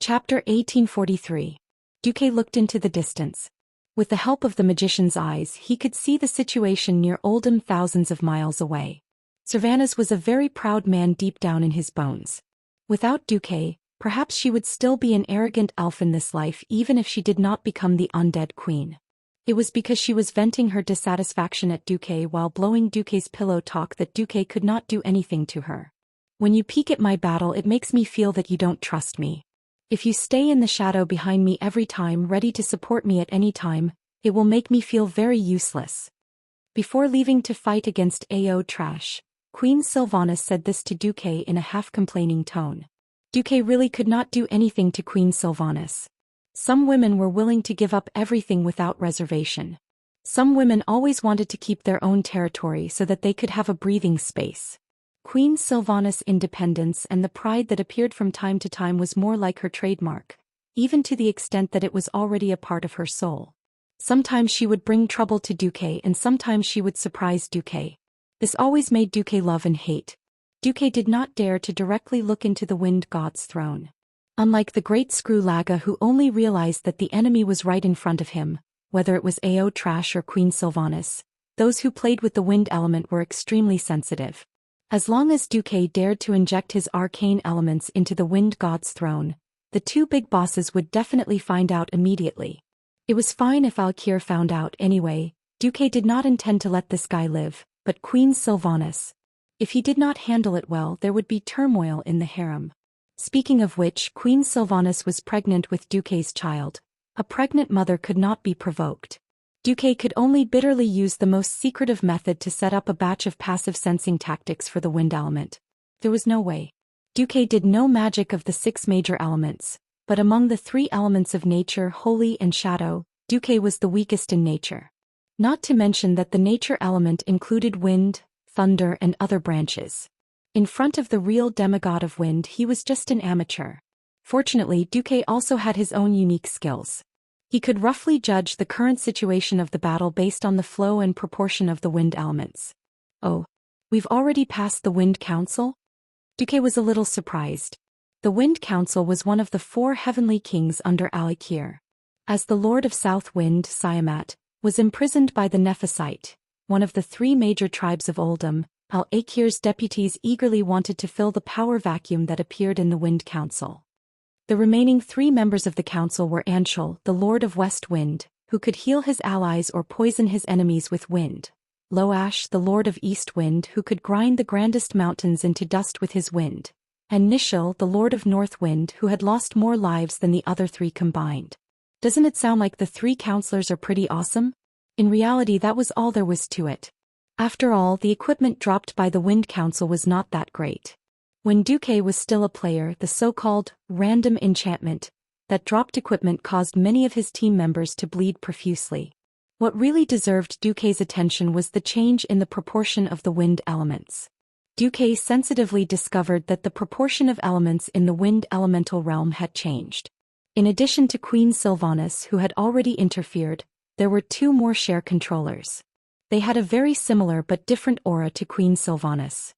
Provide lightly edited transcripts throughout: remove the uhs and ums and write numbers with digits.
Chapter 1843. Duque looked into the distance. With the help of the magician's eyes, he could see the situation near Oldham thousands of miles away. Cervantes was a very proud man deep down in his bones. Without Duque, perhaps she would still be an arrogant elf in this life even if she did not become the undead queen. It was because she was venting her dissatisfaction at Duque while blowing Duque's pillow talk that Duque could not do anything to her. When you peek at my battle, it makes me feel that you don't trust me. If you stay in the shadow behind me every time, ready to support me at any time, it will make me feel very useless. Before leaving to fight against AO Trash, Queen Sylvanas said this to Duque in a half-complaining tone. Duque really could not do anything to Queen Sylvanas. Some women were willing to give up everything without reservation. Some women always wanted to keep their own territory so that they could have a breathing space. Queen Sylvanas' independence and the pride that appeared from time to time was more like her trademark, even to the extent that it was already a part of her soul. Sometimes she would bring trouble to Duque and sometimes she would surprise Duque. This always made Duque love and hate. Duque did not dare to directly look into the wind god's throne. Unlike the great Screw Laga, who only realized that the enemy was right in front of him, whether it was AO Trash or Queen Sylvanas, those who played with the wind element were extremely sensitive. As long as Duque dared to inject his arcane elements into the wind god's throne, the two big bosses would definitely find out immediately. It was fine if Alkir found out anyway. Duque did not intend to let this guy live, but Queen Sylvanas. If he did not handle it well, there would be turmoil in the harem. Speaking of which, Queen Sylvanas was pregnant with Duque's child. A pregnant mother could not be provoked. Duque could only bitterly use the most secretive method to set up a batch of passive sensing tactics for the wind element. There was no way. Duque did no magic of the 6 major elements, but among the 3 elements of nature, holy and shadow, Duque was the weakest in nature. Not to mention that the nature element included wind, thunder and other branches. In front of the real demigod of wind, he was just an amateur. Fortunately, Duque also had his own unique skills. He could roughly judge the current situation of the battle based on the flow and proportion of the wind elements. Oh, we've already passed the Wind Council? Duque was a little surprised. The Wind Council was one of the 4 heavenly kings under Alikir. As the Lord of South Wind, Siamat, was imprisoned by the Nephesite, one of the 3 major tribes of Oldham, Al-Akir's deputies eagerly wanted to fill the power vacuum that appeared in the Wind Council. The remaining 3 members of the council were Anshul, the Lord of West Wind, who could heal his allies or poison his enemies with wind; Loash, the Lord of East Wind, who could grind the grandest mountains into dust with his wind; and Nishil, the Lord of North Wind, who had lost more lives than the other 3 combined. Doesn't it sound like the 3 counselors are pretty awesome? In reality, that was all there was to it. After all, the equipment dropped by the Wind Council was not that great. When Duque was still a player, the so-called random enchantment that dropped equipment caused many of his team members to bleed profusely. What really deserved Duque's attention was the change in the proportion of the wind elements. Duque sensitively discovered that the proportion of elements in the wind elemental realm had changed. In addition to Queen Sylvanas, who had already interfered, there were 2 more share controllers. They had a very similar but different aura to Queen Sylvanas.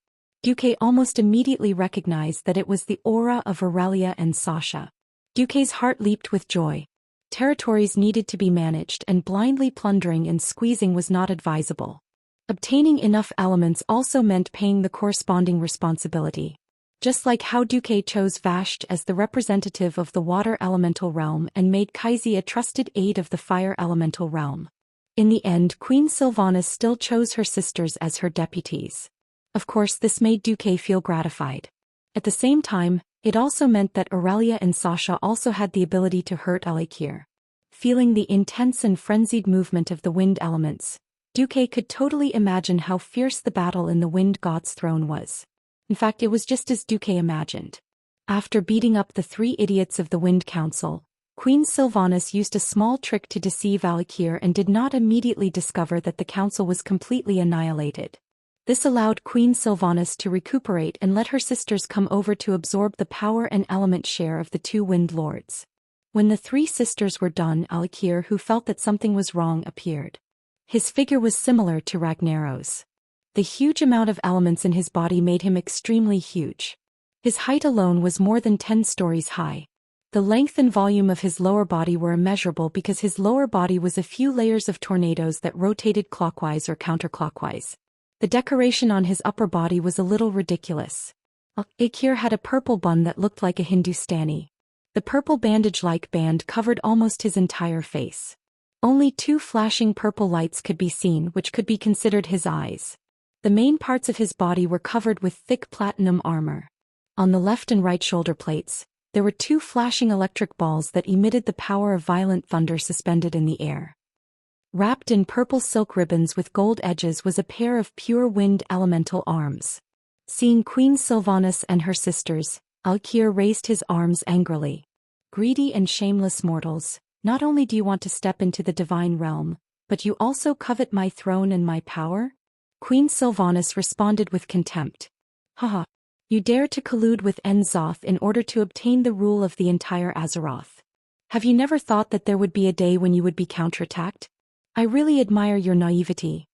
Duque almost immediately recognized that it was the aura of Aurelia and Sasha. Duque's heart leaped with joy. Territories needed to be managed, and blindly plundering and squeezing was not advisable. Obtaining enough elements also meant paying the corresponding responsibility. Just like how Duque chose Vashti as the representative of the water elemental realm and made Kaisi a trusted aide of the fire elemental realm. In the end, Queen Sylvanas still chose her sisters as her deputies. Of course, this made Duque feel gratified. At the same time, it also meant that Aurelia and Sasha also had the ability to hurt Alikir. Feeling the intense and frenzied movement of the wind elements, Duque could totally imagine how fierce the battle in the wind god's throne was. In fact, it was just as Duque imagined. After beating up the 3 idiots of the Wind Council, Queen Sylvanas used a small trick to deceive Alikir and did not immediately discover that the council was completely annihilated. This allowed Queen Sylvanas to recuperate and let her sisters come over to absorb the power and element share of the 2 wind lords. When the 3 sisters were done, Alikir, who felt that something was wrong, appeared. His figure was similar to Ragnaros. The huge amount of elements in his body made him extremely huge. His height alone was more than 10 stories high. The length and volume of his lower body were immeasurable because his lower body was a few layers of tornadoes that rotated clockwise or counterclockwise. The decoration on his upper body was a little ridiculous. Akir had a purple bun that looked like a Hindustani. The purple bandage-like band covered almost his entire face. Only 2 flashing purple lights could be seen, which could be considered his eyes. The main parts of his body were covered with thick platinum armor. On the left and right shoulder plates, there were 2 flashing electric balls that emitted the power of violent thunder suspended in the air. Wrapped in purple silk ribbons with gold edges was a pair of pure wind elemental arms. Seeing Queen Sylvanas and her sisters, Alkir raised his arms angrily. Greedy and shameless mortals, not only do you want to step into the divine realm, but you also covet my throne and my power? Queen Sylvanas responded with contempt. Haha. You dare to collude with Enzoth in order to obtain the rule of the entire Azeroth. Have you never thought that there would be a day when you would be counterattacked? I really admire your naivety.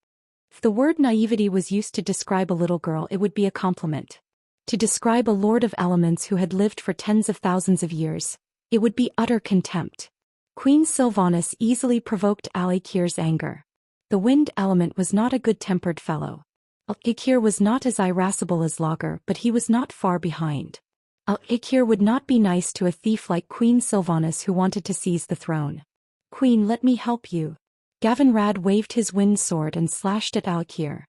If the word naivety was used to describe a little girl, it would be a compliment. To describe a lord of elements who had lived for tens of thousands of years, it would be utter contempt. Queen Sylvanas easily provoked Alakir's anger. The wind element was not a good-tempered fellow. Alakir was not as irascible as Lager, but he was not far behind. Alakir would not be nice to a thief like Queen Sylvanas who wanted to seize the throne. Queen, let me help you. Gavinrad waved his wind sword and slashed at Alkir.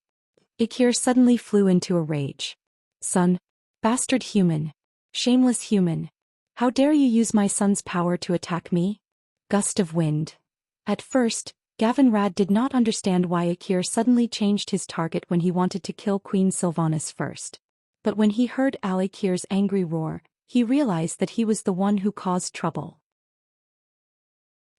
Alkir suddenly flew into a rage. Son, bastard human, shameless human, how dare you use my son's power to attack me? Gust of wind. At first, Gavinrad did not understand why Alkir suddenly changed his target when he wanted to kill Queen Sylvanas first. But when he heard Alkir's angry roar, he realized that he was the one who caused trouble.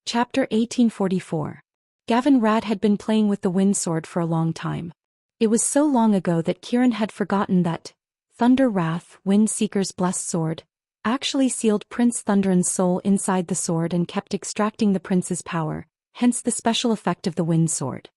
Chapter 1844. Gavinrad had been playing with the wind sword for a long time. It was so long ago that Kiran had forgotten that Thunder Wrath, Windseeker's blessed sword, actually sealed Prince Thunderan's soul inside the sword and kept extracting the prince's power, hence the special effect of the wind sword.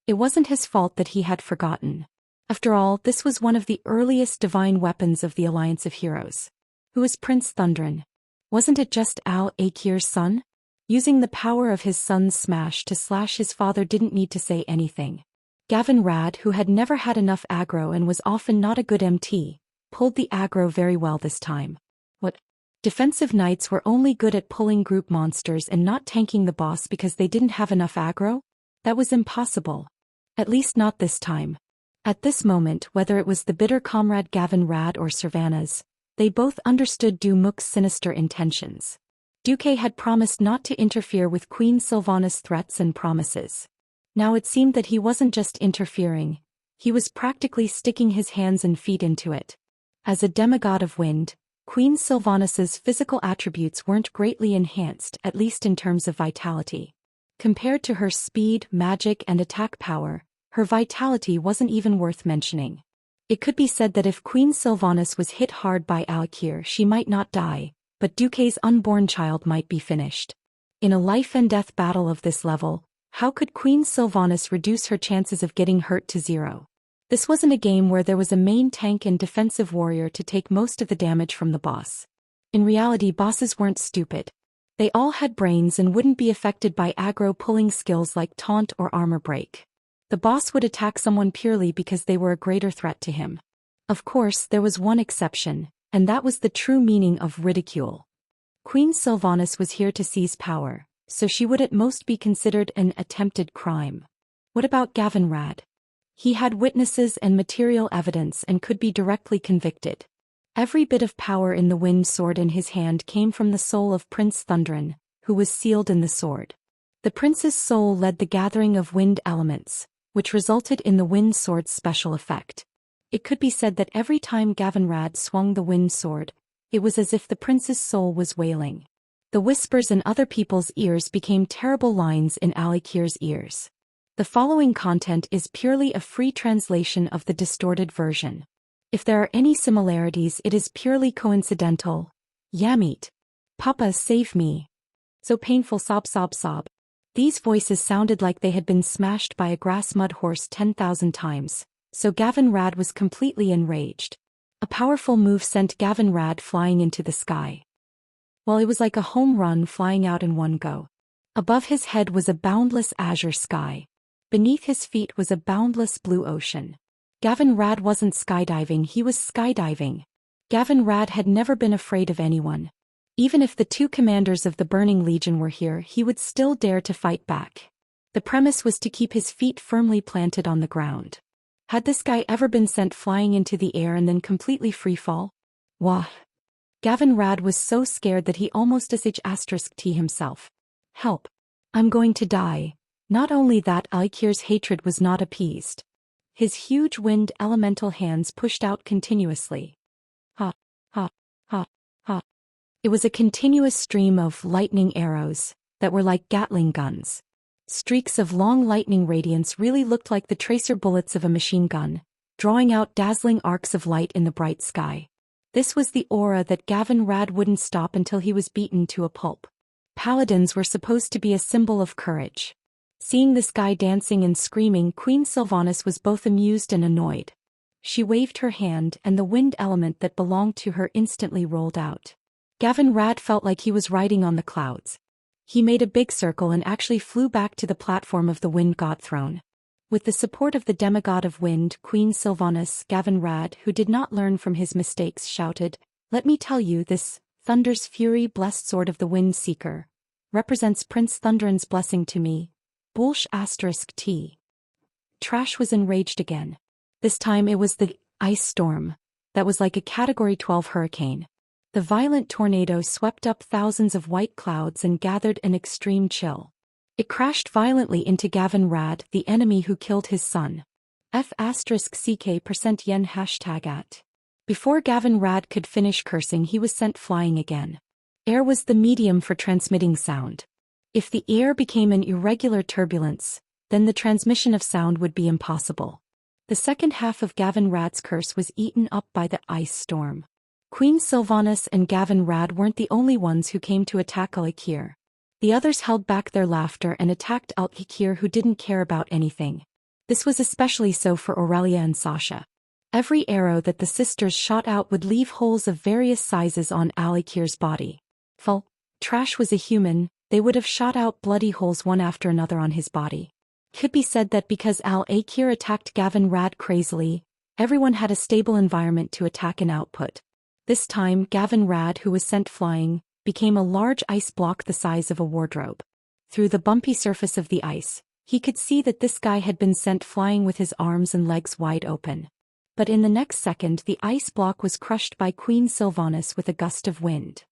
It wasn't his fault that he had forgotten. After all, this was one of the earliest divine weapons of the Alliance of Heroes. Who is Prince Thunderan? Wasn't it just Al-Akir's son? Using the power of his son's smash to slash his father didn't need to say anything. Gavinrad, who had never had enough aggro and was often not a good MT, pulled the aggro very well this time. What? Defensive knights were only good at pulling group monsters and not tanking the boss because they didn't have enough aggro? That was impossible. At least not this time. At this moment, whether it was the bitter comrade Gavinrad or Sylvanas, they both understood Dumuk's sinister intentions. Duque had promised not to interfere with Queen Sylvanas' threats and promises. Now it seemed that he wasn't just interfering, he was practically sticking his hands and feet into it. As a demigod of wind, Queen Sylvanas's physical attributes weren't greatly enhanced, at least in terms of vitality. Compared to her speed, magic, and attack power, her vitality wasn't even worth mentioning. It could be said that if Queen Sylvanas was hit hard by Alkir, she might not die, but Duque's unborn child might be finished. In a life-and-death battle of this level, how could Queen Sylvanas reduce her chances of getting hurt to 0? This wasn't a game where there was a main tank and defensive warrior to take most of the damage from the boss. In reality, bosses weren't stupid. They all had brains and wouldn't be affected by aggro-pulling skills like taunt or armor break. The boss would attack someone purely because they were a greater threat to him. Of course, there was one exception, and that was the true meaning of ridicule. Queen Sylvanas was here to seize power, so she would at most be considered an attempted crime. What about Gavinrad? He had witnesses and material evidence and could be directly convicted. Every bit of power in the wind sword in his hand came from the soul of Prince Thunderan, who was sealed in the sword. The prince's soul led the gathering of wind elements, which resulted in the wind sword's special effect. It could be said that every time Gavinrad swung the wind sword, it was as if the prince's soul was wailing. The whispers in other people's ears became terrible lines in Alakir's ears. The following content is purely a free translation of the distorted version. If there are any similarities, it is purely coincidental. Yamit. Papa, save me. So painful, sob sob sob. These voices sounded like they had been smashed by a grass mud horse 10,000 times. So Gavinrad was completely enraged. A powerful move sent Gavinrad flying into the sky. Well, it was like a home run flying out in one go. Above his head was a boundless azure sky. Beneath his feet was a boundless blue ocean. Gavin Rad wasn't skydiving, he was skydiving. Gavin Rad had never been afraid of anyone. Even if the two commanders of the Burning Legion were here, he would still dare to fight back. The premise was to keep his feet firmly planted on the ground. Had this guy ever been sent flying into the air and then completely freefall? Wah! Gavin Rad was so scared that he almost *T himself. Help! I'm going to die. Not only that, Alkir's hatred was not appeased. His huge wind elemental hands pushed out continuously. Ha! Ha! Ha! Ha! It was a continuous stream of lightning arrows that were like Gatling guns. Streaks of long lightning radiance really looked like the tracer bullets of a machine gun, drawing out dazzling arcs of light in the bright sky. This was the aura that Gavin Rad wouldn't stop until he was beaten to a pulp. Paladins were supposed to be a symbol of courage. Seeing this guy dancing and screaming, Queen Sylvanas was both amused and annoyed. She waved her hand and the wind element that belonged to her instantly rolled out. Gavin Rad felt like he was riding on the clouds. He made a big circle and actually flew back to the platform of the Wind God throne. With the support of the demigod of wind, Queen Sylvanas, Gavin Rad, who did not learn from his mistakes, shouted, "Let me tell you, this Thunder's Fury blessed sword of the Wind Seeker represents Prince Thunderan's blessing to me. Bullsh *T. Trash was enraged again. This time it was the ice storm that was like a Category 12 hurricane. The violent tornado swept up thousands of white clouds and gathered an extreme chill. It crashed violently into Gavin Rad, the enemy who killed his son. F*CK% yen #at. Before Gavin Rad could finish cursing, he was sent flying again. Air was the medium for transmitting sound. If the air became an irregular turbulence, then the transmission of sound would be impossible. The second half of Gavin Rad's curse was eaten up by the ice storm. Queen Sylvanas and Gavin Rad weren't the only ones who came to attack Alkir. The others held back their laughter and attacked Alkir, who didn't care about anything. This was especially so for Aurelia and Sasha. Every arrow that the sisters shot out would leave holes of various sizes on Alkir's body. If Trash was a human, they would have shot out bloody holes one after another on his body. Could be said that because Alkir attacked Gavin Rad crazily, everyone had a stable environment to attack and output. This time, Gavin Rad, who was sent flying, became a large ice block the size of a wardrobe. Through the bumpy surface of the ice, he could see that this guy had been sent flying with his arms and legs wide open. But in the next second, the ice block was crushed by Queen Sylvanas with a gust of wind.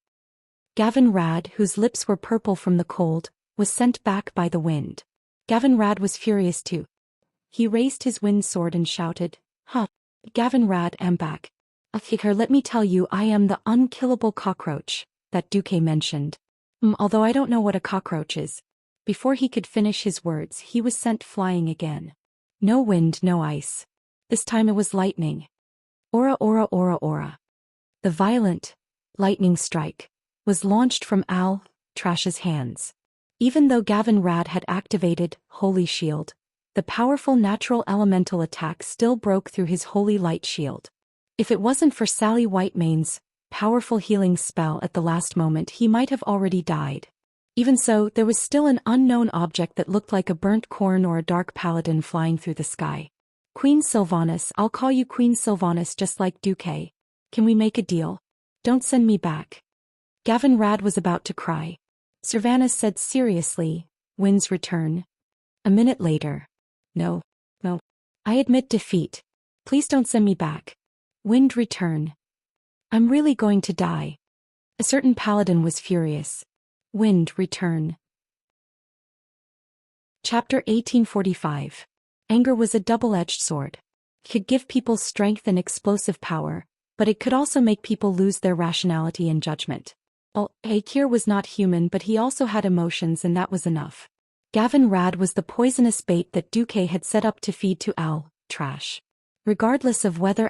Gavin Rad, whose lips were purple from the cold, was sent back by the wind. Gavin Rad was furious too. He raised his wind sword and shouted, "Ha! Gavin Rad, am back. Alkir, let me tell you, I am the unkillable cockroach that Duque mentioned. Although I don't know what a cockroach is." Before he could finish his words, he was sent flying again. No wind, no ice. This time it was lightning. Aura, aura, aura, aura. The violent lightning strike was launched from Trash's hands. Even though Gavin Rad had activated Holy Shield, the powerful natural elemental attack still broke through his Holy Light Shield. If it wasn't for Sally Whitemane's powerful healing spell at the last moment, he might have already died. Even so, there was still an unknown object that looked like a burnt corn or a dark paladin flying through the sky. "Queen Sylvanas, I'll call you Queen Sylvanas just like Duque. Can we make a deal? Don't send me back." Gavin Rad was about to cry. Sylvanas said seriously, "Wind's return." A minute later. No. I admit defeat. Please don't send me back. Wind return. I'm really going to die. A certain paladin was furious. Wind return. Chapter 1845. Anger was a double-edged sword. It could give people strength and explosive power, but it could also make people lose their rationality and judgment. Alkir was not human, but he also had emotions, and that was enough. Gavin Rad was the poisonous bait that Duque had set up to feed to Trash. Regardless of whether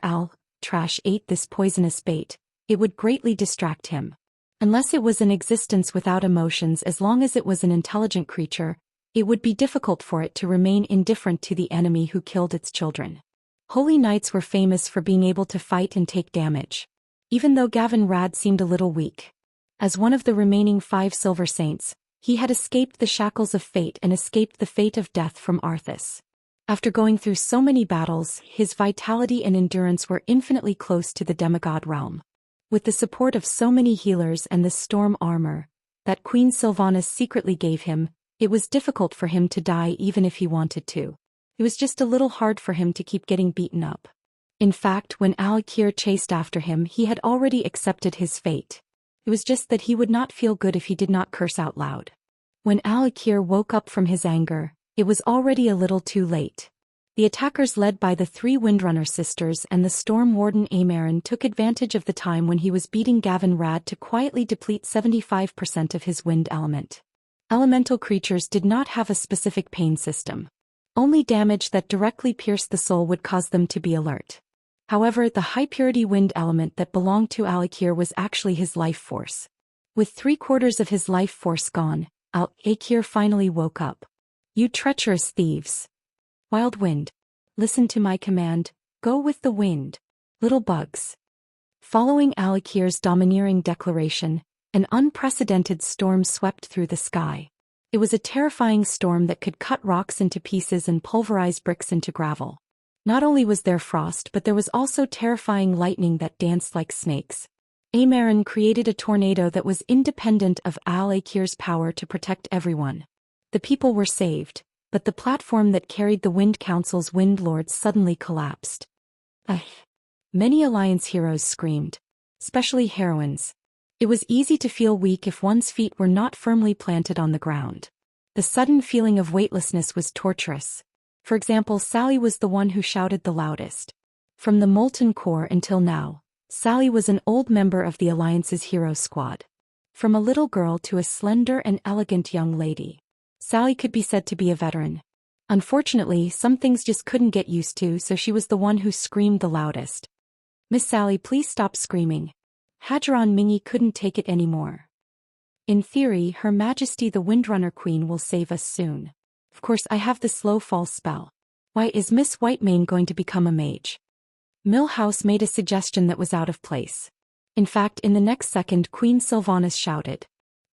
Trash ate this poisonous bait, it would greatly distract him. Unless it was an existence without emotions, as long as it was an intelligent creature, it would be difficult for it to remain indifferent to the enemy who killed its children. Holy Knights were famous for being able to fight and take damage. Even though Gavin Rad seemed a little weak, As one of the remaining 5 silver saints, he had escaped the shackles of fate and escaped the fate of death from Arthas. After going through so many battles, his vitality and endurance were infinitely close to the demigod realm. With the support of so many healers and the storm armor that Queen Sylvanas secretly gave him, it was difficult for him to die even if he wanted to. It was just a little hard for him to keep getting beaten up. In fact, when Alakir chased after him, he had already accepted his fate. It was just that he would not feel good if he did not curse out loud. When Alakir woke up from his anger, it was already a little too late. The attackers led by the 3 Windrunner sisters and the Storm Warden Amarin took advantage of the time when he was beating Gavin Rad to quietly deplete 75% of his wind element. Elemental creatures did not have a specific pain system. Only damage that directly pierced the soul would cause them to be alert. However, the high-purity wind element that belonged to Alakir was actually his life force. With 3/4 of his life force gone, Alakir finally woke up. "You treacherous thieves! Wild wind, listen to my command, go with the wind, little bugs." Following Alakir's domineering declaration, an unprecedented storm swept through the sky. It was a terrifying storm that could cut rocks into pieces and pulverize bricks into gravel. Not only was there frost, but there was also terrifying lightning that danced like snakes. Amarin created a tornado that was independent of Alakir's power to protect everyone. The people were saved, but the platform that carried the Wind Council's wind lords suddenly collapsed. Many Alliance heroes screamed, especially heroines. It was easy to feel weak if one's feet were not firmly planted on the ground. The sudden feeling of weightlessness was torturous. For example, Sally was the one who shouted the loudest. From the Molten Core until now, Sally was an old member of the Alliance's hero squad. From a little girl to a slender and elegant young lady, Sally could be said to be a veteran. Unfortunately, some things just couldn't get used to, so she was the one who screamed the loudest. "Miss Sally, please stop screaming. Hadron Mingy couldn't take it anymore. In theory, Her Majesty the Windrunner Queen will save us soon. Of course, I have the slow fall spell. Why is Miss Whitemane going to become a mage?" Millhouse made a suggestion that was out of place. In fact, in the next second, Queen Sylvanas shouted,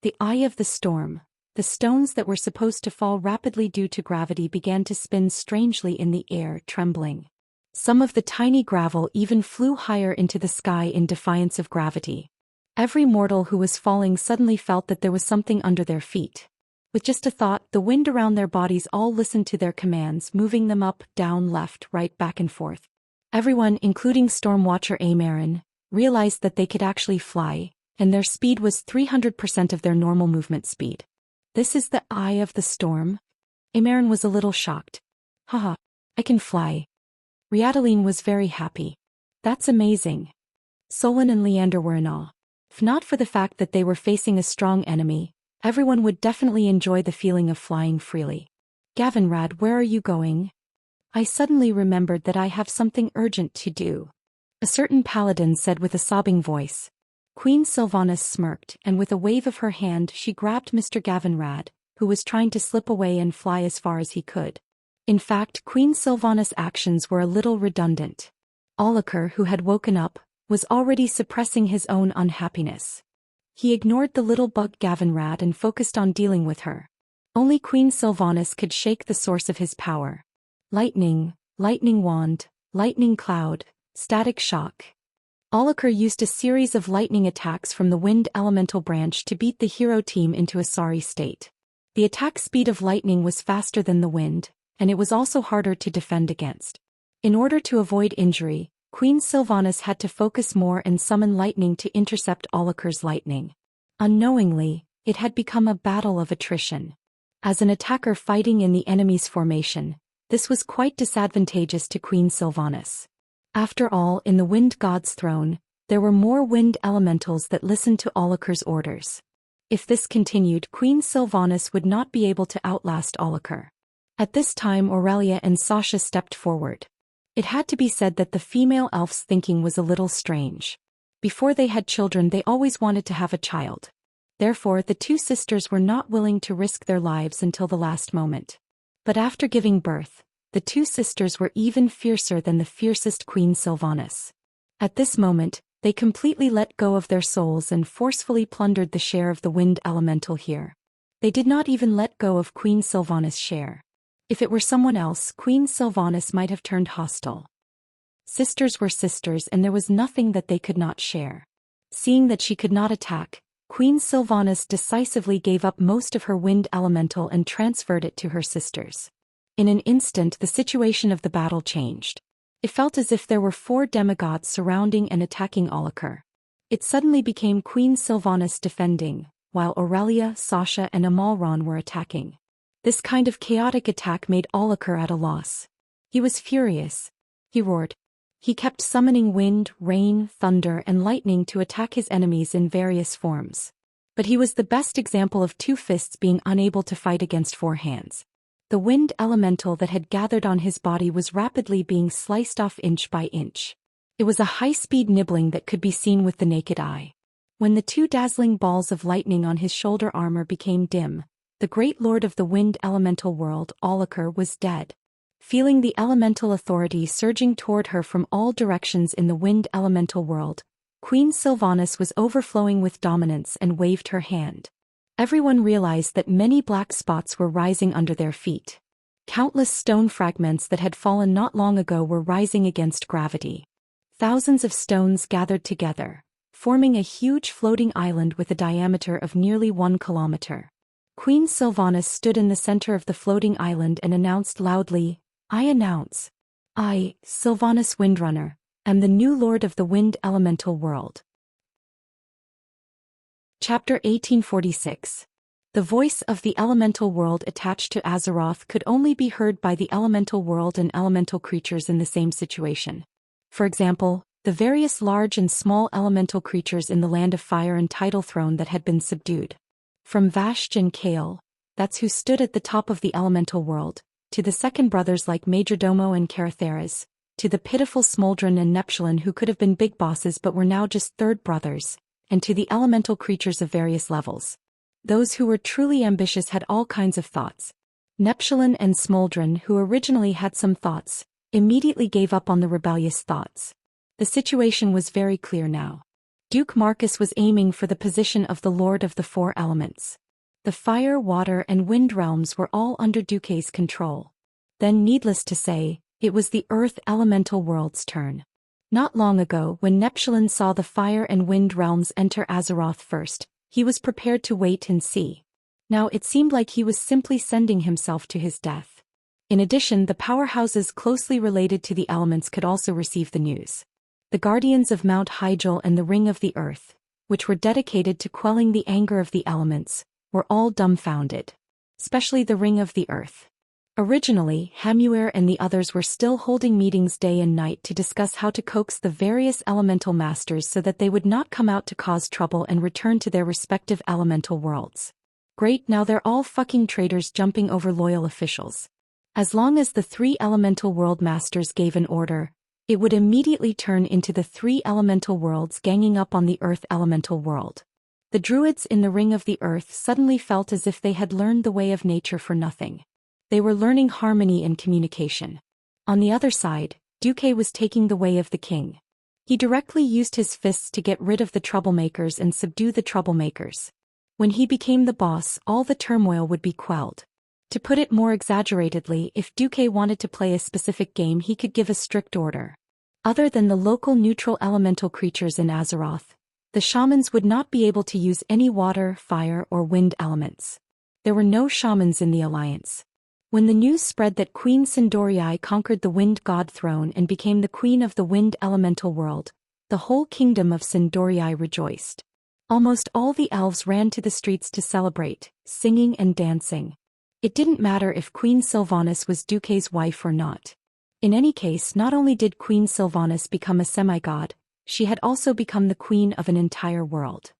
"The eye of the storm." The stones that were supposed to fall rapidly due to gravity began to spin strangely in the air, trembling. Some of the tiny gravel even flew higher into the sky in defiance of gravity. Every mortal who was falling suddenly felt that there was something under their feet. With just a thought, the wind around their bodies all listened to their commands, moving them up, down, left, right, back and forth. Everyone, including Stormwatcher Amarin, realized that they could actually fly, and their speed was 300% of their normal movement speed. "This is the eye of the storm?" Amarin was a little shocked. "Haha, I can fly." Riadaline was very happy. "That's amazing." Solon and Leander were in awe. If not for the fact that they were facing a strong enemy, everyone would definitely enjoy the feeling of flying freely. "Gavinrad, where are you going?" "I suddenly remembered that I have something urgent to do," a certain paladin said with a sobbing voice. Queen Sylvanas smirked, and with a wave of her hand she grabbed Mr. Gavinrad, who was trying to slip away and fly as far as he could. In fact, Queen Sylvanas' actions were a little redundant. Aulakir, who had woken up, was already suppressing his own unhappiness. He ignored the little bug Gavinrad and focused on dealing with her. Only Queen Sylvanas could shake the source of his power. Lightning, lightning wand, lightning cloud, static shock. Aulakir used a series of lightning attacks from the wind elemental branch to beat the hero team into a sorry state. The attack speed of lightning was faster than the wind, and it was also harder to defend against. In order to avoid injury, Queen Sylvanas had to focus more and summon lightning to intercept Aulakir's lightning. Unknowingly, it had become a battle of attrition. As an attacker fighting in the enemy's formation, this was quite disadvantageous to Queen Sylvanas. After all, in the Wind God's throne, there were more wind elementals that listened to Aulakir's orders. If this continued, Queen Sylvanas would not be able to outlast Aulakir. At this time, Aurelia and Sasha stepped forward. It had to be said that the female elf's thinking was a little strange. Before they had children, they always wanted to have a child. Therefore, the two sisters were not willing to risk their lives until the last moment. But after giving birth, the two sisters were even fiercer than the fiercest Queen Sylvanas. At this moment, They completely let go of their souls and forcefully plundered the share of the wind elemental here. They did not even let go of Queen Sylvanas' share. If it were someone else, Queen Sylvanas might have turned hostile. Sisters were sisters, and there was nothing that they could not share. Seeing that she could not attack, Queen Sylvanas decisively gave up most of her wind elemental and transferred it to her sisters. In an instant, the situation of the battle changed. It felt as if there were 4 demigods surrounding and attacking Aulacre. It suddenly became Queen Sylvanas defending, while Aurelia, Sasha and Amalron were attacking. This kind of chaotic attack made Aulacre at a loss. He was furious. He roared. He kept summoning wind, rain, thunder and lightning to attack his enemies in various forms. But he was the best example of 2 fists being unable to fight against 4 hands. The wind elemental that had gathered on his body was rapidly being sliced off inch by inch. It was a high-speed nibbling that could be seen with the naked eye. When the 2 dazzling balls of lightning on his shoulder armor became dim, the great lord of the wind elemental world, Aulacre, was dead. Feeling the elemental authority surging toward her from all directions in the wind elemental world, Queen Sylvanas was overflowing with dominance and waved her hand. Everyone realized that many black spots were rising under their feet. Countless stone fragments that had fallen not long ago were rising against gravity. Thousands of stones gathered together, forming a huge floating island with a diameter of nearly 1 kilometer. Queen Sylvanas stood in the center of the floating island and announced loudly, "I announce. I, Sylvanas Windrunner, am the new lord of the wind elemental world." Chapter 1846. The voice of the elemental world attached to Azeroth could only be heard by the elemental world and elemental creatures in the same situation. For example, the various large and small elemental creatures in the Land of Fire and Tidal Throne that had been subdued. From Vashj and Kael, that's who stood at the top of the elemental world, to the second brothers like Majordomo and Caratheras, to the pitiful Smoldron and Neptulin who could have been big bosses but were now just third brothers, and to the elemental creatures of various levels. Those who were truly ambitious had all kinds of thoughts. Neptulin and Smoldron, who originally had some thoughts, immediately gave up on the rebellious thoughts. The situation was very clear now. Duke Marcus was aiming for the position of the Lord of the 4 elements. The fire, water and wind realms were all under Duke's control. Then, needless to say, it was the earth elemental world's turn. Not long ago, when Neptulin saw the fire and wind realms enter Azeroth first, he was prepared to wait and see. Now it seemed like he was simply sending himself to his death. In addition, the powerhouses closely related to the elements could also receive the news. The guardians of Mount Hyjal and the Ring of the Earth, which were dedicated to quelling the anger of the elements, were all dumbfounded. Especially the Ring of the Earth. Originally, Hamuer and the others were still holding meetings day and night to discuss how to coax the various elemental masters so that they would not come out to cause trouble and return to their respective elemental worlds. Great, now they're all fucking traitors jumping over loyal officials. As long as the 3 elemental world masters gave an order, it would immediately turn into the 3 elemental worlds ganging up on the Earth elemental world. The druids in the Ring of the Earth suddenly felt as if they had learned the way of nature for nothing. They were learning harmony and communication. On the other side, Duke was taking the way of the king. He directly used his fists to get rid of the troublemakers and subdue the troublemakers. When he became the boss, all the turmoil would be quelled. To put it more exaggeratedly, if Duke wanted to play a specific game, he could give a strict order. Other than the local neutral elemental creatures in Azeroth, the shamans would not be able to use any water, fire, or wind elements. There were no shamans in the alliance. When the news spread that Queen Sindorii conquered the Wind God throne and became the queen of the wind elemental world, the whole kingdom of Sindorii rejoiced. Almost all the elves ran to the streets to celebrate, singing and dancing. It didn't matter if Queen Sylvanas was Duke's wife or not. In any case, not only did Queen Sylvanas become a semi-god, she had also become the queen of an entire world.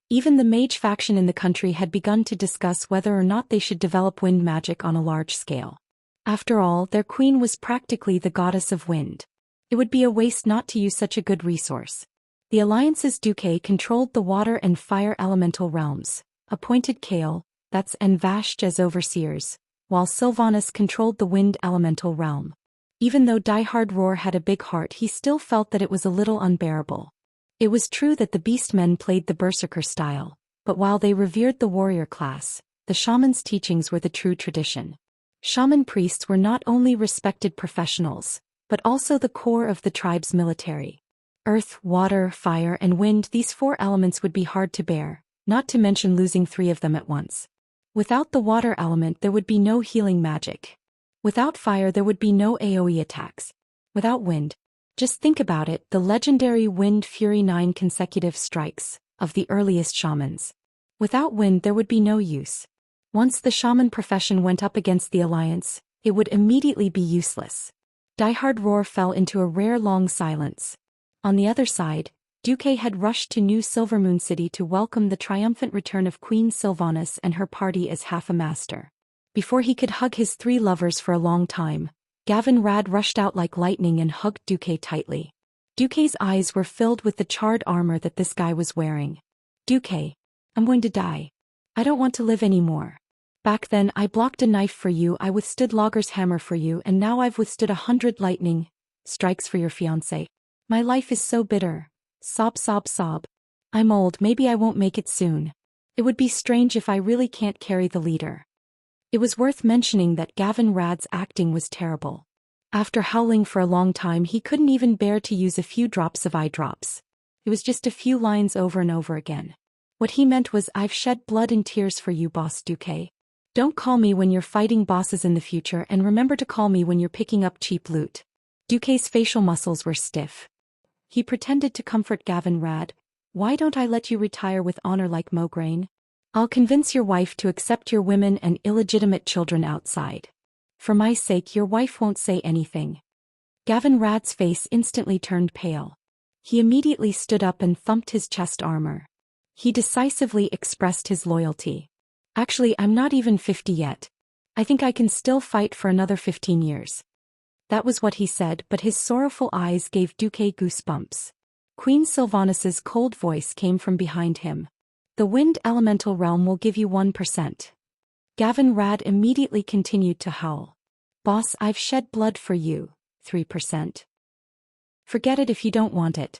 Even the mage faction in the country had begun to discuss whether or not they should develop wind magic on a large scale. After all, their queen was practically the goddess of wind. It would be a waste not to use such a good resource. The Alliance's Duke controlled the water and fire elemental realms, appointed Kael, that's and Vashj as overseers, while Sylvanas controlled the wind elemental realm. Even though Die Hard Roar had a big heart, he still felt that it was a little unbearable. It was true that the beastmen played the berserker style, but while they revered the warrior class, the shaman's teachings were the true tradition. Shaman priests were not only respected professionals, but also the core of the tribe's military. Earth, water, fire, and wind, these four elements would be hard to bear, not to mention losing three of them at once. Without the water element there would be no healing magic. Without fire there would be no AoE attacks. Without wind, just think about it, the legendary Wind Fury 9 consecutive strikes of the earliest shamans. Without wind there would be no use. Once the shaman profession went up against the alliance, it would immediately be useless. Diehard roar fell into a rare long silence. On the other side, Duque had rushed to New Silvermoon City to welcome the triumphant return of Queen Sylvanas and her party as half a master. Before he could hug his three lovers for a long time, Gavin Rad rushed out like lightning and hugged Duque tightly. Duque's eyes were filled with the charred armor that this guy was wearing. Duque, I'm going to die. I don't want to live anymore. Back then I blocked a knife for you, I withstood Logger's hammer for you, and now I've withstood 100 lightning strikes for your fiancé. My life is so bitter. Sob, sob, sob. I'm old, maybe I won't make it soon. It would be strange if I really can't carry the leader. It was worth mentioning that Gavin Rad's acting was terrible. After howling for a long time he couldn't even bear to use a few drops of eye drops. It was just a few lines over and over again. What he meant was, I've shed blood and tears for you, Boss Duque. Don't call me when you're fighting bosses in the future, and remember to call me when you're picking up cheap loot. Duque's facial muscles were stiff. He pretended to comfort Gavin Rad. Why don't I let you retire with honor like Mograine? I'll convince your wife to accept your women and illegitimate children outside. For my sake your wife won't say anything. Gavin Rad's face instantly turned pale. He immediately stood up and thumped his chest armor. He decisively expressed his loyalty. Actually, I'm not even 50 yet. I think I can still fight for another 15 years. That was what he said, but his sorrowful eyes gave Duque goosebumps. Queen Sylvanas's cold voice came from behind him. The wind elemental realm will give you 1%. Gavin Rad immediately continued to howl. Boss, I've shed blood for you, 3%. Forget it if you don't want it.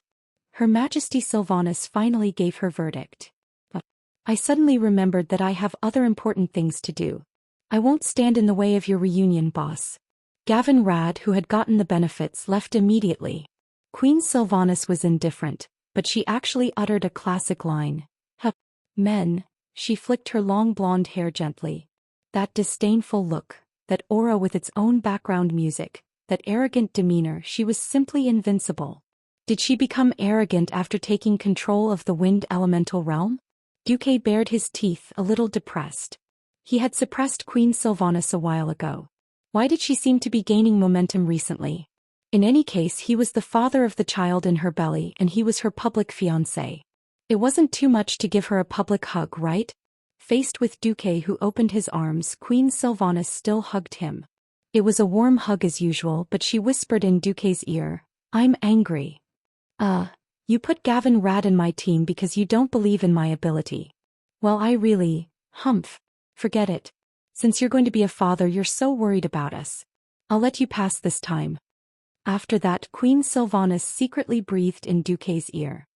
Her Majesty Sylvanas finally gave her verdict. But I suddenly remembered that I have other important things to do. I won't stand in the way of your reunion, boss. Gavin Rad, who had gotten the benefits, left immediately. Queen Sylvanas was indifferent, but she actually uttered a classic line. Huh. Men, she flicked her long blonde hair gently. That disdainful look, that aura with its own background music, that arrogant demeanor, she was simply invincible. Did she become arrogant after taking control of the wind elemental realm? Duque bared his teeth, a little depressed. He had suppressed Queen Sylvanas a while ago. Why did she seem to be gaining momentum recently? In any case, he was the father of the child in her belly and he was her public fiancé. It wasn't too much to give her a public hug, right? Faced with Duque, who opened his arms, Queen Sylvanas still hugged him. It was a warm hug as usual, but she whispered in Duque's ear, I'm angry. You put Gavin Rad in my team because you don't believe in my ability. Well, I really, forget it. Since you're going to be a father, you're so worried about us. I'll let you pass this time. After that, Queen Sylvanas secretly breathed in Duque's ear.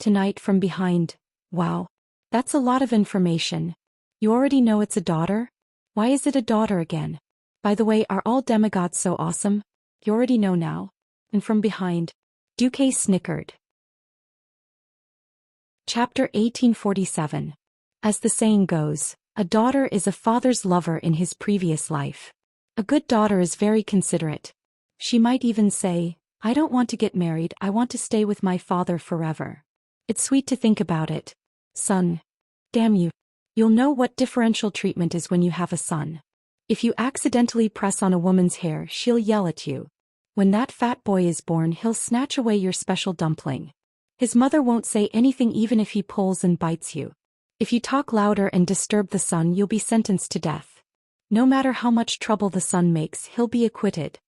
Tonight from behind. Wow. That's a lot of information. You already know it's a daughter? Why is it a daughter again? By the way, are all demigods so awesome? You already know now. And from behind. Duque snickered. Chapter 1847. As the saying goes, a daughter is a father's lover in his previous life. A good daughter is very considerate. She might even say, I don't want to get married, I want to stay with my father forever. It's sweet to think about it. Son. Damn you. You'll know what differential treatment is when you have a son. If you accidentally press on a woman's hair, she'll yell at you. When that fat boy is born, he'll snatch away your special dumpling. His mother won't say anything even if he pulls and bites you. If you talk louder and disturb the son, you'll be sentenced to death. No matter how much trouble the son makes, he'll be acquitted.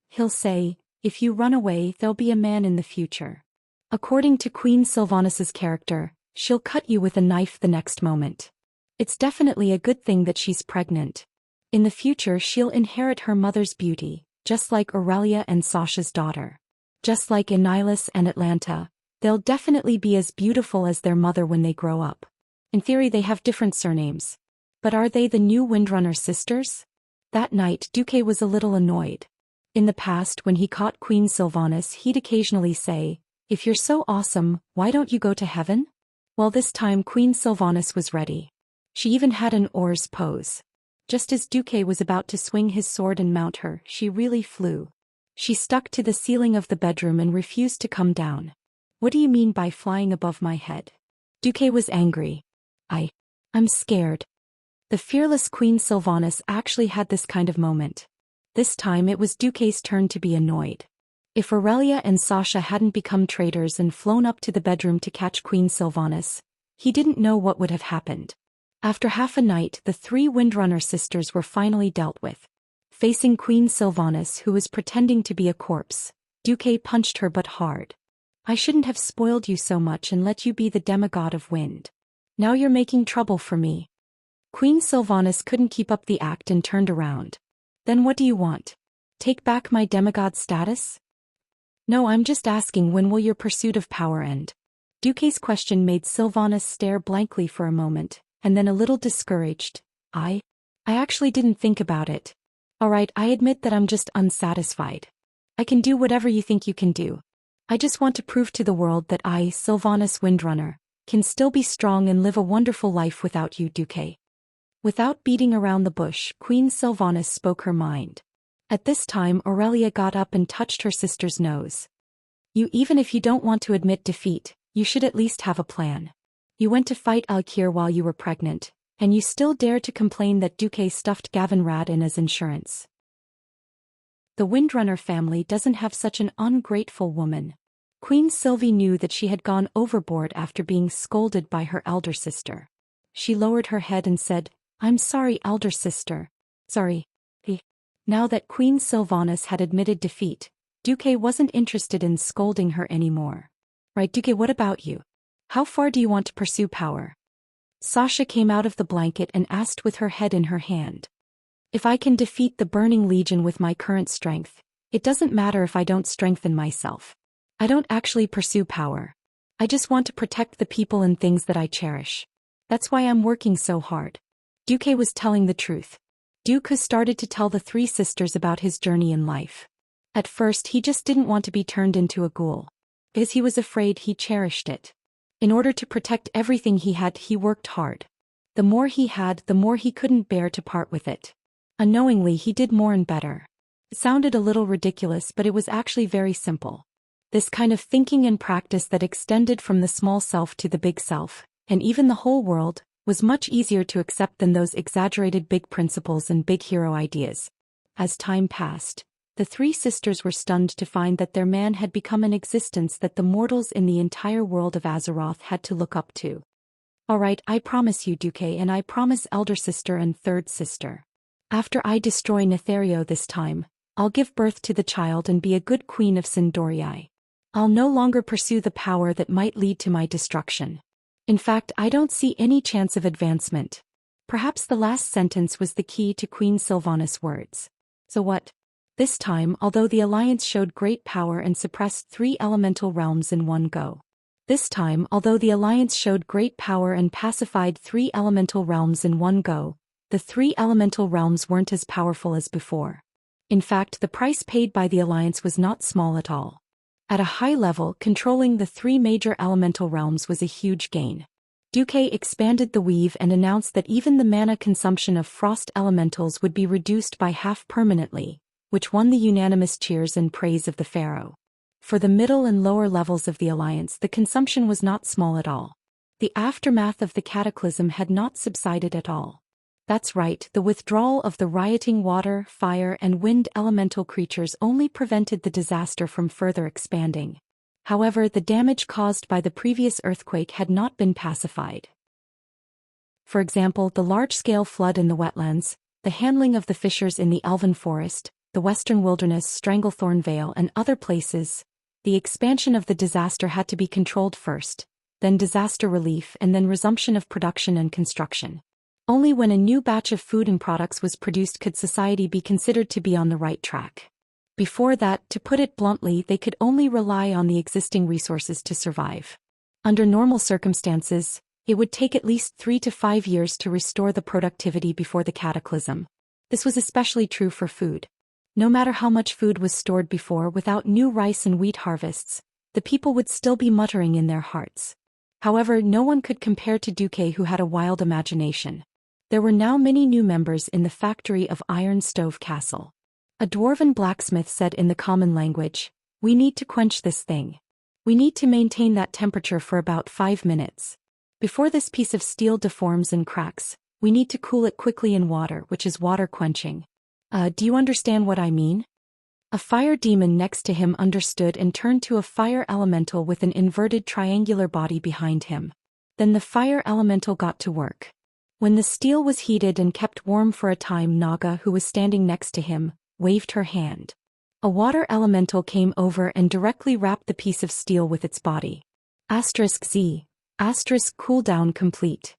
He'll say, if you run away, there'll be a man in the future. According to Queen Sylvanas's character, she'll cut you with a knife the next moment. It's definitely a good thing that she's pregnant. In the future she'll inherit her mother's beauty, just like Aurelia and Sasha's daughter. Just like Enilus and Atlanta, They'll definitely be as beautiful as their mother when they grow up. In theory they have different surnames. But are they the new Windrunner sisters? That night Duque was a little annoyed. In the past when he caught Queen Sylvanas he'd occasionally say, "If you're so awesome, why don't you go to heaven?" Well, this time Queen Sylvanas was ready. She even had an oars pose. Just as Duque was about to swing his sword and mount her, she really flew. She stuck to the ceiling of the bedroom and refused to come down. "What do you mean by flying above my head?" Duque was angry. I'm scared." The fearless Queen Sylvanas actually had this kind of moment. This time it was Duque's turn to be annoyed. If Aurelia and Sasha hadn't become traitors and flown up to the bedroom to catch Queen Sylvanas, he didn't know what would have happened. After half a night, the 3 Windrunner sisters were finally dealt with. Facing Queen Sylvanas, who was pretending to be a corpse, Duque punched her but hard. "I shouldn't have spoiled you so much and let you be the demigod of wind. Now you're making trouble for me." Queen Sylvanas couldn't keep up the act and turned around. "Then what do you want? Take back my demigod status?" "No, I'm just asking, when will your pursuit of power end?" Duque's question made Sylvanas stare blankly for a moment, and then a little discouraged. I actually didn't think about it. Alright, I admit that I'm just unsatisfied. I can do whatever you think you can do. I just want to prove to the world that I, Sylvanas Windrunner, can still be strong and live a wonderful life without you, Duque." Without beating around the bush, Queen Sylvanas spoke her mind. At this time Aurelia got up and touched her sister's nose. Even if you don't want to admit defeat, you should at least have a plan. You went to fight Alkir while you were pregnant, and you still dare to complain that Duque stuffed Gavinrad in as insurance. The Windrunner family doesn't have such an ungrateful woman. Queen Sylvie knew that she had gone overboard after being scolded by her elder sister. She lowered her head and said, "I'm sorry, elder sister. Sorry." Now that Queen Sylvanas had admitted defeat, Duque wasn't interested in scolding her anymore. "Right, Duque, what about you? How far do you want to pursue power?" Sasha came out of the blanket and asked with her head in her hand. "If I can defeat the Burning Legion with my current strength, it doesn't matter if I don't strengthen myself. I don't actually pursue power. I just want to protect the people and things that I cherish. That's why I'm working so hard." Duque was telling the truth. Duque started to tell the 3 sisters about his journey in life. At first he just didn't want to be turned into a ghoul. Because he was afraid he cherished it. In order to protect everything he had, he worked hard. The more he had, the more he couldn't bear to part with it. Unknowingly he did more and better. It sounded a little ridiculous, but it was actually very simple. This kind of thinking and practice that extended from the small self to the big self, and even the whole world, was much easier to accept than those exaggerated big principles and big hero ideas. As time passed, the 3 sisters were stunned to find that their man had become an existence that the mortals in the entire world of Azeroth had to look up to. "Alright, I promise you, Duque, and I promise elder sister and third sister. After I destroy Nethario this time, I'll give birth to the child and be a good queen of Sindorii. I'll no longer pursue the power that might lead to my destruction. In fact, I don't see any chance of advancement." Perhaps the last sentence was the key to Queen Sylvanas' words. So what? This time, although the Alliance showed great power and suppressed 3 elemental realms in one go. This time, although the Alliance showed great power and pacified 3 elemental realms in one go, the 3 elemental realms weren't as powerful as before. In fact, the price paid by the Alliance was not small at all. At a high level, controlling the 3 major elemental realms was a huge gain. Duque expanded the weave and announced that even the mana consumption of frost elementals would be reduced by half permanently, which won the unanimous cheers and praise of the Pharaoh. For the middle and lower levels of the Alliance, the consumption was not small at all. The aftermath of the cataclysm had not subsided at all. That's right, the withdrawal of the rioting water, fire, and wind elemental creatures only prevented the disaster from further expanding. However, the damage caused by the previous earthquake had not been pacified. For example, the large-scale flood in the wetlands, the handling of the fissures in the Elven Forest, the Western Wilderness, Stranglethorn Vale, and other places. The expansion of the disaster had to be controlled first, then disaster relief, and then resumption of production and construction. Only when a new batch of food and products was produced could society be considered to be on the right track. Before that, to put it bluntly, they could only rely on the existing resources to survive. Under normal circumstances, it would take at least 3 to 5 years to restore the productivity before the cataclysm. This was especially true for food. No matter how much food was stored before, without new rice and wheat harvests, the people would still be muttering in their hearts. However, no one could compare to Duque, who had a wild imagination. There were now many new members in the factory of Iron Stove Castle. A dwarven blacksmith said in the common language, "We need to quench this thing. We need to maintain that temperature for about 5 minutes. Before this piece of steel deforms and cracks, we need to cool it quickly in water, which is water quenching. Do you understand what I mean?" A fire demon next to him understood and turned to a fire elemental with an inverted triangular body behind him. Then the fire elemental got to work. When the steel was heated and kept warm for a time, Naga, who was standing next to him, waved her hand. A water elemental came over and directly wrapped the piece of steel with its body. *Z. Cooldown complete.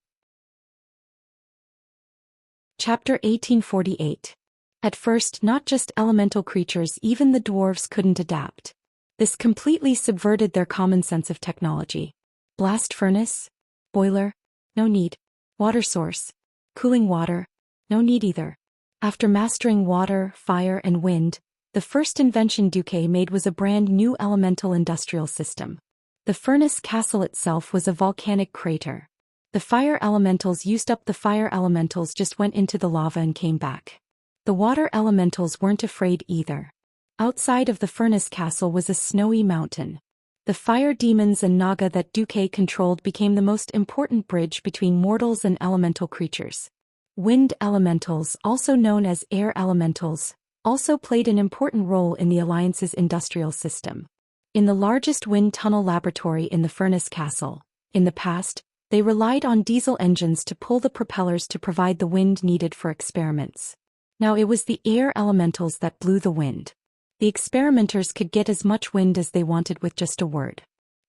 Chapter 1848. At first, not just elemental creatures, even the dwarves couldn't adapt. This completely subverted their common sense of technology. Blast furnace? Boiler? No need. Water source? Cooling water? No need either. After mastering water, fire, and wind, the first invention Duque made was a brand new elemental industrial system. The furnace castle itself was a volcanic crater. The fire elementals used up, the fire elementals just went into the lava and came back. The water elementals weren't afraid either. Outside of the furnace castle was a snowy mountain. The fire demons and Naga that Duque controlled became the most important bridge between mortals and elemental creatures. Wind elementals, also known as air elementals, also played an important role in the Alliance's industrial system. In the largest wind tunnel laboratory in the furnace castle, in the past, they relied on diesel engines to pull the propellers to provide the wind needed for experiments. Now it was the air elementals that blew the wind. The experimenters could get as much wind as they wanted with just a word.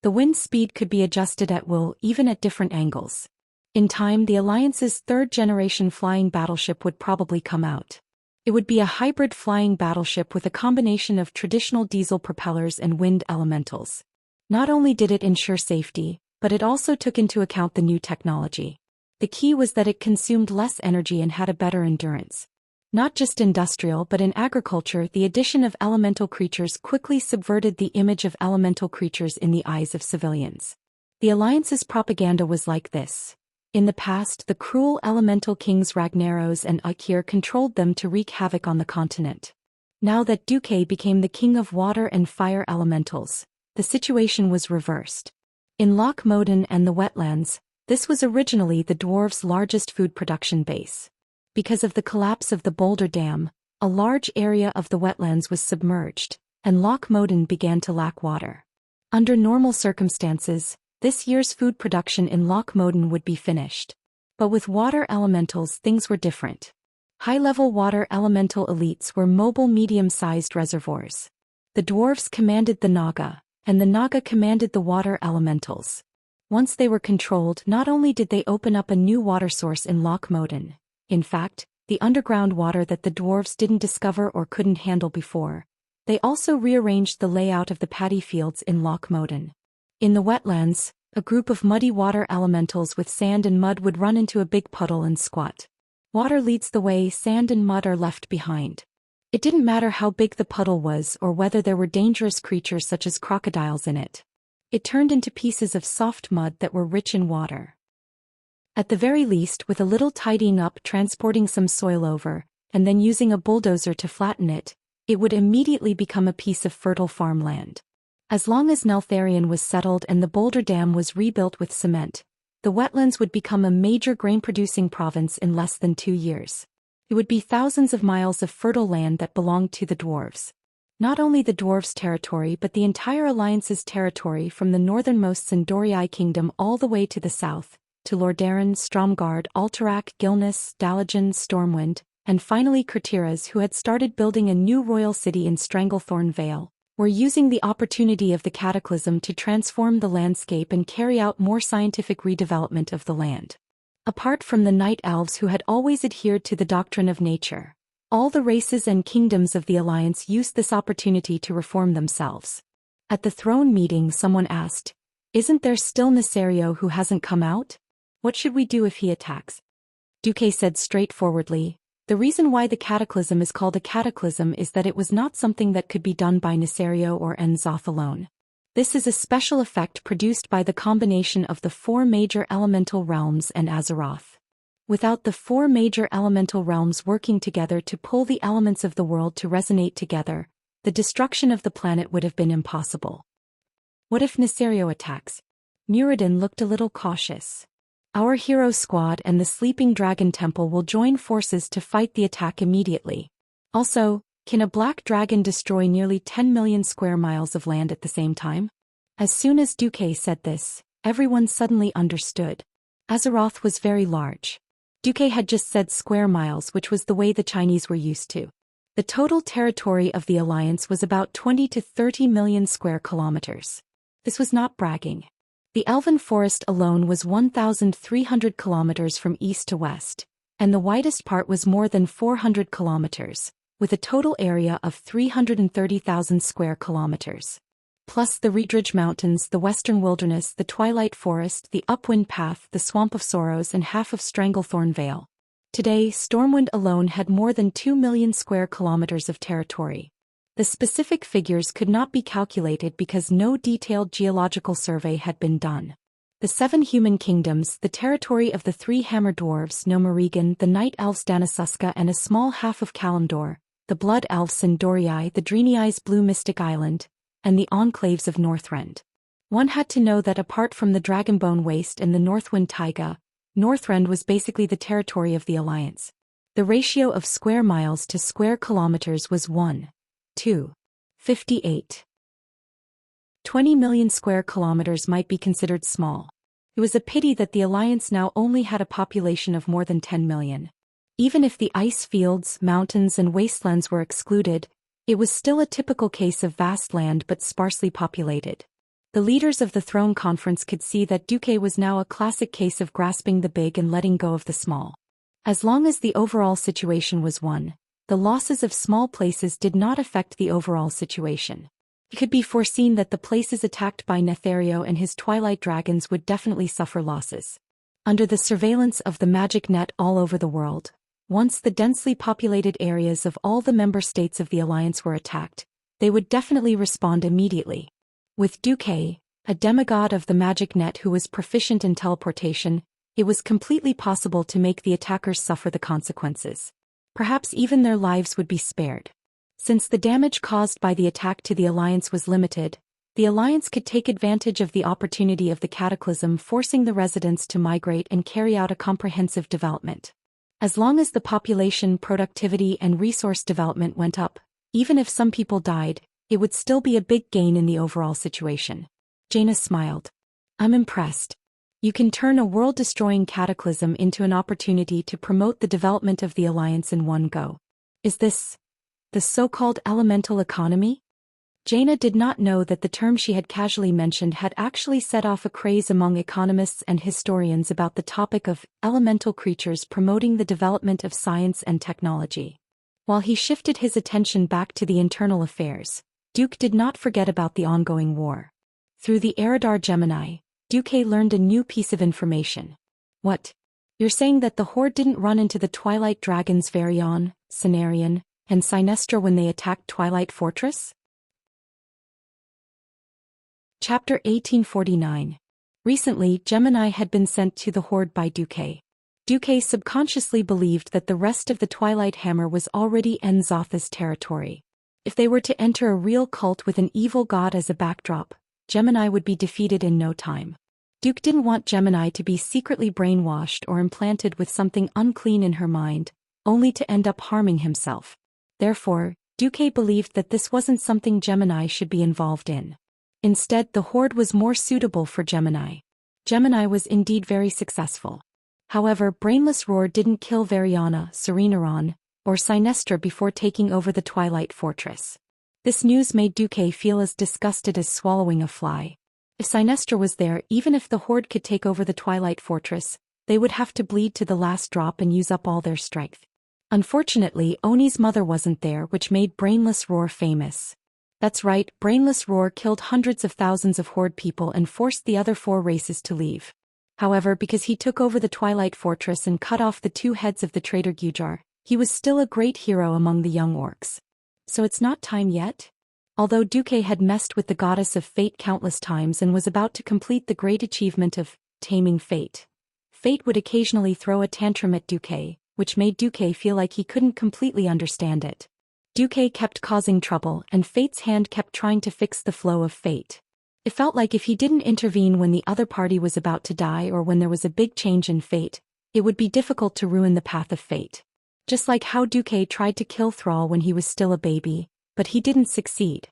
The wind speed could be adjusted at will, even at different angles. In time, the Alliance's third-generation flying battleship would probably come out. It would be a hybrid flying battleship with a combination of traditional diesel propellers and wind elementals. Not only did it ensure safety, but it also took into account the new technology. The key was that it consumed less energy and had a better endurance. Not just industrial, but in agriculture, the addition of elemental creatures quickly subverted the image of elemental creatures in the eyes of civilians. The Alliance's propaganda was like this. In the past, the cruel elemental kings Ragnaros and Akir controlled them to wreak havoc on the continent. Now that Duque became the king of water and fire elementals, the situation was reversed. In Loch Moden and the wetlands, this was originally the dwarves' largest food production base. Because of the collapse of the Boulder Dam, a large area of the wetlands was submerged, and Loch Moden began to lack water. Under normal circumstances, this year's food production in Loch Moden would be finished. But with water elementals, things were different. High-level water elemental elites were mobile medium-sized reservoirs. The dwarves commanded the Naga, and the Naga commanded the water elementals. Once they were controlled, not only did they open up a new water source in Loch Moden, in fact, the underground water that the dwarves didn't discover or couldn't handle before, they also rearranged the layout of the paddy fields in Loch Moden. In the wetlands, a group of muddy water elementals with sand and mud would run into a big puddle and squat. Water leads the way, sand and mud are left behind. It didn't matter how big the puddle was or whether there were dangerous creatures such as crocodiles in it. It turned into pieces of soft mud that were rich in water. At the very least, with a little tidying up, transporting some soil over, and then using a bulldozer to flatten it, it would immediately become a piece of fertile farmland. As long as Neltharion was settled and the Boulder Dam was rebuilt with cement, the wetlands would become a major grain-producing province in less than 2 years. It would be thousands of miles of fertile land that belonged to the dwarves. Not only the dwarves' territory but the entire Alliance's territory, from the northernmost Sindoriai kingdom all the way to the south, to Lordaeron, Stromgard, Alterac, Gilnis, Dalagen, Stormwind, and finally Kurtiras, who had started building a new royal city in Stranglethorn Vale, were using the opportunity of the cataclysm to transform the landscape and carry out more scientific redevelopment of the land. Apart from the night elves who had always adhered to the doctrine of nature, All the races and kingdoms of the Alliance used this opportunity to reform themselves. At the throne meeting, someone asked, "Isn't there still Nesario who hasn't come out? What should we do if he attacks?" Duque said straightforwardly, "The reason why the cataclysm is called a cataclysm is that it was not something that could be done by Nesario or N'Zoth alone. This is a special effect produced by the combination of the 4 major elemental realms and Azeroth. Without the 4 major elemental realms working together to pull the elements of the world to resonate together, the destruction of the planet would have been impossible." "What if Nesario attacks?" Muradin looked a little cautious. "Our hero squad and the Sleeping Dragon Temple will join forces to fight the attack immediately. Also, can a black dragon destroy nearly 10 million square miles of land at the same time?" As soon as Duque said this, everyone suddenly understood. Azeroth was very large. Duque had just said square miles, which was the way the Chinese were used to. The total territory of the Alliance was about 20 to 30 million square kilometers. This was not bragging. The Elven Forest alone was 1,300 kilometers from east to west, and the widest part was more than 400 kilometers, with a total area of 330,000 square kilometers. Plus the Reedridge Mountains, the Western Wilderness, the Twilight Forest, the Upwind Path, the Swamp of Sorrows, and half of Stranglethorn Vale. Today, Stormwind alone had more than 2 million square kilometers of territory. The specific figures could not be calculated because no detailed geological survey had been done. The 7 human kingdoms, the territory of the 3 Hammer Dwarves, Nomorigan, the Night Elves Danasuska, and a small half of Kalimdor, the Blood Elves and Dorii, the Dreeneyes Blue Mystic Island, and the enclaves of Northrend. One had to know that apart from the Dragonbone Waste and the Northwind Taiga, Northrend was basically the territory of the Alliance. The ratio of square miles to square kilometers was 1:58. 20 million square kilometers might be considered small. It was a pity that the Alliance now only had a population of more than 10 million. Even if the ice fields, mountains, and wastelands were excluded, it was still a typical case of vast land but sparsely populated. The leaders of the Throne Conference could see that Duque was now a classic case of grasping the big and letting go of the small. As long as the overall situation was one, the losses of small places did not affect the overall situation. It could be foreseen that the places attacked by Nesario and his Twilight Dragons would definitely suffer losses. Under the surveillance of the magic net all over the world, once the densely populated areas of all the member states of the Alliance were attacked, they would definitely respond immediately. With Duque, a demigod of the magic net who was proficient in teleportation, it was completely possible to make the attackers suffer the consequences. Perhaps even their lives would be spared. Since the damage caused by the attack to the Alliance was limited, the Alliance could take advantage of the opportunity of the cataclysm, forcing the residents to migrate and carry out a comprehensive development. As long as the population, productivity, and resource development went up, even if some people died, it would still be a big gain in the overall situation. Jaina smiled. "I'm impressed. You can turn a world-destroying cataclysm into an opportunity to promote the development of the Alliance in one go. Is this the so-called elemental economy?" Jaina did not know that the term she had casually mentioned had actually set off a craze among economists and historians about the topic of elemental creatures promoting the development of science and technology. While he shifted his attention back to the internal affairs, Duke did not forget about the ongoing war. Through the Eridar Gemini, Duque learned a new piece of information. "What? You're saying that the Horde didn't run into the Twilight Dragons Varion, Cenarion, and Sinestra when they attacked Twilight Fortress?" Chapter 1849. Recently, Gemini had been sent to the Horde by Duque. Duque subconsciously believed that the rest of the Twilight Hammer was already N'Zoth's territory. If they were to enter a real cult with an evil god as a backdrop, Gemini would be defeated in no time. Duke didn't want Gemini to be secretly brainwashed or implanted with something unclean in her mind, only to end up harming himself. Therefore, Duque believed that this wasn't something Gemini should be involved in. Instead, the Horde was more suitable for Gemini. Gemini was indeed very successful. However, Brainless Roar didn't kill Variana, Serenaron, or Sinestra before taking over the Twilight Fortress. This news made Duque feel as disgusted as swallowing a fly. If Sinestra was there, even if the Horde could take over the Twilight Fortress, they would have to bleed to the last drop and use up all their strength. Unfortunately, Oni's mother wasn't there, which made Brainless Roar famous. That's right, Brainless Roar killed hundreds of thousands of Horde people and forced the other 4 races to leave. However, because he took over the Twilight Fortress and cut off the 2 heads of the traitor Gujar, he was still a great hero among the young orcs. So it's not time yet? Although Duque had messed with the goddess of fate countless times and was about to complete the great achievement of taming fate, fate would occasionally throw a tantrum at Duque, which made Duque feel like he couldn't completely understand it. Duque kept causing trouble, and fate's hand kept trying to fix the flow of fate. It felt like if he didn't intervene when the other party was about to die or when there was a big change in fate, it would be difficult to ruin the path of fate. Just like how Duque tried to kill Thrall when he was still a baby, but he didn't succeed.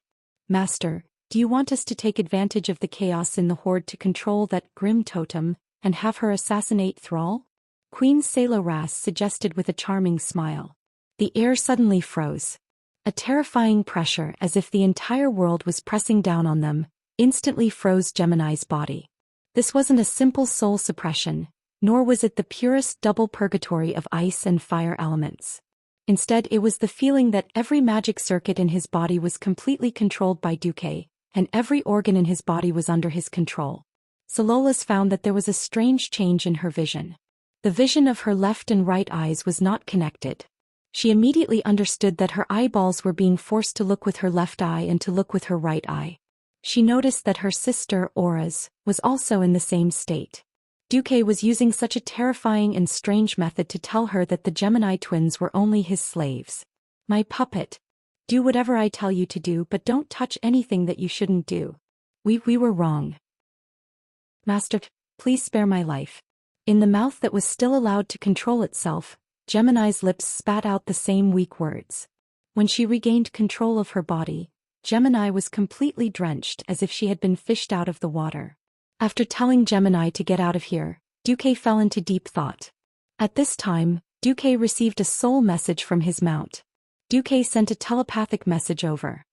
Master, do you want us to take advantage of the chaos in the Horde to control that grim totem, and have her assassinate Thrall? Queen Saloras suggested with a charming smile. The air suddenly froze. A terrifying pressure, as if the entire world was pressing down on them, instantly froze Gemini's body. This wasn't a simple soul suppression, nor was it the purest double purgatory of ice and fire elements. Instead, it was the feeling that every magic circuit in his body was completely controlled by Duque, and every organ in his body was under his control. Salolas found that there was a strange change in her vision. The vision of her left and right eyes was not connected. She immediately understood that her eyeballs were being forced to look with her left eye and to look with her right eye. She noticed that her sister, Aura's, was also in the same state. Duque was using such a terrifying and strange method to tell her that the Gemini twins were only his slaves. My puppet. Do whatever I tell you to do, but don't touch anything that you shouldn't do. We were wrong. Master, please spare my life. In the mouth that was still allowed to control itself, Gemini's lips spat out the same weak words. When she regained control of her body, Gemini was completely drenched as if she had been fished out of the water. After telling Gemini to get out of here, Duque fell into deep thought. At this time, Duque received a soul message from his mount. Duque sent a telepathic message over.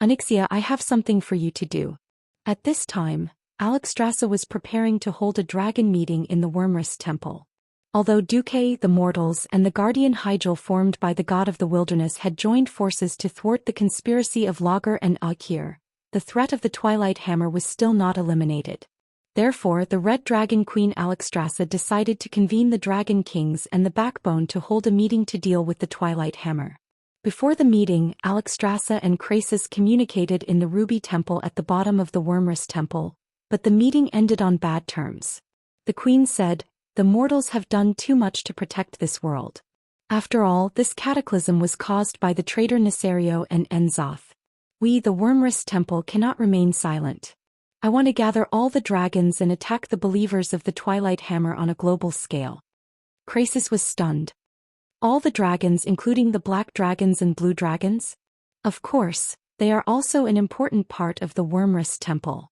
Xianxia, I have something for you to do. At this time, Alexstrasza was preparing to hold a dragon meeting in the Wormrest Temple. Although Duque, the mortals, and the guardian Hygel formed by the god of the wilderness had joined forces to thwart the conspiracy of Lager and Akir, the threat of the Twilight Hammer was still not eliminated. Therefore, the Red Dragon Queen Alexstrasza decided to convene the Dragon Kings and the Backbone to hold a meeting to deal with the Twilight Hammer. Before the meeting, Alexstrasza and Krasis communicated in the Ruby Temple at the bottom of the Wormrest Temple, but the meeting ended on bad terms. The Queen said, "The mortals have done too much to protect this world. After all, this cataclysm was caused by the traitor Nesario and Enzoth. We, the Wormrest Temple, cannot remain silent. I want to gather all the dragons and attack the believers of the Twilight Hammer on a global scale." Krasis was stunned. All the dragons, including the black dragons and blue dragons? Of course, they are also an important part of the Wormrest Temple.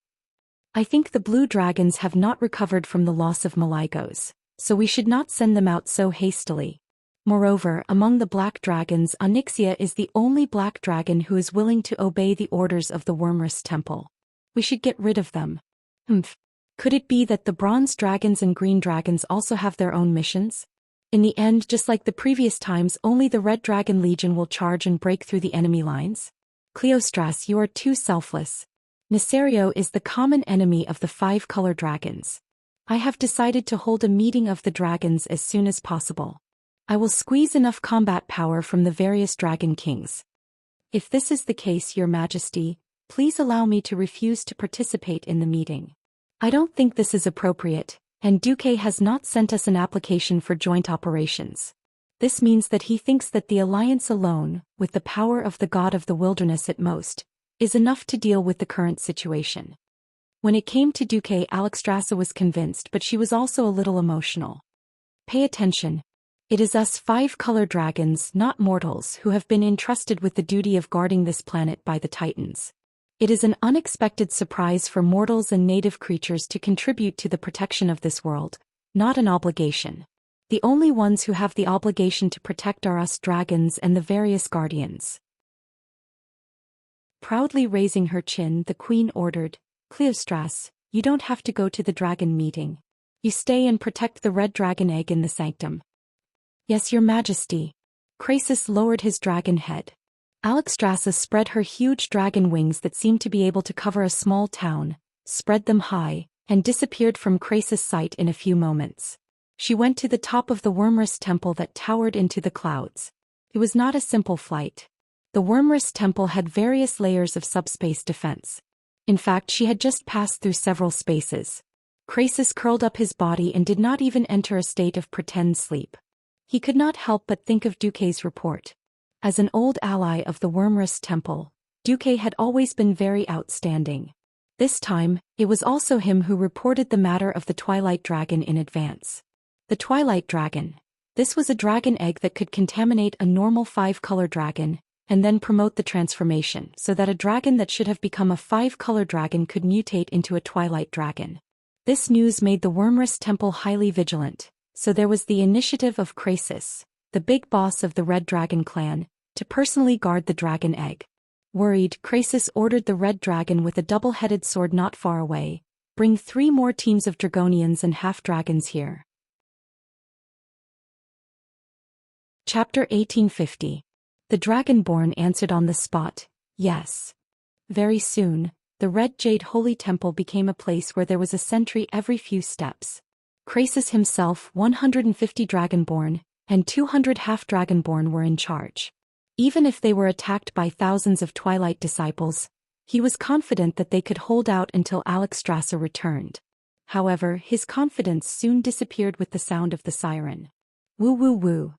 I think the blue dragons have not recovered from the loss of Maligos, so we should not send them out so hastily. Moreover, among the black dragons, Xianxia is the only black dragon who is willing to obey the orders of the Wormrest Temple. We should get rid of them. Could it be that the bronze dragons and green dragons also have their own missions? In the end, just like the previous times, only the Red Dragon Legion will charge and break through the enemy lines? Cleostras, you are too selfless. Nesario is the common enemy of the 5-color dragons. I have decided to hold a meeting of the dragons as soon as possible. I will squeeze enough combat power from the various dragon kings. If this is the case, Your Majesty, please allow me to refuse to participate in the meeting. I don't think this is appropriate, and Duque has not sent us an application for joint operations. This means that he thinks that the alliance alone, with the power of the god of the wilderness at most, is enough to deal with the current situation. When it came to Duque, Alexstrasza was convinced, but she was also a little emotional. Pay attention. It is us 5-color dragons, not mortals, who have been entrusted with the duty of guarding this planet by the Titans. It is an unexpected surprise for mortals and native creatures to contribute to the protection of this world, not an obligation. The only ones who have the obligation to protect are us dragons and the various guardians. Proudly raising her chin, the queen ordered, "Cleostras, you don't have to go to the dragon meeting. You stay and protect the red dragon egg in the sanctum." "Yes, Your Majesty." Krasis lowered his dragon head. Alexstrasza spread her huge dragon wings that seemed to be able to cover a small town, spread them high, and disappeared from Krasis' sight in a few moments. She went to the top of the Wormrest temple that towered into the clouds. It was not a simple flight. The Wormrest temple had various layers of subspace defense. In fact, she had just passed through several spaces. Krasis curled up his body and did not even enter a state of pretend sleep. He could not help but think of Duque's report. As an old ally of the Wormrest temple, Duque had always been very outstanding. This time, it was also him who reported the matter of the Twilight Dragon in advance. The Twilight Dragon. This was a dragon egg that could contaminate a normal 5-color dragon, and then promote the transformation so that a dragon that should have become a 5-color dragon could mutate into a Twilight Dragon. This news made the Wormrest temple highly vigilant, so there was the initiative of Krasis, the big boss of the Red Dragon clan, to personally guard the dragon egg. Worried, Krasis ordered the Red Dragon with a double-headed sword not far away, "Bring 3 more teams of Dragonians and half-dragons here." Chapter 1850. The Dragonborn answered on the spot, "Yes." Very soon, the Red Jade Holy Temple became a place where there was a sentry every few steps. Krasis himself, 150 Dragonborn, and 200 half-Dragonborn were in charge. Even if they were attacked by thousands of Twilight disciples, he was confident that they could hold out until Alexstrasza returned. However, his confidence soon disappeared with the sound of the siren. Woo woo woo.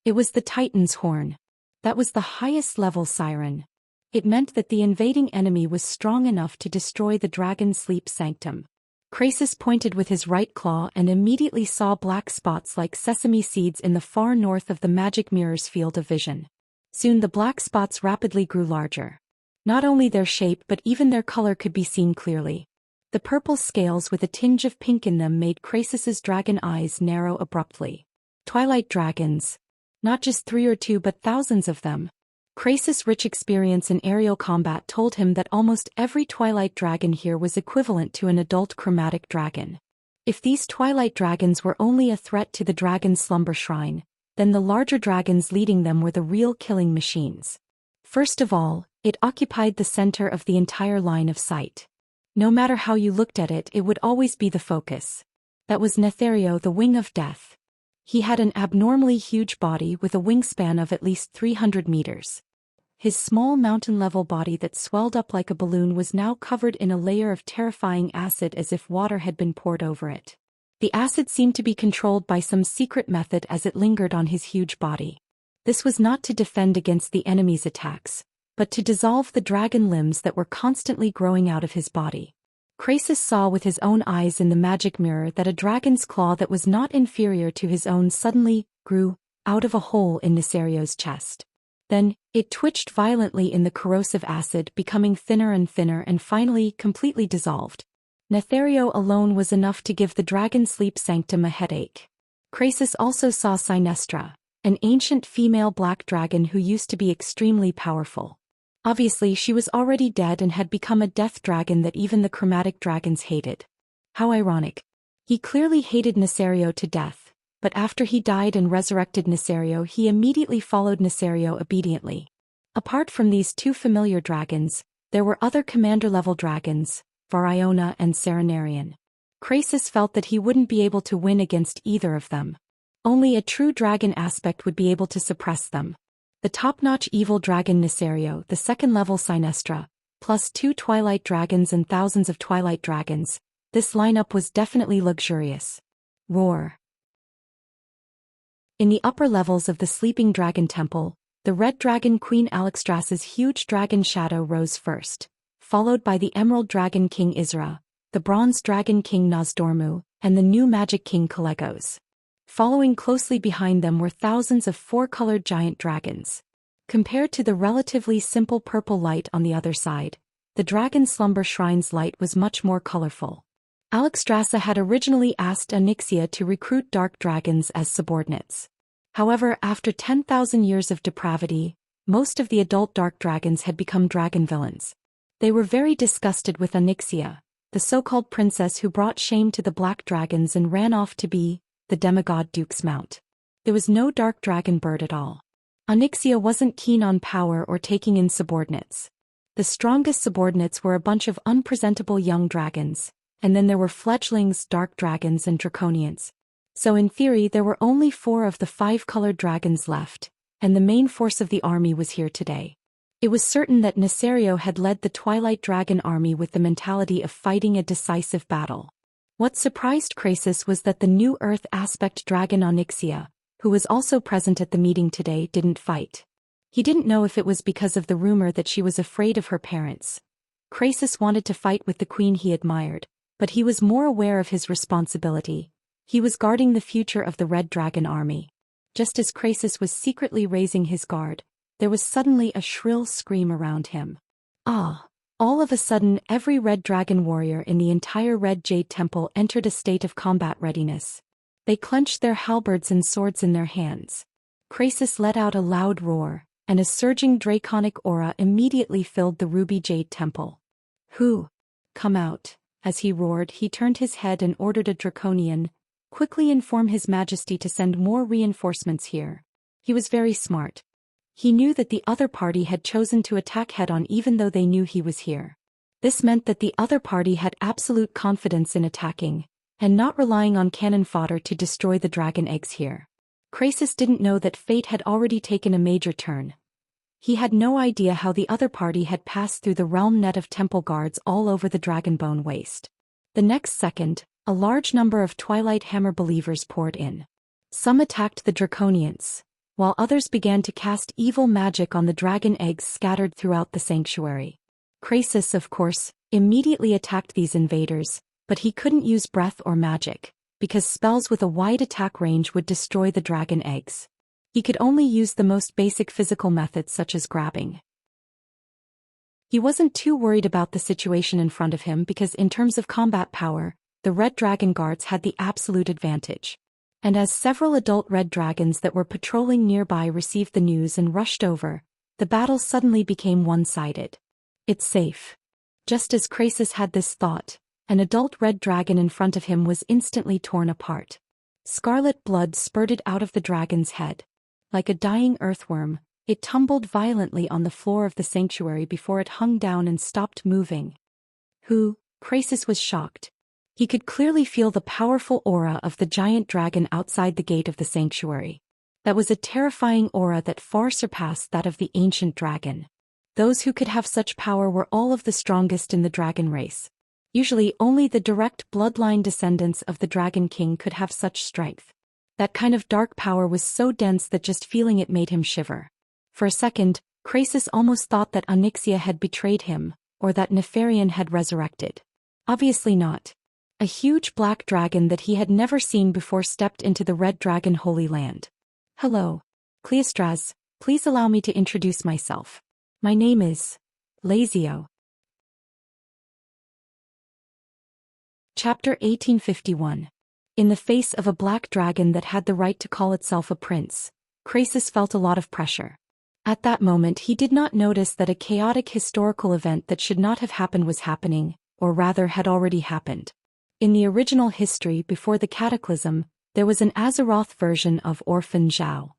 It was the Titan's horn. That was the highest-level siren. It meant that the invading enemy was strong enough to destroy the dragon's sleep sanctum. Krasis pointed with his right claw and immediately saw black spots like sesame seeds in the far north of the magic mirror's field of vision. Soon the black spots rapidly grew larger. Not only their shape but even their color could be seen clearly. The purple scales with a tinge of pink in them made Krasis's dragon eyes narrow abruptly. Twilight dragons. Not just 3 or 2 but thousands of them. Krasis' rich experience in aerial combat told him that almost every Twilight dragon here was equivalent to an adult chromatic dragon. If these Twilight dragons were only a threat to the dragon's slumber shrine, then the larger dragons leading them were the real killing machines. First of all, it occupied the center of the entire line of sight. No matter how you looked at it, it would always be the focus. That was Nethario, the Wing of Death. He had an abnormally huge body with a wingspan of at least 300 meters. His small mountain-level body that swelled up like a balloon was now covered in a layer of terrifying acid as if water had been poured over it. The acid seemed to be controlled by some secret method as it lingered on his huge body. This was not to defend against the enemy's attacks, but to dissolve the dragon limbs that were constantly growing out of his body. Krasis saw with his own eyes in the magic mirror that a dragon's claw that was not inferior to his own suddenly grew out of a hole in Nethario's chest. Then, it twitched violently in the corrosive acid, becoming thinner and finally completely dissolved. Nethario alone was enough to give the dragon's sleep sanctum a headache. Krasis also saw Xianxia, an ancient female black dragon who used to be extremely powerful. Obviously she was already dead and had become a death dragon that even the chromatic dragons hated. How ironic. He clearly hated Nethario to death, but after he died and resurrected Nethario, he immediately followed Nethario obediently. Apart from these 2 familiar dragons, there were other commander-level dragons, Variona and Serenarian. Krasis felt that he wouldn't be able to win against either of them. Only a true dragon aspect would be able to suppress them. The top-notch evil dragon Nethario, the second-level Xianxia, plus 2 Twilight dragons and thousands of Twilight dragons, this lineup was definitely luxurious. Roar. In the upper levels of the Sleeping Dragon Temple, the Red Dragon Queen Alexstrasza's huge dragon shadow rose first, followed by the Emerald Dragon King Isra, the Bronze Dragon King Nozdormu, and the new Magic King Kalegos. Following closely behind them were thousands of 4-colored giant dragons. Compared to the relatively simple purple light on the other side, the Dragon Slumber Shrine's light was much more colorful. Alexstrasza had originally asked Xianxia to recruit dark dragons as subordinates. However, after 10,000 years of depravity, most of the adult dark dragons had become dragon villains. They were very disgusted with Xianxia, the so-called princess who brought shame to the black dragons and ran off to be the demigod Duke's mount. There was no dark dragon bird at all. Onyxia wasn't keen on power or taking in subordinates. The strongest subordinates were a bunch of unpresentable young dragons, and then there were fledglings, dark dragons and draconians. So in theory there were only 4 of the 5 colored dragons left, and the main force of the army was here today. It was certain that Nesario had led the Twilight Dragon army with the mentality of fighting a decisive battle. What surprised Krasis was that the new Earth aspect dragon Onyxia, who was also present at the meeting today, didn't fight. He didn't know if it was because of the rumor that she was afraid of her parents. Krasis wanted to fight with the queen he admired, but he was more aware of his responsibility. He was guarding the future of the Red Dragon army. Just as Krasis was secretly raising his guard, there was suddenly a shrill scream around him. Ah! All of a sudden every Red Dragon warrior in the entire Red Jade Temple entered a state of combat readiness. They clenched their halberds and swords in their hands. Krasis let out a loud roar, and a surging draconic aura immediately filled the Ruby Jade Temple. "Who? Come out." As he roared, he turned his head and ordered a draconian, "Quickly inform His Majesty to send more reinforcements here." He was very smart. He knew that the other party had chosen to attack head-on even though they knew he was here. This meant that the other party had absolute confidence in attacking, and not relying on cannon fodder to destroy the dragon eggs here. Krasis didn't know that fate had already taken a major turn. He had no idea how the other party had passed through the realm net of temple guards all over the Dragonbone Waste. The next second, a large number of Twilight Hammer believers poured in. Some attacked the Draconians, while others began to cast evil magic on the dragon eggs scattered throughout the sanctuary. Krasis, of course, immediately attacked these invaders, but he couldn't use breath or magic, because spells with a wide attack range would destroy the dragon eggs. He could only use the most basic physical methods such as grabbing. He wasn't too worried about the situation in front of him because in terms of combat power, the Red Dragon Guards had the absolute advantage. And as several adult red dragons that were patrolling nearby received the news and rushed over, the battle suddenly became one-sided. "It's safe." Just as Krasis had this thought, an adult red dragon in front of him was instantly torn apart. Scarlet blood spurted out of the dragon's head. Like a dying earthworm, it tumbled violently on the floor of the sanctuary before it hung down and stopped moving. "Who?" Krasis was shocked. He could clearly feel the powerful aura of the giant dragon outside the gate of the sanctuary. That was a terrifying aura that far surpassed that of the ancient dragon. Those who could have such power were all of the strongest in the dragon race. Usually only the direct bloodline descendants of the Dragon King could have such strength. That kind of dark power was so dense that just feeling it made him shiver. For a second, Krasis almost thought that Onyxia had betrayed him, or that Nefarian had resurrected. Obviously not. A huge black dragon that he had never seen before stepped into the Red Dragon Holy Land. "Hello. Cleostras, please allow me to introduce myself. My name is Lazio." Chapter 1851. In the face of a black dragon that had the right to call itself a prince, Krasis felt a lot of pressure. At that moment he did not notice that a chaotic historical event that should not have happened was happening, or rather had already happened. In the original history before the Cataclysm, there was an Azeroth version of Orphan Zhou.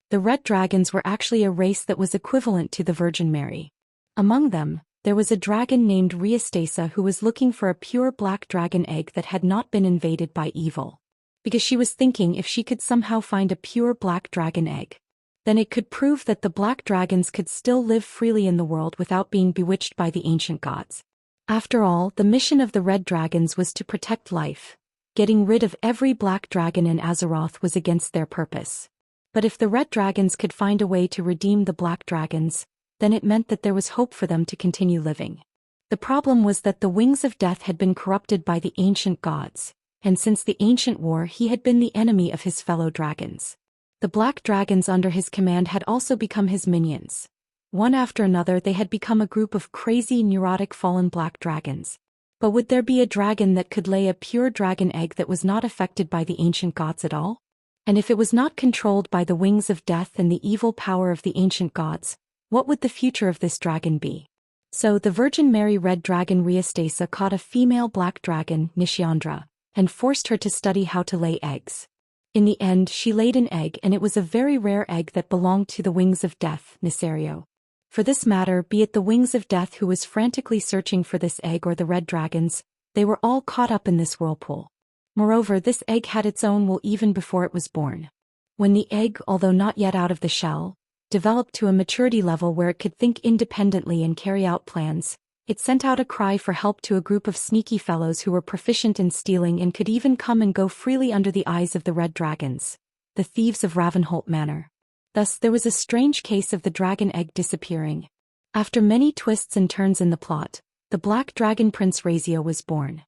The Red Dragons were actually a race that was equivalent to the Virgin Mary. Among them, there was a dragon named Riastasa who was looking for a pure black dragon egg that had not been invaded by evil. Because she was thinking if she could somehow find a pure black dragon egg, then it could prove that the black dragons could still live freely in the world without being bewitched by the ancient gods. After all, the mission of the Red Dragons was to protect life. Getting rid of every black dragon in Azeroth was against their purpose. But if the Red Dragons could find a way to redeem the black dragons, then it meant that there was hope for them to continue living. The problem was that the wings of death had been corrupted by the ancient gods, and since the ancient war he had been the enemy of his fellow dragons. The black dragons under his command had also become his minions. One after another they had become a group of crazy neurotic fallen black dragons. But would there be a dragon that could lay a pure dragon egg that was not affected by the ancient gods at all? And if it was not controlled by the wings of death and the evil power of the ancient gods, what would the future of this dragon be? So the Virgin Mary Red Dragon Riastasa caught a female black dragon, Xianxia, and forced her to study how to lay eggs. In the end she laid an egg, and it was a very rare egg that belonged to the Wings of Death, Nisario. For this matter, be it the Wings of Death who was frantically searching for this egg or the red dragons, they were all caught up in this whirlpool. Moreover, this egg had its own will even before it was born. When the egg, although not yet out of the shell, developed to a maturity level where it could think independently and carry out plans, it sent out a cry for help to a group of sneaky fellows who were proficient in stealing and could even come and go freely under the eyes of the red dragons, the thieves of Ravenholt Manor. Thus there was a strange case of the dragon egg disappearing. After many twists and turns in the plot, the black dragon Prince Razio was born.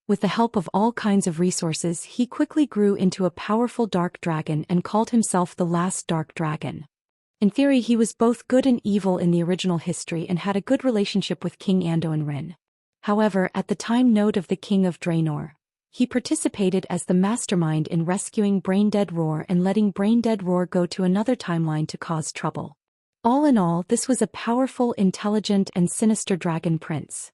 With the help of all kinds of resources, he quickly grew into a powerful dark dragon and called himself the last dark dragon. In theory he was both good and evil in the original history and had a good relationship with King Anduin Rin. However, at the time note of the King of Draenor, he participated as the mastermind in rescuing Braindead Roar and letting Braindead Roar go to another timeline to cause trouble. All in all, this was a powerful, intelligent, and sinister dragon prince.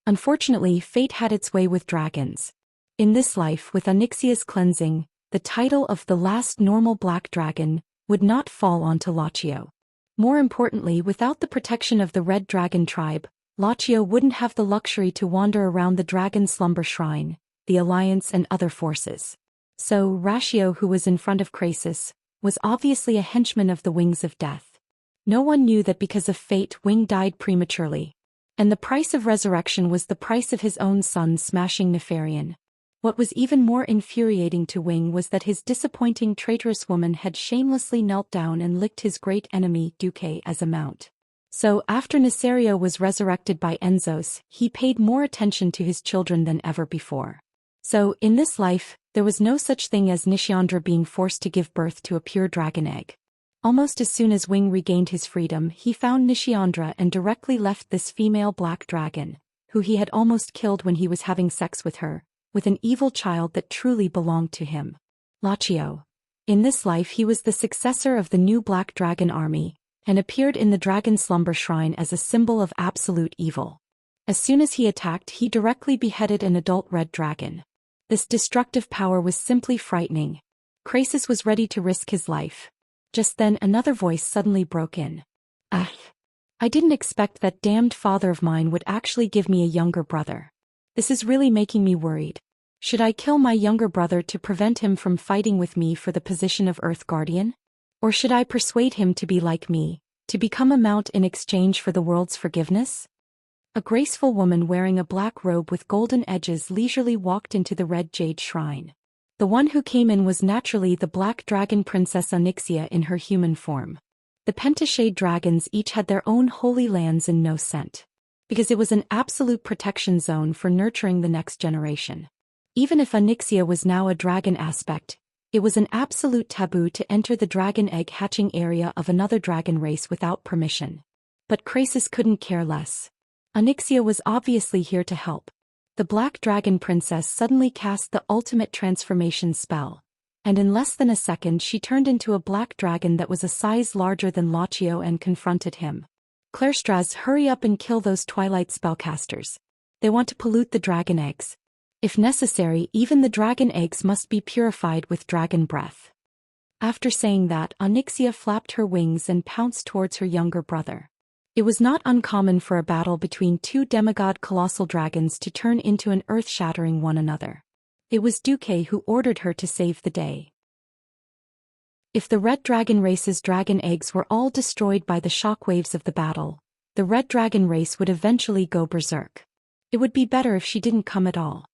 Unfortunately, fate had its way with dragons. In this life, with Onyxia's cleansing, the title of the last normal black dragon would not fall onto Luochio. More importantly, without the protection of the Red Dragon tribe, Luochio wouldn't have the luxury to wander around the Dragon Slumber Shrine, the Alliance and other forces. So, Ratio, who was in front of Krasis, was obviously a henchman of the Wings of Death. No one knew that because of fate Wing died prematurely. And the price of resurrection was the price of his own son smashing Nefarian. What was even more infuriating to Wing was that his disappointing traitorous woman had shamelessly knelt down and licked his great enemy Duque as a mount. So after Nisario was resurrected by Enzos, he paid more attention to his children than ever before. So, in this life, there was no such thing as Nishiandra being forced to give birth to a pure dragon egg. Almost as soon as Wing regained his freedom, he found Nishiandra and directly left this female black dragon, who he had almost killed when he was having sex with her, with an evil child that truly belonged to him. Luochio. In this life he was the successor of the new black dragon army, and appeared in the Dragon Slumber Shrine as a symbol of absolute evil. As soon as he attacked, he directly beheaded an adult red dragon. This destructive power was simply frightening. Krasis was ready to risk his life. Just then another voice suddenly broke in. "Ah! I didn't expect that damned father of mine would actually give me a younger brother. This is really making me worried. Should I kill my younger brother to prevent him from fighting with me for the position of Earth Guardian? Or should I persuade him to be like me, to become a mount in exchange for the world's forgiveness?" A graceful woman wearing a black robe with golden edges leisurely walked into the red jade shrine. The one who came in was naturally the black dragon princess Onyxia in her human form. The pentashade dragons each had their own holy lands in No Scent, because it was an absolute protection zone for nurturing the next generation. Even if Onyxia was now a dragon aspect, it was an absolute taboo to enter the dragon egg hatching area of another dragon race without permission. But Krasis couldn't care less. Onyxia was obviously here to help. The Black Dragon Princess suddenly cast the ultimate transformation spell, and in less than a second she turned into a black dragon that was a size larger than Luochio and confronted him. "Clairstraz, hurry up and kill those Twilight spellcasters. They want to pollute the dragon eggs. If necessary, even the dragon eggs must be purified with dragon breath." After saying that, Onyxia flapped her wings and pounced towards her younger brother. It was not uncommon for a battle between two demigod colossal dragons to turn into an earth-shattering one another. It was Duque who ordered her to save the day. If the Red Dragon race's dragon eggs were all destroyed by the shockwaves of the battle, the Red Dragon race would eventually go berserk. It would be better if she didn't come at all.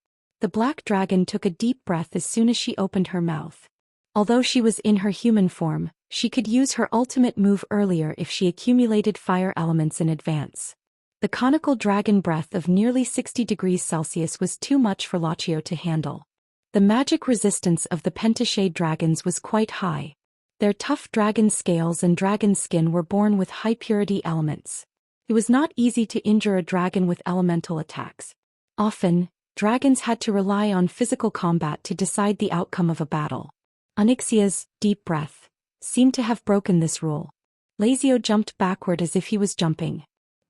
The Black Dragon took a deep breath as soon as she opened her mouth. Although she was in her human form, she could use her ultimate move earlier if she accumulated fire elements in advance. The conical dragon breath of nearly 60 degrees Celsius was too much for Luochio to handle. The magic resistance of the pentashade dragons was quite high. Their tough dragon scales and dragon skin were born with high-purity elements. It was not easy to injure a dragon with elemental attacks. Often, dragons had to rely on physical combat to decide the outcome of a battle. Onyxia's deep breath seemed to have broken this rule. Lazio jumped backward as if he was jumping.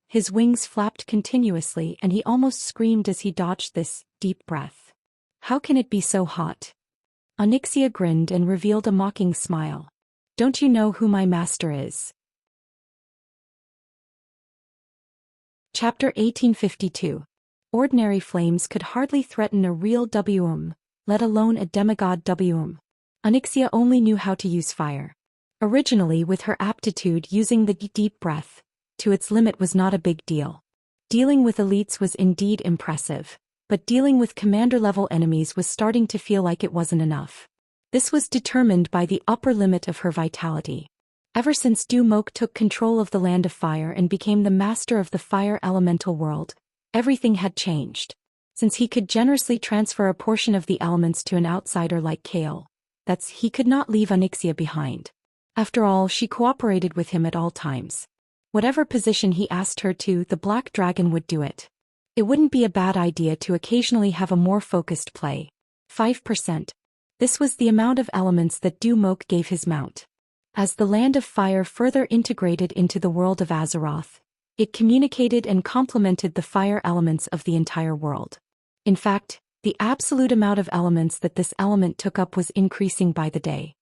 His wings flapped continuously and he almost screamed as he dodged this deep breath. How can it be so hot? Onyxia grinned and revealed a mocking smile. Don't you know who my master is? Chapter 1852. Ordinary flames could hardly threaten a real WM, let alone a demigod WM. Onyxia only knew how to use fire. Originally, with her aptitude using the deep breath to its limit was not a big deal. Dealing with elites was indeed impressive, but dealing with commander-level enemies was starting to feel like it wasn't enough. This was determined by the upper limit of her vitality. Ever since Du Mok took control of the Land of Fire and became the master of the fire elemental world, everything had changed. Since he could generously transfer a portion of the elements to an outsider like Kale, he could not leave Onyxia behind. After all, she cooperated with him at all times. Whatever position he asked her to, the Black Dragon would do it. It wouldn't be a bad idea to occasionally have a more focused play. 5%. This was the amount of elements that Du Mok gave his mount. As the Land of Fire further integrated into the world of Azeroth, it communicated and complemented the fire elements of the entire world. In fact, the absolute amount of elements that this element took up was increasing by the day.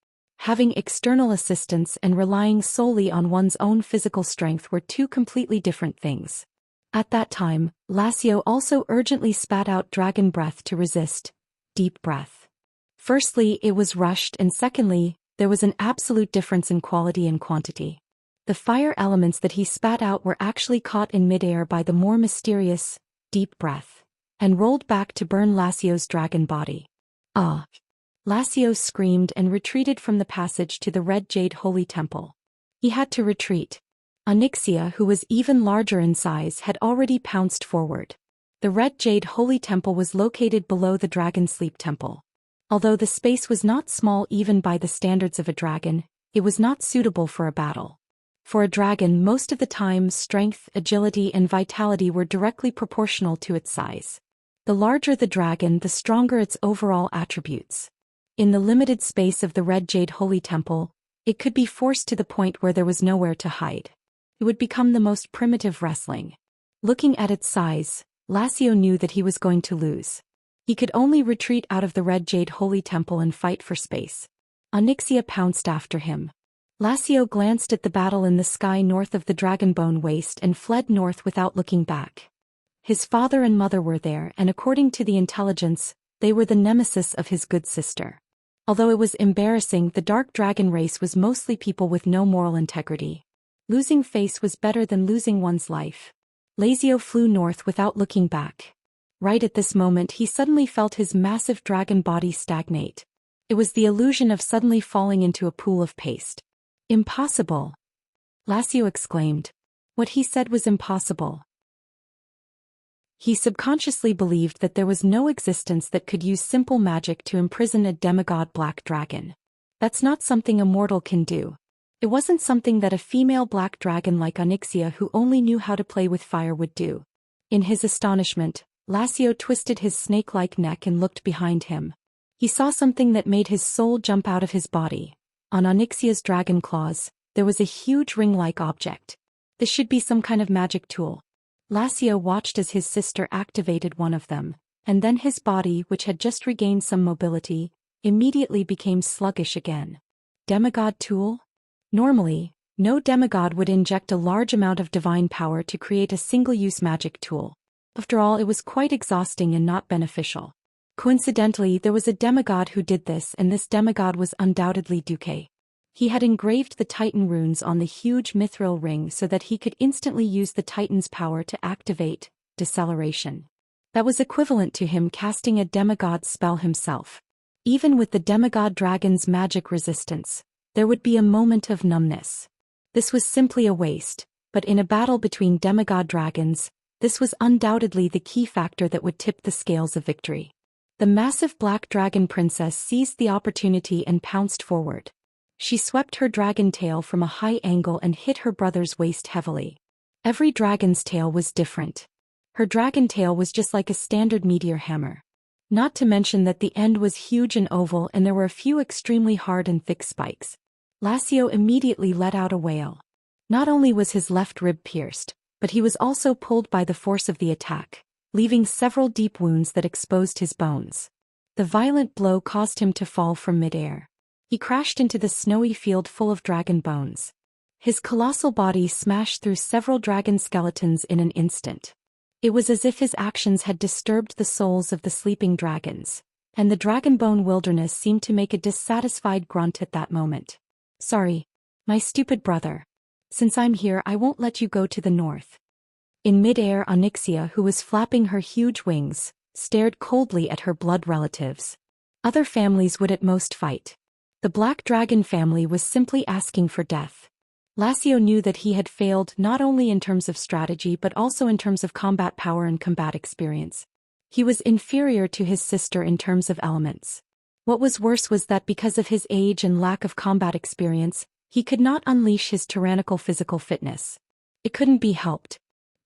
Having external assistance and relying solely on one's own physical strength were two completely different things. At that time, Lasio also urgently spat out dragon breath to resist deep breath. Firstly, it was rushed, and secondly, there was an absolute difference in quality and quantity. The fire elements that he spat out were actually caught in midair by the more mysterious deep breath and rolled back to burn Lasio's dragon body. Ah! Lasio screamed and retreated from the passage to the Red Jade Holy Temple. He had to retreat. Onyxia, who was even larger in size, had already pounced forward. The Red Jade Holy Temple was located below the Dragon Sleep Temple. Although the space was not small even by the standards of a dragon, it was not suitable for a battle. For a dragon, most of the time, strength, agility, and vitality were directly proportional to its size. The larger the dragon, the stronger its overall attributes. In the limited space of the Red Jade Holy Temple, it could be forced to the point where there was nowhere to hide. It would become the most primitive wrestling. Looking at its size, Lasio knew that he was going to lose. He could only retreat out of the Red Jade Holy Temple and fight for space. Onyxia pounced after him. Lasio glanced at the battle in the sky north of the Dragonbone Waste and fled north without looking back. His father and mother were there, and according to the intelligence, they were the nemesis of his good sister. Although it was embarrassing, the Dark Dragon race was mostly people with no moral integrity. Losing face was better than losing one's life. Lasio flew north without looking back. Right at this moment, he suddenly felt his massive dragon body stagnate. It was the illusion of suddenly falling into a pool of paste. Impossible! Lasio exclaimed. What he said was impossible. He subconsciously believed that there was no existence that could use simple magic to imprison a demigod black dragon. That's not something a mortal can do. It wasn't something that a female black dragon like Onyxia, who only knew how to play with fire, would do. In his astonishment, Lasio twisted his snake-like neck and looked behind him. He saw something that made his soul jump out of his body. On Onyxia's dragon claws, there was a huge ring-like object. This should be some kind of magic tool. Lasio watched as his sister activated one of them, and then his body, which had just regained some mobility, immediately became sluggish again. Demigod tool? Normally, no demigod would inject a large amount of divine power to create a single-use magic tool. After all, it was quite exhausting and not beneficial. Coincidentally, there was a demigod who did this, and this demigod was undoubtedly Duque. He had engraved the Titan runes on the huge mithril ring so that he could instantly use the Titan's power to activate deceleration. That was equivalent to him casting a demigod spell himself. Even with the demigod dragon's magic resistance, there would be a moment of numbness. This was simply a waste, but in a battle between demigod dragons, this was undoubtedly the key factor that would tip the scales of victory. The massive black dragon princess seized the opportunity and pounced forward. She swept her dragon tail from a high angle and hit her brother's waist heavily. Every dragon's tail was different. Her dragon tail was just like a standard meteor hammer. Not to mention that the end was huge and oval, and there were a few extremely hard and thick spikes. Lasio immediately let out a wail. Not only was his left rib pierced, but he was also pulled by the force of the attack, leaving several deep wounds that exposed his bones. The violent blow caused him to fall from midair. He crashed into the snowy field full of dragon bones. His colossal body smashed through several dragon skeletons in an instant. It was as if his actions had disturbed the souls of the sleeping dragons, and the dragon bone wilderness seemed to make a dissatisfied grunt at that moment. Sorry, my stupid brother. Since I'm here, I won't let you go to the north. In midair, Xianxia, who was flapping her huge wings, stared coldly at her blood relatives. Other families would at most fight. The black dragon family was simply asking for death. Xiao knew that he had failed not only in terms of strategy but also in terms of combat power and combat experience. He was inferior to his sister in terms of elements. What was worse was that because of his age and lack of combat experience, he could not unleash his tyrannical physical fitness. It couldn't be helped.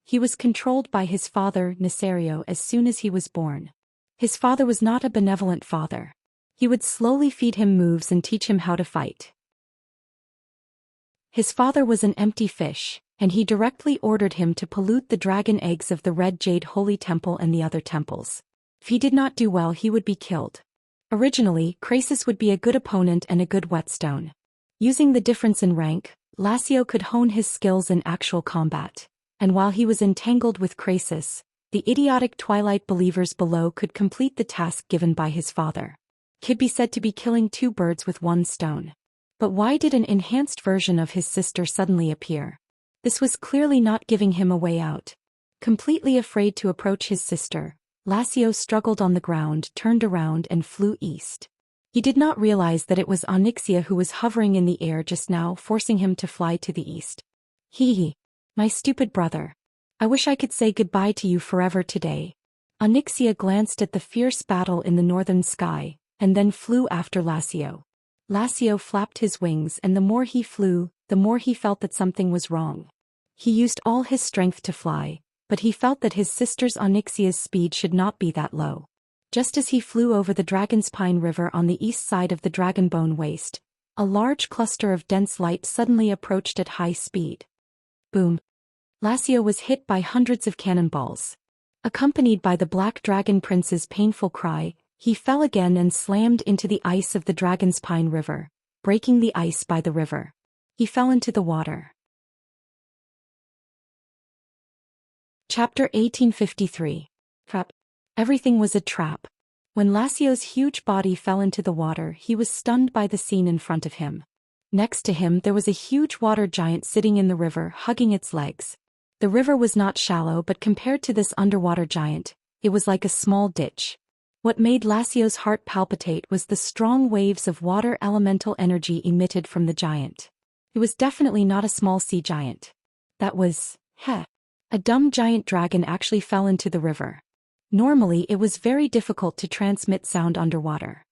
He was controlled by his father, Nesario, as soon as he was born. His father was not a benevolent father. He would slowly feed him moves and teach him how to fight. His father was an empty fish, and he directly ordered him to pollute the dragon eggs of the Red Jade Holy Temple and the other temples. If he did not do well, he would be killed. Originally, Krasis would be a good opponent and a good whetstone. Using the difference in rank, Xiao could hone his skills in actual combat, and while he was entangled with Krasis, the idiotic Twilight believers below could complete the task given by his father. Could be said to be killing two birds with one stone. But why did an enhanced version of his sister suddenly appear? This was clearly not giving him a way out. Completely afraid to approach his sister, Xiao struggled on the ground, turned around and flew east. He did not realize that it was Xianxia who was hovering in the air just now, forcing him to fly to the east. Hee, my stupid brother. I wish I could say goodbye to you forever today. Xianxia glanced at the fierce battle in the northern sky, and then flew after Xiao. Xiao flapped his wings, and the more he flew, the more he felt that something was wrong. He used all his strength to fly, but he felt that his sister's Xianxia's speed should not be that low. Just as he flew over the Dragon's Pine River on the east side of the Dragonbone Waste, a large cluster of dense light suddenly approached at high speed. Boom! Xiao was hit by hundreds of cannonballs. Accompanied by the Black Dragon Prince's painful cry, he fell again and slammed into the ice of the Dragon's Pine River, breaking the ice by the river. He fell into the water. Chapter 1853. Trap. Everything was a trap. When Xiao's huge body fell into the water, he was stunned by the scene in front of him. Next to him there was a huge water giant sitting in the river, hugging its legs. The river was not shallow, but compared to this underwater giant, it was like a small ditch. What made Xiao's heart palpitate was the strong waves of water elemental energy emitted from the giant. It was definitely not a small sea giant. That was, a dumb giant dragon actually fell into the river. Normally it was very difficult to transmit sound underwater.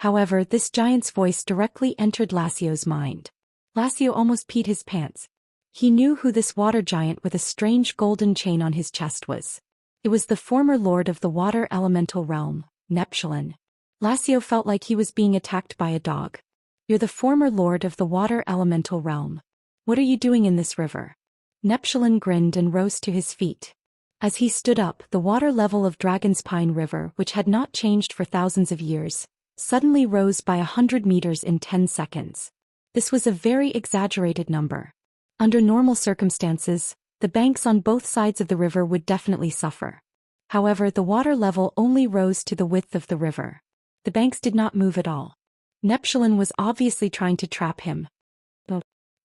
However, this giant's voice directly entered Xiao's mind. Xiao almost peed his pants. He knew who this water giant with a strange golden chain on his chest was. It was the former lord of the water elemental realm, Neptulin. Xiao felt like he was being attacked by a dog. You're the former lord of the water elemental realm. What are you doing in this river? Neptulin grinned and rose to his feet. As he stood up, the water level of Dragon's Pine River, which had not changed for thousands of years, suddenly rose by 100 meters in 10 seconds. This was a very exaggerated number. Under normal circumstances, the banks on both sides of the river would definitely suffer. However, the water level only rose to the width of the river. The banks did not move at all. Neptulin was obviously trying to trap him.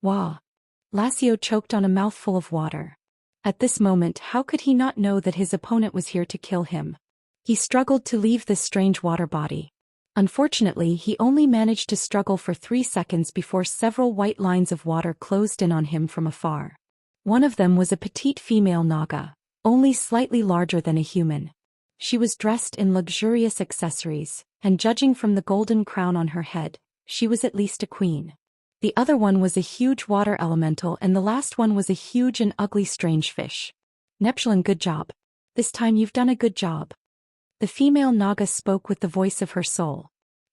Wah! Xiao choked on a mouthful of water. At this moment, how could he not know that his opponent was here to kill him? He struggled to leave this strange water body. Unfortunately, he only managed to struggle for 3 seconds before several white lines of water closed in on him from afar. One of them was a petite female Naga, only slightly larger than a human. She was dressed in luxurious accessories, and judging from the golden crown on her head, she was at least a queen. The other one was a huge water elemental, and the last one was a huge and ugly strange fish. Neptulin, good job. This time you've done a good job. The female Naga spoke with the voice of her soul.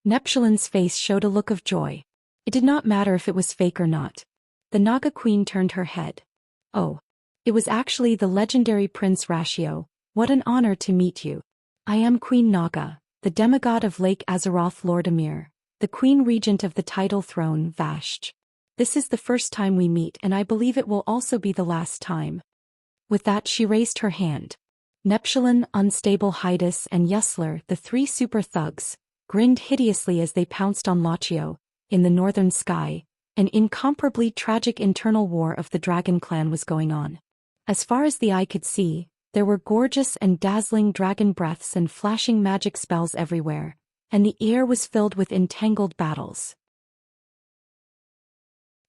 Neptulin's face showed a look of joy. It did not matter if it was fake or not. The Naga queen turned her head. Oh. It was actually the legendary Prince Ratio. What an honor to meet you. I am Queen Naga, the demigod of Lake Azeroth Lord Emir, the Queen Regent of the tidal throne Vashj. This is the first time we meet and I believe it will also be the last time. With that she raised her hand. Neptulin, Unstable Hydas and Yusler, the three super thugs, grinned hideously as they pounced on Lachio. In the northern sky, an incomparably tragic internal war of the dragon clan was going on. As far as the eye could see, there were gorgeous and dazzling dragon breaths and flashing magic spells everywhere, and the air was filled with entangled battles.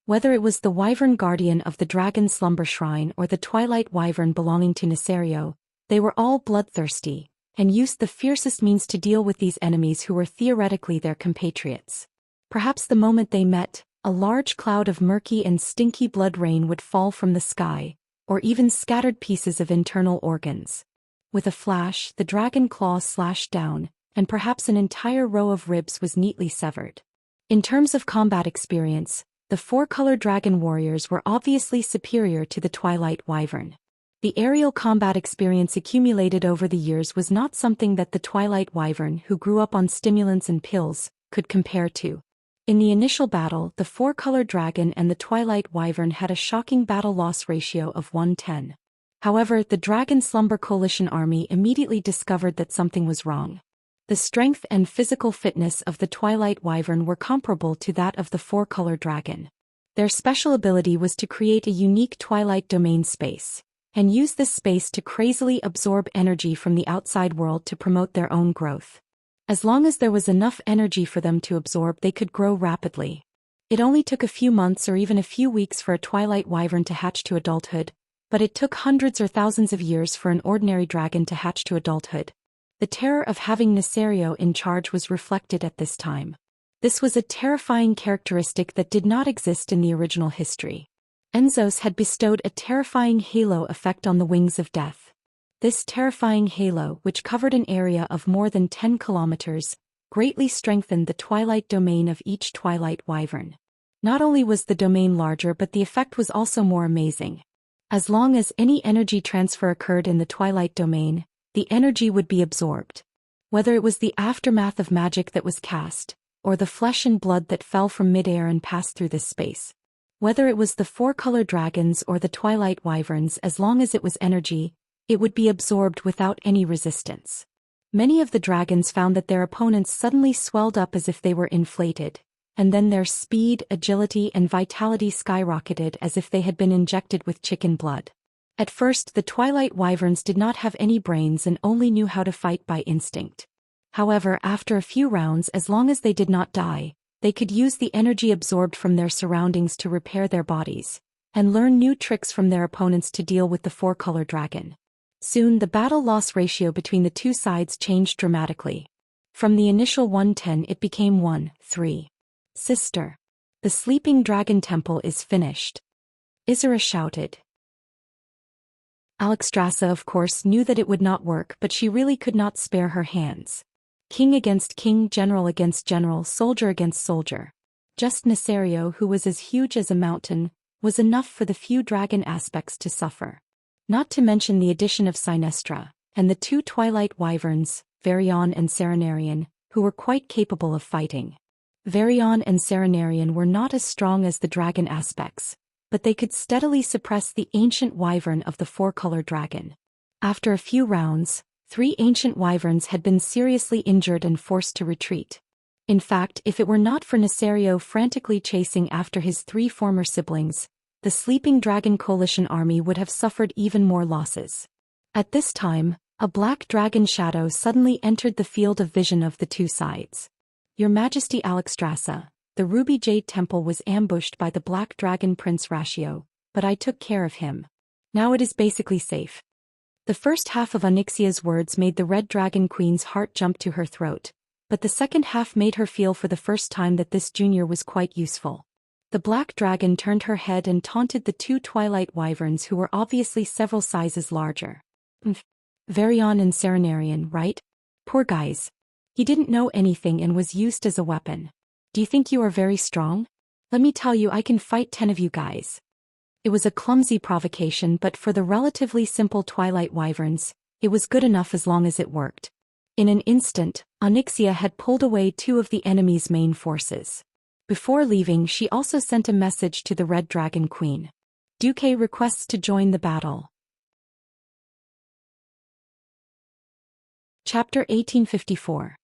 Whether it was the wyvern guardian of the dragon slumber shrine or the twilight wyvern belonging to Nesario, they were all bloodthirsty, and used the fiercest means to deal with these enemies who were theoretically their compatriots. Perhaps the moment they met, a large cloud of murky and stinky blood rain would fall from the sky, or even scattered pieces of internal organs. With a flash, the dragon claw slashed down, and perhaps an entire row of ribs was neatly severed. In terms of combat experience, the four-color dragon warriors were obviously superior to the twilight wyvern. The aerial combat experience accumulated over the years was not something that the twilight wyvern, who grew up on stimulants and pills, could compare to. In the initial battle, the four-color dragon and the twilight wyvern had a shocking battle loss ratio of 1:10. However, the Dragon Slumber Coalition army immediately discovered that something was wrong. The strength and physical fitness of the twilight wyvern were comparable to that of the four-color dragon. Their special ability was to create a unique twilight domain space, and use this space to crazily absorb energy from the outside world to promote their own growth. As long as there was enough energy for them to absorb, they could grow rapidly. It only took a few months or even a few weeks for a twilight wyvern to hatch to adulthood, but it took hundreds or thousands of years for an ordinary dragon to hatch to adulthood. The terror of having Nesario in charge was reflected at this time. This was a terrifying characteristic that did not exist in the original history. Enzos had bestowed a terrifying halo effect on the Wings of Death. This terrifying halo, which covered an area of more than 10 kilometers, greatly strengthened the twilight domain of each twilight wyvern. Not only was the domain larger, but the effect was also more amazing. As long as any energy transfer occurred in the twilight domain, the energy would be absorbed. Whether it was the aftermath of magic that was cast, or the flesh and blood that fell from midair and passed through this space. Whether it was the four-color dragons or the twilight wyverns, as long as it was energy, it would be absorbed without any resistance. Many of the dragons found that their opponents suddenly swelled up as if they were inflated, and then their speed, agility, and vitality skyrocketed as if they had been injected with chicken blood. At first, the twilight wyverns did not have any brains and only knew how to fight by instinct. However, after a few rounds, as long as they did not die, they could use the energy absorbed from their surroundings to repair their bodies, and learn new tricks from their opponents to deal with the four-color dragon. Soon the battle loss ratio between the two sides changed dramatically. From the initial 1:10 it became 1:3. Sister. The sleeping dragon temple is finished. Isra shouted. Alexstrasza of course knew that it would not work, but she really could not spare her hands. King against king, general against general, soldier against soldier. Just Nesario, who was as huge as a mountain, was enough for the few dragon aspects to suffer. Not to mention the addition of Sinestra, and the two twilight wyverns, Varion and Serenarian, who were quite capable of fighting. Varion and Serenarian were not as strong as the dragon aspects, but they could steadily suppress the ancient wyvern of the four-color dragon. After a few rounds, 3 ancient wyverns had been seriously injured and forced to retreat. In fact, if it were not for Nesario frantically chasing after his 3 former siblings, the Sleeping Dragon Coalition army would have suffered even more losses. At this time, a black dragon shadow suddenly entered the field of vision of the two sides. Your Majesty Alexstrasza, the Ruby Jade Temple was ambushed by the Black Dragon Prince Ratio, but I took care of him. Now it is basically safe. The first half of Onyxia's words made the Red Dragon Queen's heart jump to her throat, but the second half made her feel for the first time that this junior was quite useful. The Black Dragon turned her head and taunted the 2 Twilight Wyverns who were obviously several sizes larger. Varion and Serenarian, right? Poor guys. He didn't know anything and was used as a weapon. Do you think you are very strong? Let me tell you, I can fight 10 of you guys. It was a clumsy provocation, but for the relatively simple Twilight Wyverns, it was good enough as long as it worked. In an instant, Onyxia had pulled away two of the enemy's main forces. Before leaving, she also sent a message to the Red Dragon Queen. Duque requests to join the battle. Chapter 1854.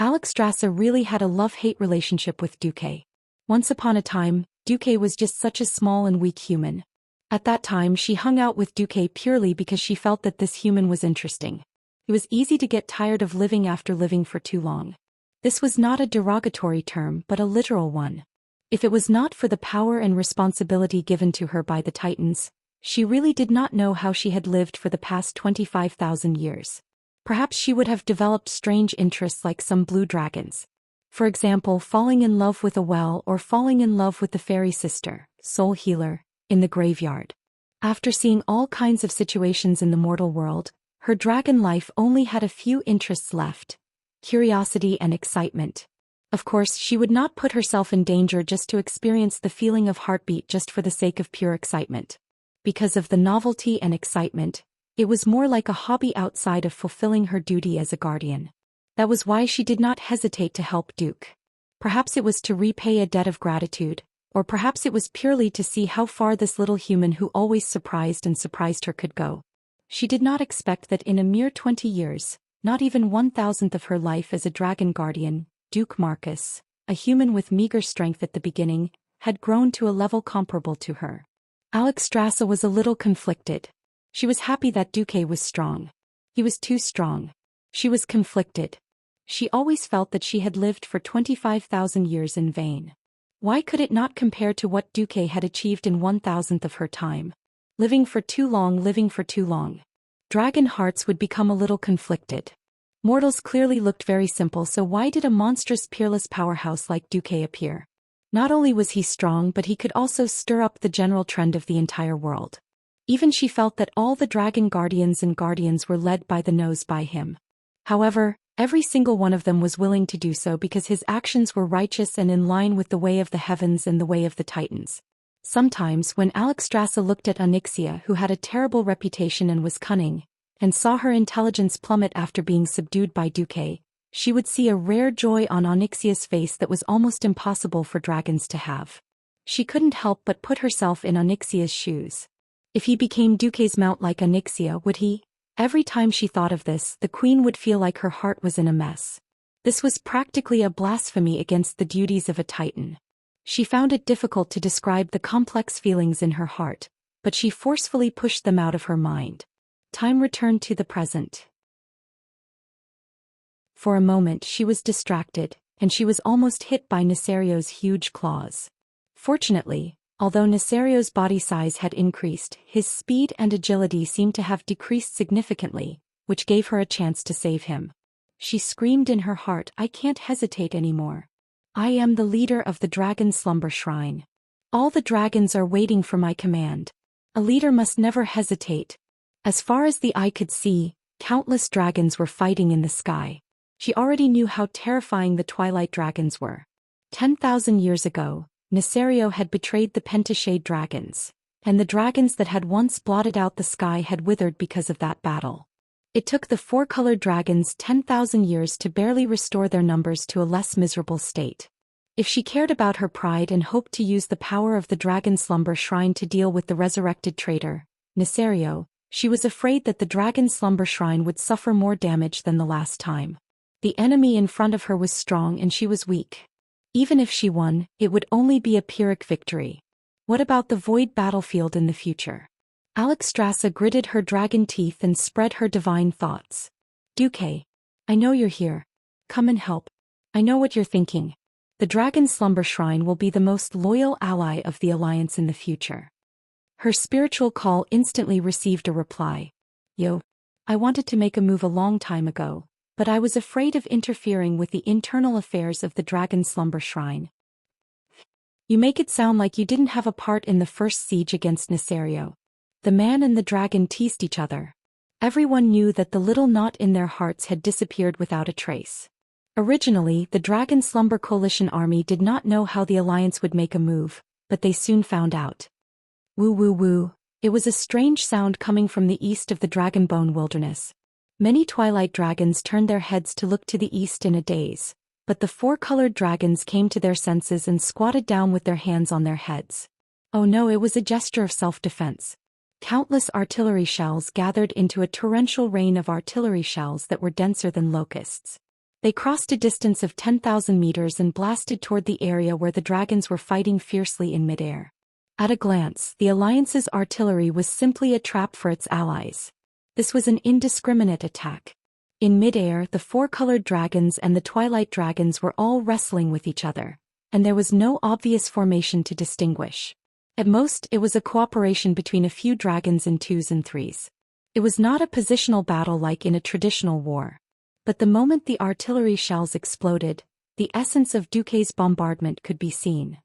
Alexstrasza really had a love-hate relationship with Duque. Once upon a time, Duque was just such a small and weak human. At that time, she hung out with Duque purely because she felt that this human was interesting. It was easy to get tired of living after living for too long. This was not a derogatory term but a literal one. If it was not for the power and responsibility given to her by the Titans, she really did not know how she had lived for the past 25,000 years. Perhaps she would have developed strange interests like some blue dragons. For example, falling in love with a well or falling in love with the fairy sister, soul healer, in the graveyard. After seeing all kinds of situations in the mortal world, her dragon life only had a few interests left: curiosity and excitement. Of course, she would not put herself in danger just to experience the feeling of heartbeat just for the sake of pure excitement. Because of the novelty and excitement, it was more like a hobby outside of fulfilling her duty as a guardian. That was why she did not hesitate to help Duque. Perhaps it was to repay a debt of gratitude, or perhaps it was purely to see how far this little human who always surprised her could go. She did not expect that in a mere 20 years, not even 1,000th of her life as a dragon guardian, Duke Marcus, a human with meager strength at the beginning, had grown to a level comparable to her. Alexstrasza was a little conflicted. She was happy that Duque was strong. He was too strong. She was conflicted. She always felt that she had lived for 25,000 years in vain. Why could it not compare to what Duque had achieved in 1,000th of her time? Living for too long. Dragon hearts would become a little conflicted. Mortals clearly looked very simple, so why did a monstrous peerless powerhouse like Duque appear? Not only was he strong, but he could also stir up the general trend of the entire world. Even she felt that all the dragon guardians and guardians were led by the nose by him. However, every single one of them was willing to do so because his actions were righteous and in line with the way of the heavens and the way of the Titans. Sometimes, when Alexstrasza looked at Onyxia, who had a terrible reputation and was cunning, and saw her intelligence plummet after being subdued by Duque, she would see a rare joy on Onyxia's face that was almost impossible for dragons to have. She couldn't help but put herself in Onyxia's shoes. If he became Duque's mount like Onyxia, would he? Every time she thought of this, the queen would feel like her heart was in a mess. This was practically a blasphemy against the duties of a Titan. She found it difficult to describe the complex feelings in her heart, but she forcefully pushed them out of her mind. Time returned to the present. For a moment she was distracted, and she was almost hit by Nesario's huge claws. Fortunately, although Nesario's body size had increased, his speed and agility seemed to have decreased significantly, which gave her a chance to save him. She screamed in her heart, "I can't hesitate anymore. I am the leader of the Dragon Slumber Shrine. All the dragons are waiting for my command. A leader must never hesitate." As far as the eye could see, countless dragons were fighting in the sky. She already knew how terrifying the twilight dragons were. 10,000 years ago, Nesario had betrayed the Pentashade dragons, and the dragons that had once blotted out the sky had withered because of that battle. It took the four-colored dragons 10,000 years to barely restore their numbers to a less miserable state. If she cared about her pride and hoped to use the power of the Dragon Slumber Shrine to deal with the resurrected traitor, Nesario, she was afraid that the Dragon Slumber Shrine would suffer more damage than the last time. The enemy in front of her was strong and she was weak. Even if she won, it would only be a Pyrrhic victory. What about the void battlefield in the future? Alexstrasza gritted her dragon teeth and spread her divine thoughts. "Duque, I know you're here. Come and help. I know what you're thinking. The Dragon Slumber Shrine will be the most loyal ally of the Alliance in the future." Her spiritual call instantly received a reply. "Yo, I wanted to make a move a long time ago, but I was afraid of interfering with the internal affairs of the Dragon Slumber Shrine." "You make it sound like you didn't have a part in the first siege against Nesario." The man and the dragon teased each other. Everyone knew that the little knot in their hearts had disappeared without a trace. Originally, the Dragon Slumber Coalition army did not know how the Alliance would make a move, but they soon found out. Woo woo woo. It was a strange sound coming from the east of the Dragonbone Wilderness. Many twilight dragons turned their heads to look to the east in a daze, but the four-colored dragons came to their senses and squatted down with their hands on their heads. Oh no, it was a gesture of self-defense. Countless artillery shells gathered into a torrential rain of artillery shells that were denser than locusts. They crossed a distance of 10,000 meters and blasted toward the area where the dragons were fighting fiercely in midair. At a glance, the Alliance's artillery was simply a trap for its allies. This was an indiscriminate attack. In midair, the four-colored dragons and the twilight dragons were all wrestling with each other, and there was no obvious formation to distinguish. At most, it was a cooperation between a few dragons in 2s and 3s. It was not a positional battle like in a traditional war. But the moment the artillery shells exploded, the essence of Duque's bombardment could be seen.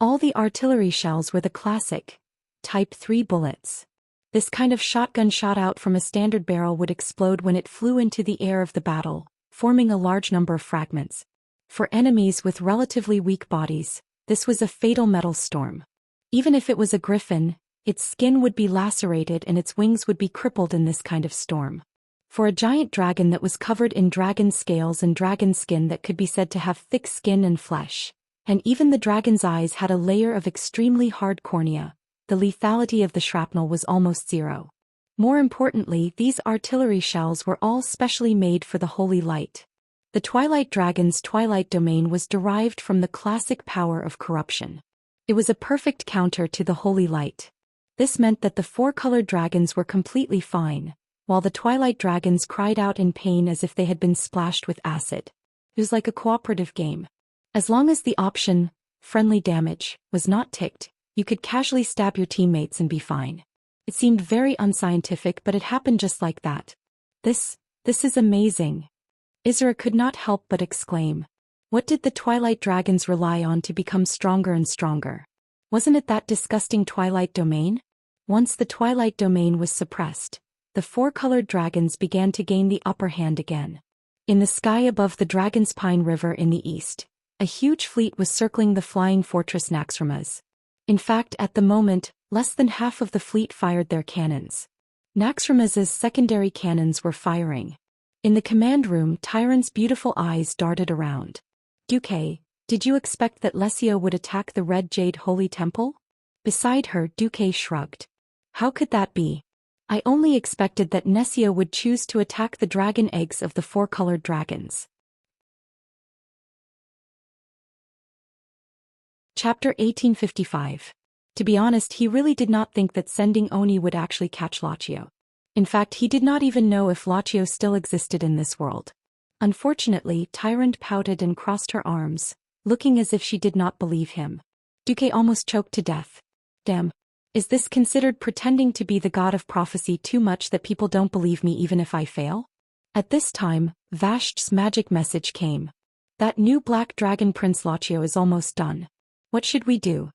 All the artillery shells were the classic Type 3 bullets. This kind of shotgun shot out from a standard barrel would explode when it flew into the air of the battle, forming a large number of fragments. For enemies with relatively weak bodies, this was a fatal metal storm. Even if it was a griffin, its skin would be lacerated and its wings would be crippled in this kind of storm. For a giant dragon that was covered in dragon scales and dragon skin that could be said to have thick skin and flesh, and even the dragon's eyes had a layer of extremely hard cornea, the lethality of the shrapnel was almost zero. More importantly, these artillery shells were all specially made for the holy light. The Twilight Dragon's Twilight Domain was derived from the classic power of corruption. It was a perfect counter to the holy light. This meant that the four-colored dragons were completely fine, while the Twilight Dragons cried out in pain as if they had been splashed with acid. It was like a cooperative game. As long as the option, friendly damage, was not ticked, you could casually stab your teammates and be fine. It seemed very unscientific, but it happened just like that. This is amazing. Isra could not help but exclaim. What did the Twilight Dragons rely on to become stronger and stronger? Wasn't it that disgusting Twilight Domain? Once the Twilight Domain was suppressed, the four-colored dragons began to gain the upper hand again. In the sky above the Dragon's Pine River in the east, a huge fleet was circling the flying fortress Naxxramas. In fact, at the moment, less than half of the fleet fired their cannons. Naxxramas's secondary cannons were firing. In the command room, Tyron's beautiful eyes darted around. Duque, did you expect that Lesio would attack the Red Jade Holy Temple? Beside her, Duque shrugged. How could that be? I only expected that Nessia would choose to attack the dragon eggs of the four-colored dragons. Chapter 1855. To be honest, he really did not think that sending Oni would actually catch Lachio. In fact, he did not even know if Lachio still existed in this world. Unfortunately, Tyrant pouted and crossed her arms, looking as if she did not believe him. Duque almost choked to death. Damn. Is this considered pretending to be the god of prophecy too much that people don't believe me even if I fail? At this time, Vasht's magic message came. That new black dragon Prince Lachio is almost done. What should we do?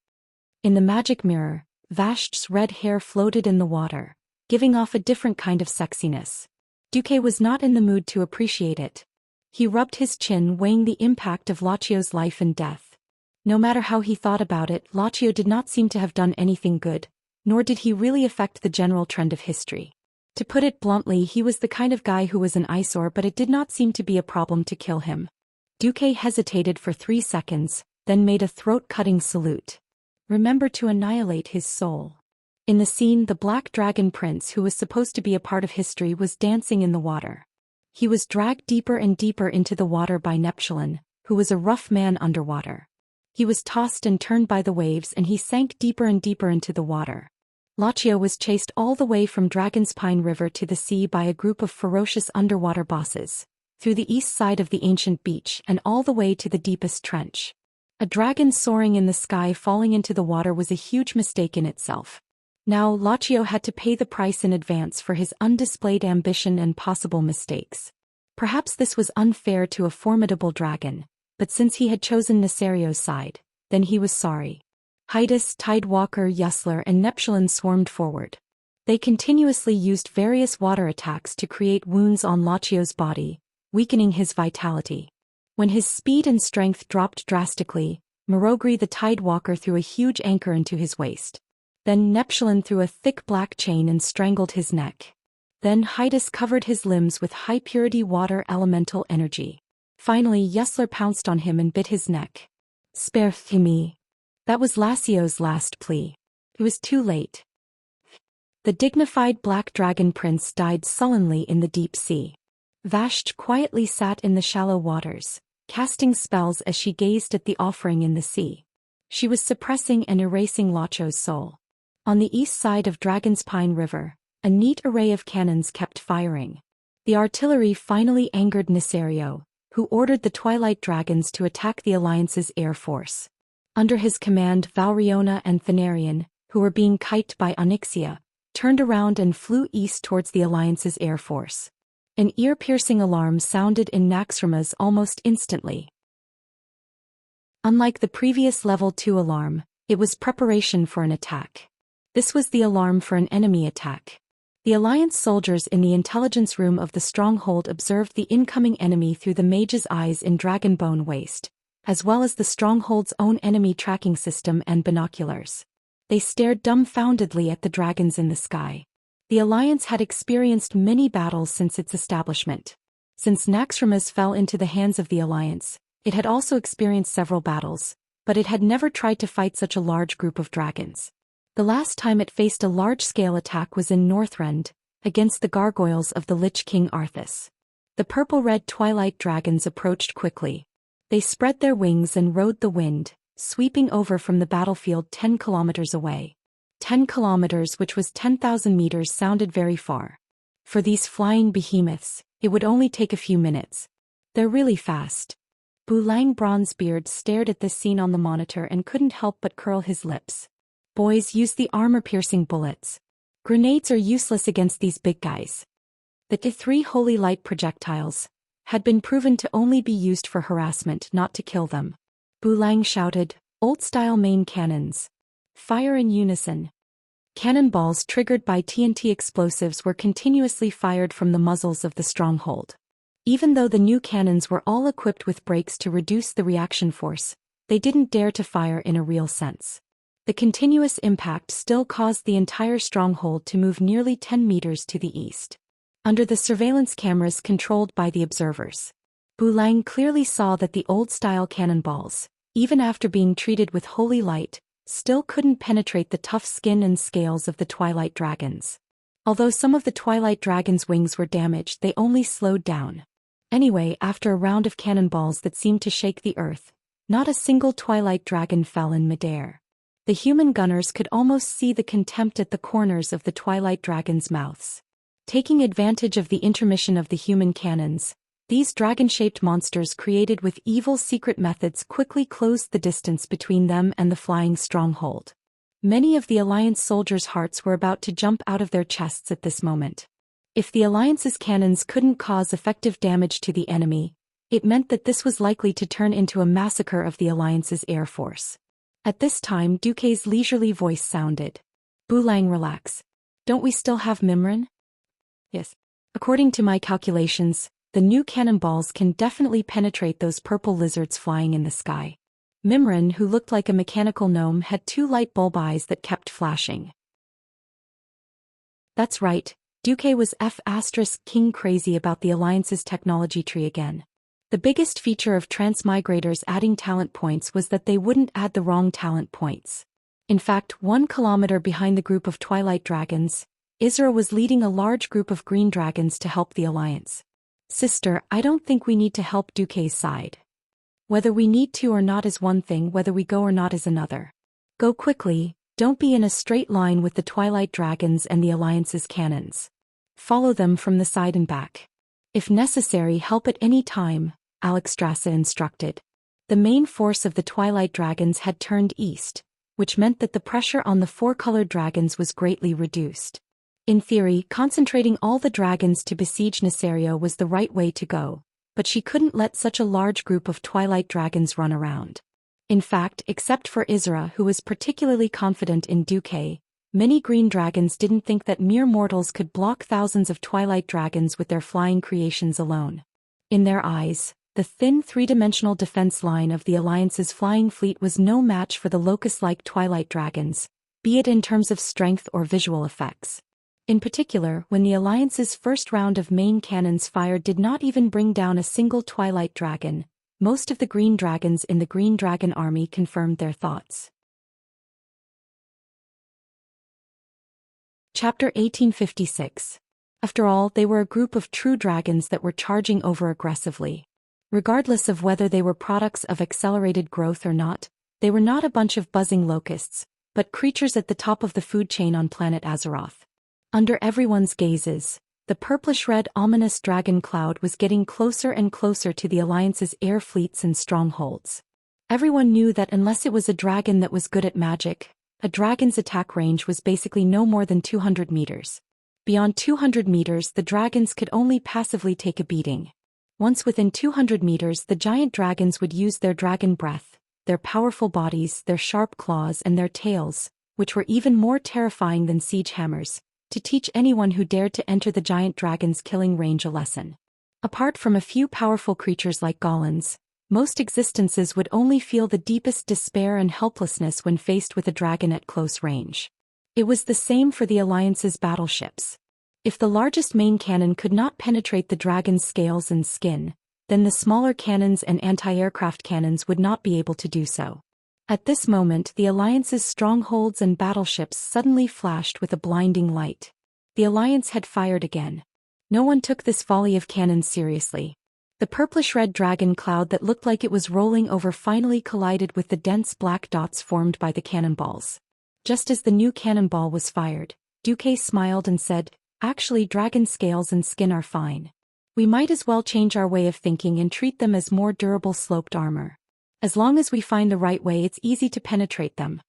In the magic mirror, Vasht's red hair floated in the water, giving off a different kind of sexiness. Duque was not in the mood to appreciate it. He rubbed his chin, weighing the impact of Lachio's life and death. No matter how he thought about it, Lachio did not seem to have done anything good, nor did he really affect the general trend of history. To put it bluntly, he was the kind of guy who was an eyesore, but it did not seem to be a problem to kill him. Duque hesitated for 3 seconds, then made a throat-cutting salute. Remember to annihilate his soul. In the scene, the Black Dragon Prince, who was supposed to be a part of history, was dancing in the water. He was dragged deeper and deeper into the water by Neptulin, who was a rough man underwater. He was tossed and turned by the waves, and he sank deeper and deeper into the water. Lachio was chased all the way from Dragon's Pine River to the sea by a group of ferocious underwater bosses, through the east side of the ancient beach and all the way to the deepest trench. A dragon soaring in the sky falling into the water was a huge mistake in itself. Now Lachio had to pay the price in advance for his undisplayed ambition and possible mistakes. Perhaps this was unfair to a formidable dragon, but since he had chosen Nesario's side, then he was sorry. Hydas, Tidewalker, Yusler, and Neptulin swarmed forward. They continuously used various water attacks to create wounds on Lachio's body, weakening his vitality. When his speed and strength dropped drastically, Marogri the Tidewalker threw a huge anchor into his waist. Then Neptulin threw a thick black chain and strangled his neck. Then Hydas covered his limbs with high-purity water elemental energy. Finally Yesler pounced on him and bit his neck. "Spare me." That was Lassio's last plea. It was too late. The dignified black dragon prince died sullenly in the deep sea. Vashti quietly sat in the shallow waters, casting spells as she gazed at the offering in the sea. She was suppressing and erasing Lacho's soul. On the east side of Dragon's Pine River, a neat array of cannons kept firing. The artillery finally angered Nisario, who ordered the Twilight Dragons to attack the Alliance's air force. Under his command, Valriona and Thanarian, who were being kited by Onyxia, turned around and flew east towards the Alliance's air force. An ear-piercing alarm sounded in Naxxramas almost instantly. Unlike the previous Level 2 alarm, it was preparation for an attack. This was the alarm for an enemy attack. The Alliance soldiers in the intelligence room of the stronghold observed the incoming enemy through the mage's eyes in Dragonbone Waste, as well as the stronghold's own enemy tracking system and binoculars. They stared dumbfoundedly at the dragons in the sky. The Alliance had experienced many battles since its establishment. Since Naxxramas fell into the hands of the Alliance, it had also experienced several battles, but it had never tried to fight such a large group of dragons. The last time it faced a large-scale attack was in Northrend, against the gargoyles of the Lich King Arthas. The purple-red twilight dragons approached quickly. They spread their wings and rode the wind, sweeping over from the battlefield 10 kilometers away. 10 kilometers, which was 10,000 meters, sounded very far. For these flying behemoths, it would only take a few minutes. They're really fast. Bulang Bronzebeard stared at this scene on the monitor and couldn't help but curl his lips. Boys, use the armor-piercing bullets. Grenades are useless against these big guys. The three holy light projectiles had been proven to only be used for harassment, not to kill them. Bulang shouted, "Old-style main cannons. Fire in unison." Cannonballs triggered by TNT explosives were continuously fired from the muzzles of the stronghold. Even though the new cannons were all equipped with brakes to reduce the reaction force, they didn't dare to fire in a real sense. The continuous impact still caused the entire stronghold to move nearly 10 meters to the east. Under the surveillance cameras controlled by the observers, Bulang clearly saw that the old-style cannonballs, even after being treated with holy light, still couldn't penetrate the tough skin and scales of the Twilight Dragons. Although some of the Twilight Dragons' wings were damaged, they only slowed down. Anyway, after a round of cannonballs that seemed to shake the earth, not a single Twilight Dragon fell in midair. The human gunners could almost see the contempt at the corners of the Twilight Dragons' mouths. Taking advantage of the intermission of the human cannons, these dragon-shaped monsters created with evil secret methods quickly closed the distance between them and the flying stronghold. Many of the Alliance soldiers' hearts were about to jump out of their chests at this moment. If the Alliance's cannons couldn't cause effective damage to the enemy, it meant that this was likely to turn into a massacre of the Alliance's air force. At this time, Duque's leisurely voice sounded. "Bulang, relax. Don't we still have Mimran?" "Yes. According to my calculations, the new cannonballs can definitely penetrate those purple lizards flying in the sky." Mimran, who looked like a mechanical gnome, had 2 light bulb eyes that kept flashing. That's right, Duque was F***king crazy about the Alliance's technology tree again. The biggest feature of transmigrators adding talent points was that they wouldn't add the wrong talent points. In fact, 1 kilometer behind the group of Twilight Dragons, Isra was leading a large group of green dragons to help the Alliance. "Sister, I don't think we need to help Duque's side. Whether we need to or not is one thing, whether we go or not is another. Go quickly, don't be in a straight line with the Twilight Dragons and the Alliance's cannons. Follow them from the side and back. If necessary, help at any time," Alexstrasza instructed. The main force of the Twilight Dragons had turned east, which meant that the pressure on the 4-colored dragons was greatly reduced. In theory, concentrating all the dragons to besiege Nisario was the right way to go, but she couldn't let such a large group of Twilight Dragons run around. In fact, except for Isra, who was particularly confident in Duque, many green dragons didn't think that mere mortals could block thousands of Twilight Dragons with their flying creations alone. In their eyes, the thin 3-dimensional defense line of the Alliance's flying fleet was no match for the locust-like Twilight Dragons, be it in terms of strength or visual effects. In particular, when the Alliance's first round of main cannons fired did not even bring down a single Twilight Dragon, most of the Green Dragons in the Green Dragon army confirmed their thoughts. Chapter 1856. After all, they were a group of true dragons that were charging over aggressively. Regardless of whether they were products of accelerated growth or not, they were not a bunch of buzzing locusts, but creatures at the top of the food chain on planet Azeroth. Under everyone's gazes, the purplish-red ominous dragon cloud was getting closer and closer to the Alliance's air fleets and strongholds. Everyone knew that unless it was a dragon that was good at magic, a dragon's attack range was basically no more than 200 meters. Beyond 200 meters, the dragons could only passively take a beating. Once within 200 meters, the giant dragons would use their dragon breath, their powerful bodies, their sharp claws, and their tails, which were even more terrifying than siege hammers, to teach anyone who dared to enter the giant dragon's killing range a lesson. Apart from a few powerful creatures like golems, most existences would only feel the deepest despair and helplessness when faced with a dragon at close range. It was the same for the Alliance's battleships. If the largest main cannon could not penetrate the dragon's scales and skin, then the smaller cannons and anti-aircraft cannons would not be able to do so. At this moment, the Alliance's strongholds and battleships suddenly flashed with a blinding light. The Alliance had fired again. No one took this volley of cannons seriously. The purplish-red dragon cloud that looked like it was rolling over finally collided with the dense black dots formed by the cannonballs. Just as the new cannonball was fired, Duque smiled and said, "Actually, dragon scales and skin are fine. We might as well change our way of thinking and treat them as more durable sloped armor. As long as we find the right way, it's easy to penetrate them."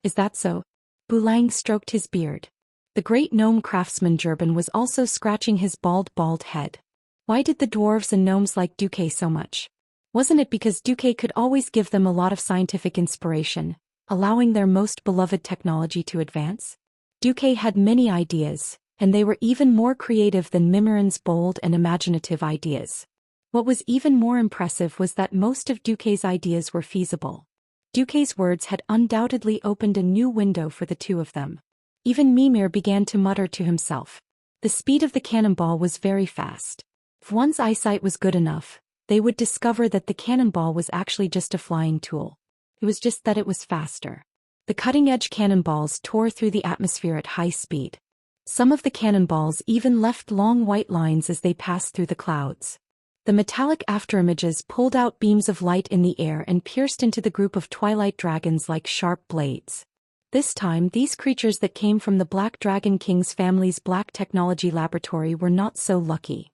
"Is that so?" Bulang stroked his beard. The great gnome craftsman Jurban was also scratching his bald head. Why did the dwarves and gnomes like Duque so much? Wasn't it because Duque could always give them a lot of scientific inspiration, allowing their most beloved technology to advance? Duque had many ideas, and they were even more creative than Mimiran's bold and imaginative ideas. What was even more impressive was that most of Duque's ideas were feasible. Duque's words had undoubtedly opened a new window for the two of them. Even Mimir began to mutter to himself. The speed of the cannonball was very fast. If one's eyesight was good enough, they would discover that the cannonball was actually just a flying tool. It was just that it was faster. The cutting-edge cannonballs tore through the atmosphere at high speed. Some of the cannonballs even left long white lines as they passed through the clouds. The metallic afterimages pulled out beams of light in the air and pierced into the group of twilight dragons like sharp blades. This time, these creatures that came from the Black Dragon King's family's Black Technology Laboratory were not so lucky.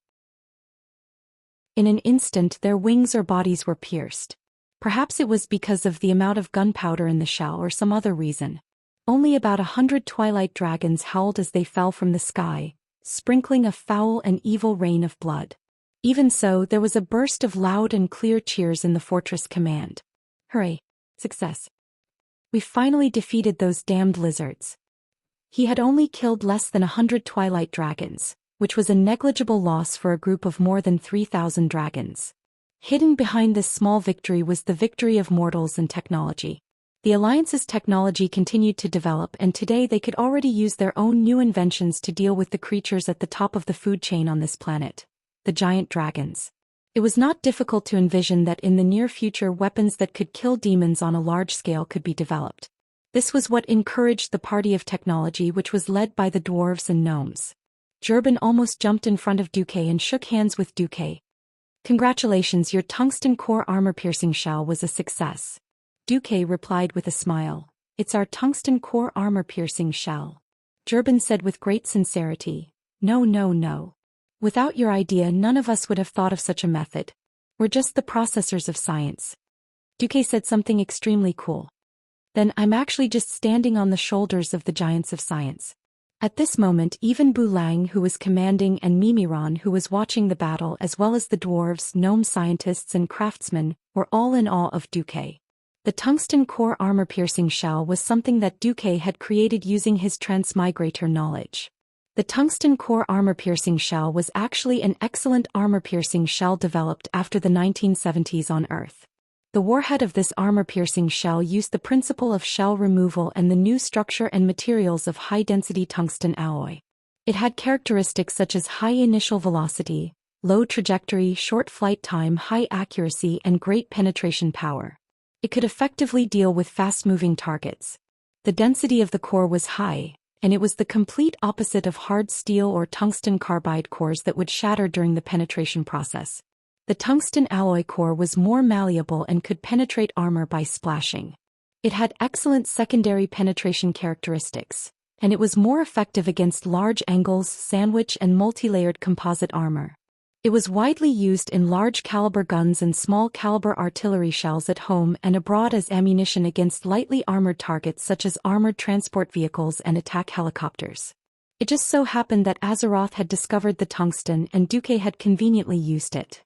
In an instant, their wings or bodies were pierced. Perhaps it was because of the amount of gunpowder in the shell or some other reason. Only about 100 twilight dragons howled as they fell from the sky, sprinkling a foul and evil rain of blood. Even so, there was a burst of loud and clear cheers in the fortress command. "Hooray! Success! We finally defeated those damned lizards." He had only killed less than 100 twilight dragons, which was a negligible loss for a group of more than 3,000 dragons. Hidden behind this small victory was the victory of mortals and technology. The Alliance's technology continued to develop, and today they could already use their own new inventions to deal with the creatures at the top of the food chain on this planet, the giant dragons. It was not difficult to envision that in the near future weapons that could kill demons on a large scale could be developed. This was what encouraged the party of technology, which was led by the dwarves and gnomes. Jurban almost jumped in front of Duque and shook hands with Duque. "Congratulations, your tungsten core armor-piercing shell was a success." Duque replied with a smile. "It's our tungsten core armor-piercing shell." Jurban said with great sincerity, No. Without your idea, none of us would have thought of such a method. We're just the processors of science." Duque said something extremely cool. "Then I'm actually just standing on the shoulders of the giants of science." At this moment, even Bulang, who was commanding, and Mimiran, who was watching the battle, as well as the dwarves, gnome scientists and craftsmen, were all in awe of Duque. The tungsten core armor-piercing shell was something that Duque had created using his transmigrator knowledge. The tungsten core armor-piercing shell was actually an excellent armor-piercing shell developed after the 1970s on Earth. The warhead of this armor-piercing shell used the principle of shell removal and the new structure and materials of high-density tungsten alloy. It had characteristics such as high initial velocity, low trajectory, short flight time, high accuracy, and great penetration power. It could effectively deal with fast-moving targets. The density of the core was high, and it was the complete opposite of hard steel or tungsten carbide cores that would shatter during the penetration process. The tungsten alloy core was more malleable and could penetrate armor by splashing. It had excellent secondary penetration characteristics, and it was more effective against large angles, sandwich, and multi-layered composite armor. It was widely used in large-caliber guns and small-caliber artillery shells at home and abroad as ammunition against lightly armored targets such as armored transport vehicles and attack helicopters. It just so happened that Azeroth had discovered the tungsten and Duque had conveniently used it.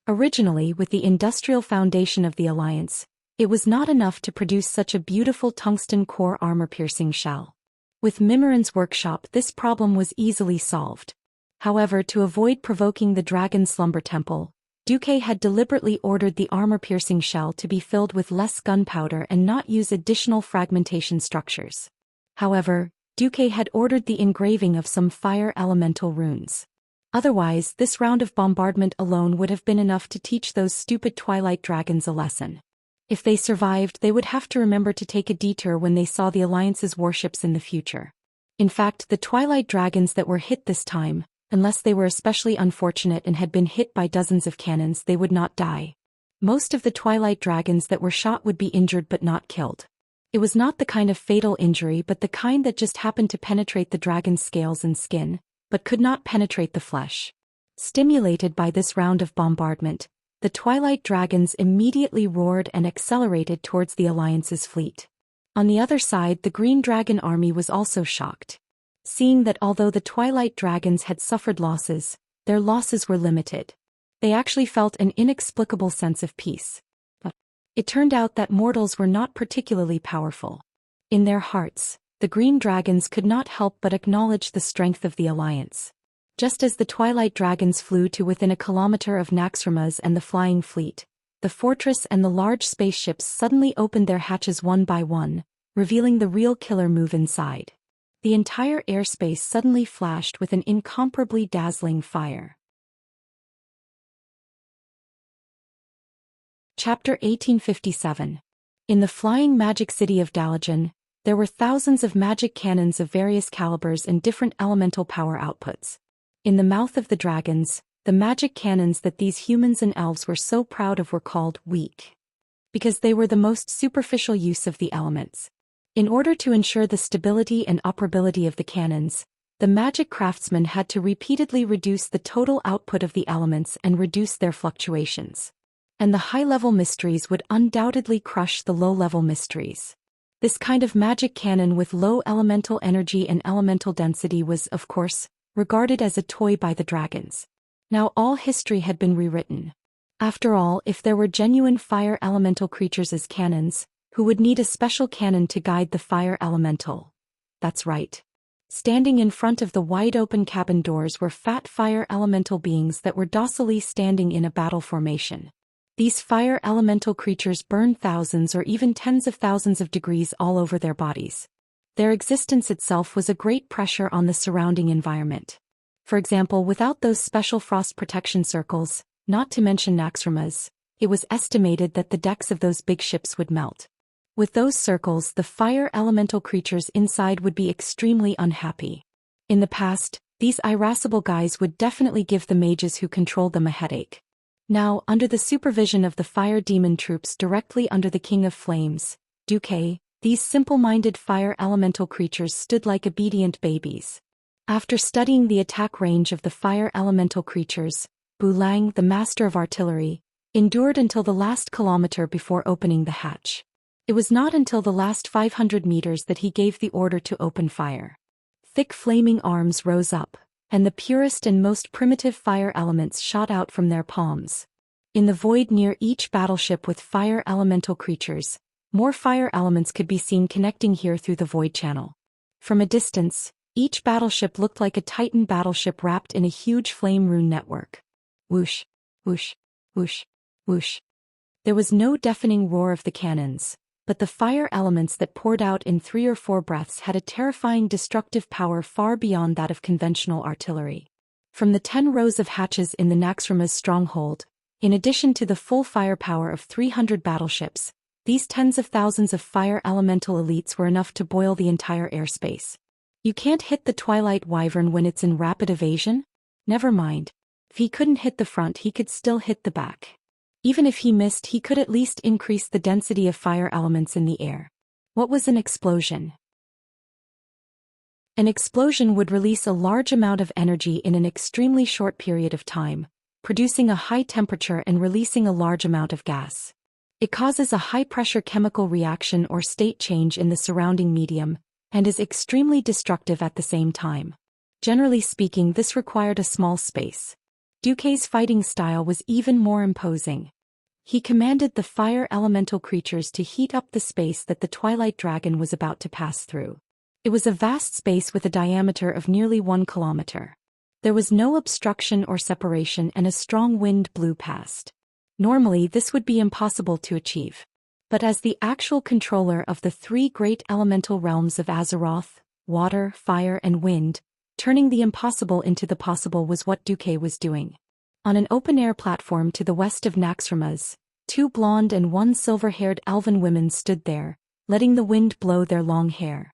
Originally, with the industrial foundation of the Alliance, it was not enough to produce such a beautiful tungsten core armor-piercing shell. With Mimiran's workshop, this problem was easily solved. However, to avoid provoking the Dragon Slumber Temple, Duque had deliberately ordered the armor-piercing shell to be filled with less gunpowder and not use additional fragmentation structures. However, Duque had ordered the engraving of some fire elemental runes. Otherwise, this round of bombardment alone would have been enough to teach those stupid Twilight Dragons a lesson. If they survived, they would have to remember to take a detour when they saw the Alliance's warships in the future. In fact, the Twilight Dragons that were hit this time, unless they were especially unfortunate and had been hit by dozens of cannons, they would not die. Most of the Twilight Dragons that were shot would be injured but not killed. It was not the kind of fatal injury but the kind that just happened to penetrate the dragon's scales and skin, but could not penetrate the flesh. Stimulated by this round of bombardment, the Twilight Dragons immediately roared and accelerated towards the Alliance's fleet. On the other side, the Green Dragon army was also shocked. Seeing that although the Twilight Dragons had suffered losses, their losses were limited. They actually felt an inexplicable sense of peace. It turned out that mortals were not particularly powerful. In their hearts, the Green Dragons could not help but acknowledge the strength of the Alliance. Just as the Twilight Dragons flew to within a kilometer of Naxxramas and the flying fleet, the fortress and the large spaceships suddenly opened their hatches one by one, revealing the real killer move inside. The entire airspace suddenly flashed with an incomparably dazzling fire. Chapter 1857. In the flying magic city of Dalajan, there were thousands of magic cannons of various calibers and different elemental power outputs. In the mouth of the dragons, the magic cannons that these humans and elves were so proud of were called weak, because they were the most superficial use of the elements. In order to ensure the stability and operability of the cannons, the magic craftsmen had to repeatedly reduce the total output of the elements and reduce their fluctuations. And the high-level mysteries would undoubtedly crush the low-level mysteries. This kind of magic cannon with low elemental energy and elemental density was, of course, regarded as a toy by the dragons. Now all history had been rewritten. After all, if there were genuine fire elemental creatures as cannons, who would need a special cannon to guide the fire elemental? That's right. Standing in front of the wide-open cabin doors were fat fire elemental beings that were docilely standing in a battle formation. These fire elemental creatures burned thousands or even tens of thousands of degrees all over their bodies. Their existence itself was a great pressure on the surrounding environment. For example, without those special frost protection circles, not to mention Naxxramas, it was estimated that the decks of those big ships would melt. With those circles, the fire elemental creatures inside would be extremely unhappy. In the past, these irascible guys would definitely give the mages who controlled them a headache. Now, under the supervision of the fire demon troops directly under the King of Flames, Duque, these simple-minded fire elemental creatures stood like obedient babies. After studying the attack range of the fire elemental creatures, Bulang, the master of artillery, endured until the last kilometer before opening the hatch. It was not until the last 500 meters that he gave the order to open fire. Thick flaming arms rose up, and the purest and most primitive fire elements shot out from their palms. In the void near each battleship with fire elemental creatures, more fire elements could be seen connecting here through the void channel. From a distance, each battleship looked like a Titan battleship wrapped in a huge flame rune network. Whoosh, whoosh, whoosh. Whoosh. There was no deafening roar of the cannons, but the fire elements that poured out in 3 or 4 breaths had a terrifying destructive power far beyond that of conventional artillery. From the 10 rows of hatches in the Naxxrama's stronghold, in addition to the full firepower of 300 battleships, these tens of thousands of fire elemental elites were enough to boil the entire airspace. You can't hit the Twilight Wyvern when it's in rapid evasion? Never mind. If he couldn't hit the front, he could still hit the back. Even if he missed, he could at least increase the density of fire elements in the air. What was an explosion? An explosion would release a large amount of energy in an extremely short period of time, producing a high temperature and releasing a large amount of gas. It causes a high-pressure chemical reaction or state change in the surrounding medium, and is extremely destructive at the same time. Generally speaking, this required a small space. Liu Kei's fighting style was even more imposing. He commanded the fire elemental creatures to heat up the space that the Twilight Dragon was about to pass through. It was a vast space with a diameter of nearly 1 kilometer. There was no obstruction or separation, and a strong wind blew past. Normally, this would be impossible to achieve. But as the actual controller of the 3 great elemental realms of Azeroth, water, fire, and wind, turning the impossible into the possible was what Liu Kei was doing. On an open-air platform to the west of Naxxrama's, 2 blonde and 1 silver-haired elven women stood there, letting the wind blow their long hair.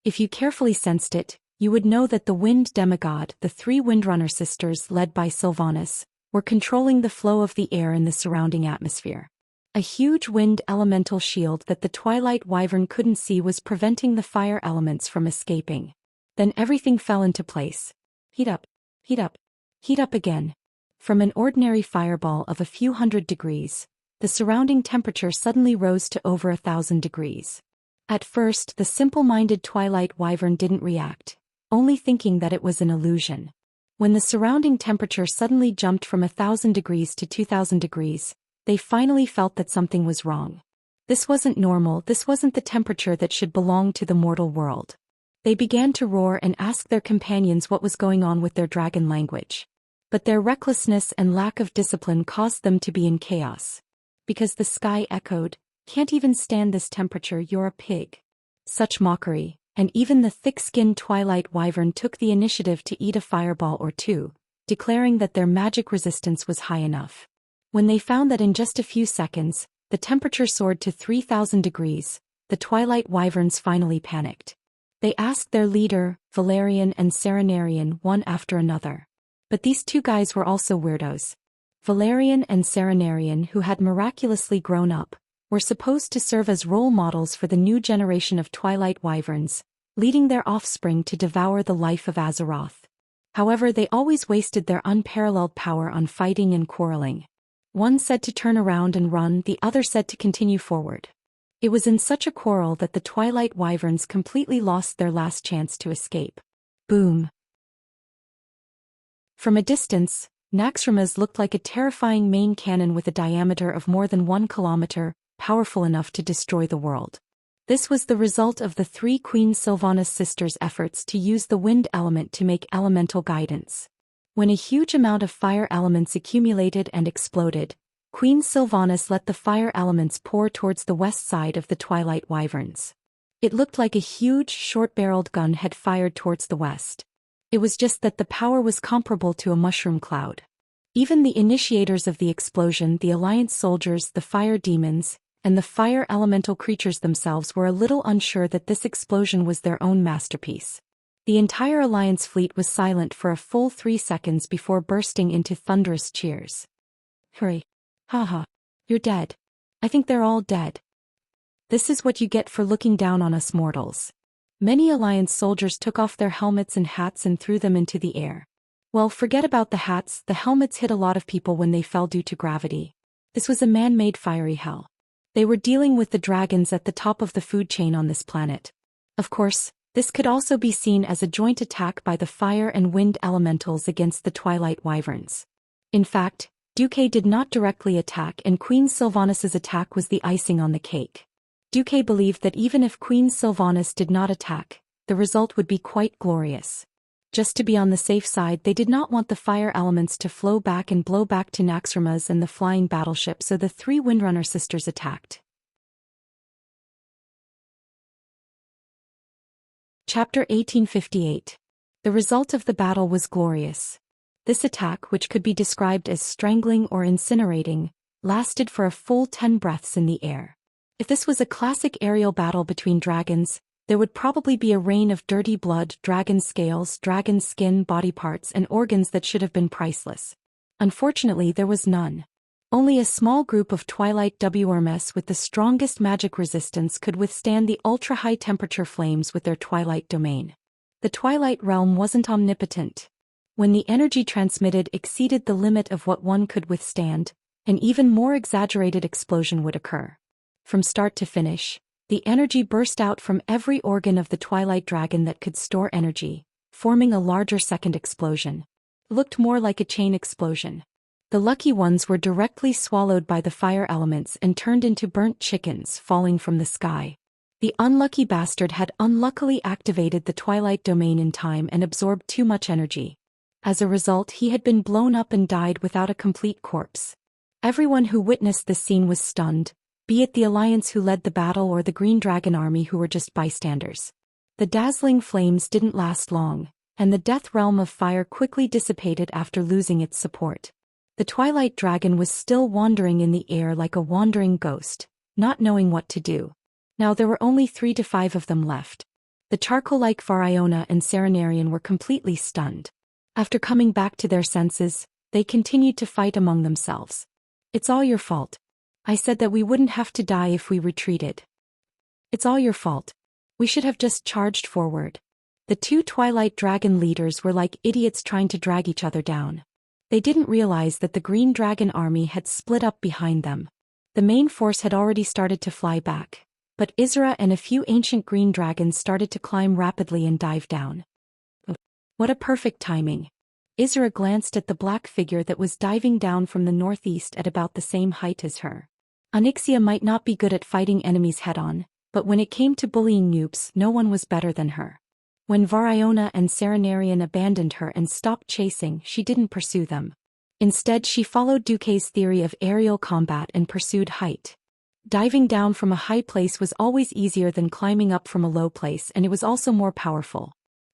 If you carefully sensed it, you would know that the wind demigod, the 3 Windrunner sisters led by Sylvanas, were controlling the flow of the air in the surrounding atmosphere. A huge wind elemental shield that the Twilight Wyvern couldn't see was preventing the fire elements from escaping. Then everything fell into place. Heat up, heat up, heat up again. From an ordinary fireball of a few hundred degrees, the surrounding temperature suddenly rose to over 1,000 degrees. At first, the simple-minded Twilight Wyvern didn't react, only thinking that it was an illusion. When the surrounding temperature suddenly jumped from 1,000 degrees to 2,000 degrees, they finally felt that something was wrong. This wasn't normal, this wasn't the temperature that should belong to the mortal world. They began to roar and ask their companions what was going on with their dragon language. But their recklessness and lack of discipline caused them to be in chaos. Because the sky echoed, "Can't even stand this temperature, you're a pig." Such mockery, and even the thick-skinned Twilight Wyvern took the initiative to eat a fireball or 2, declaring that their magic resistance was high enough. When they found that in just a few seconds, the temperature soared to 3,000 degrees, the Twilight Wyverns finally panicked. They asked their leader, Valerian and Serenarian, one after another. But these 2 guys were also weirdos. Valerian and Serenarian, who had miraculously grown up, were supposed to serve as role models for the new generation of Twilight Wyverns, leading their offspring to devour the life of Azeroth. However, they always wasted their unparalleled power on fighting and quarreling. One said to turn around and run, the other said to continue forward. It was in such a quarrel that the Twilight Wyverns completely lost their last chance to escape. Boom. From a distance, Naxxrama's looked like a terrifying main cannon with a diameter of more than 1 kilometer, powerful enough to destroy the world. This was the result of the 3 Queen Sylvanas sisters' efforts to use the wind element to make elemental guidance. When a huge amount of fire elements accumulated and exploded, Queen Sylvanas let the fire elements pour towards the west side of the Twilight Wyverns. It looked like a huge, short-barreled gun had fired towards the west. It was just that the power was comparable to a mushroom cloud. Even the initiators of the explosion, the Alliance soldiers, the fire demons, and the fire elemental creatures themselves were a little unsure that this explosion was their own masterpiece. The entire Alliance fleet was silent for a full 3 seconds before bursting into thunderous cheers. Hurry. Haha. You're dead. I think they're all dead. This is what you get for looking down on us mortals. Many Alliance soldiers took off their helmets and hats and threw them into the air. Well, forget about the hats, the helmets hit a lot of people when they fell due to gravity. This was a man-made fiery hell. They were dealing with the dragons at the top of the food chain on this planet. Of course, this could also be seen as a joint attack by the fire and wind elementals against the Twilight Wyverns. In fact, Liu Kei did not directly attack, and Queen Sylvanas' attack was the icing on the cake. Liu Kei believed that even if Queen Sylvanas did not attack, the result would be quite glorious. Just to be on the safe side, they did not want the fire elements to flow back and blow back to Naxxramas and the flying battleship, so the three Windrunner sisters attacked. Chapter 1858. The result of the battle was glorious. This attack, which could be described as strangling or incinerating, lasted for a full 10 breaths in the air. If this was a classic aerial battle between dragons, there would probably be a rain of dirty blood, dragon scales, dragon skin, body parts, and organs that should have been priceless. Unfortunately, there was none. Only a small group of Twilight Wurms with the strongest magic resistance could withstand the ultra-high temperature flames with their Twilight domain. The Twilight realm wasn't omnipotent. When the energy transmitted exceeded the limit of what one could withstand, an even more exaggerated explosion would occur. From start to finish, the energy burst out from every organ of the Twilight Dragon that could store energy, forming a larger second explosion. It looked more like a chain explosion. The lucky ones were directly swallowed by the fire elements and turned into burnt chickens falling from the sky. The unlucky bastard had unluckily activated the Twilight domain in time and absorbed too much energy. As a result, he had been blown up and died without a complete corpse. Everyone who witnessed this scene was stunned, be it the Alliance who led the battle or the Green Dragon Army who were just bystanders. The dazzling flames didn't last long, and the death realm of fire quickly dissipated after losing its support. The Twilight Dragon was still wandering in the air like a wandering ghost, not knowing what to do. Now there were only 3 to 5 of them left. The charcoal-like Variona and Serenarian were completely stunned. After coming back to their senses, they continued to fight among themselves. "It's all your fault. I said that we wouldn't have to die if we retreated. It's all your fault. We should have just charged forward." The 2 Twilight Dragon leaders were like idiots trying to drag each other down. They didn't realize that the Green Dragon Army had split up behind them. The main force had already started to fly back, but Isra and a few ancient green dragons started to climb rapidly and dive down. What a perfect timing. Isra glanced at the black figure that was diving down from the northeast at about the same height as her. Xianxia might not be good at fighting enemies head-on, but when it came to bullying noobs, no one was better than her. When Variona and Serenarian abandoned her and stopped chasing, she didn't pursue them. Instead, she followed Duque's theory of aerial combat and pursued height. Diving down from a high place was always easier than climbing up from a low place, and it was also more powerful.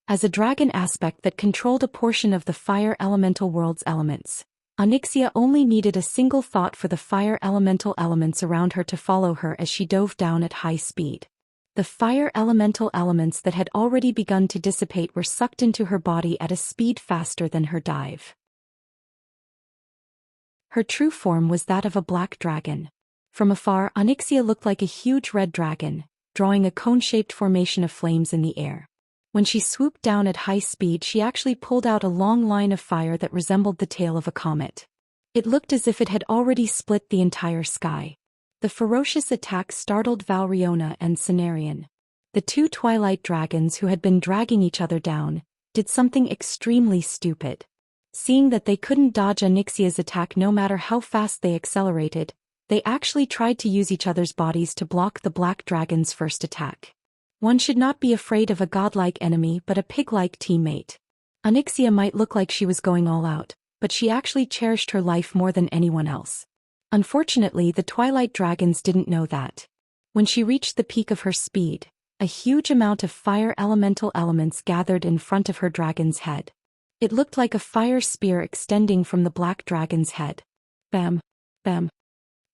As a dragon aspect that controlled a portion of the fire elemental world's elements, Xianxia only needed a single thought for the fire elemental elements around her to follow her as she dove down at high speed. The fire elemental elements that had already begun to dissipate were sucked into her body at a speed faster than her dive. Her true form was that of a black dragon. From afar, Xianxia looked like a huge red dragon, drawing a cone-shaped formation of flames in the air. When she swooped down at high speed, she actually pulled out a long line of fire that resembled the tail of a comet. It looked as if it had already split the entire sky. The ferocious attack startled Variona and Serenarian. The 2 Twilight Dragons who had been dragging each other down did something extremely stupid. Seeing that they couldn't dodge Xianxia's attack no matter how fast they accelerated, they actually tried to use each other's bodies to block the Black Dragon's first attack. One should not be afraid of a godlike enemy but a pig-like teammate. Xianxia might look like she was going all out, but she actually cherished her life more than anyone else. Unfortunately, the Twilight Dragons didn't know that. When she reached the peak of her speed, a huge amount of fire elemental elements gathered in front of her dragon's head. It looked like a fire spear extending from the Black Dragon's head. Bam! Bam!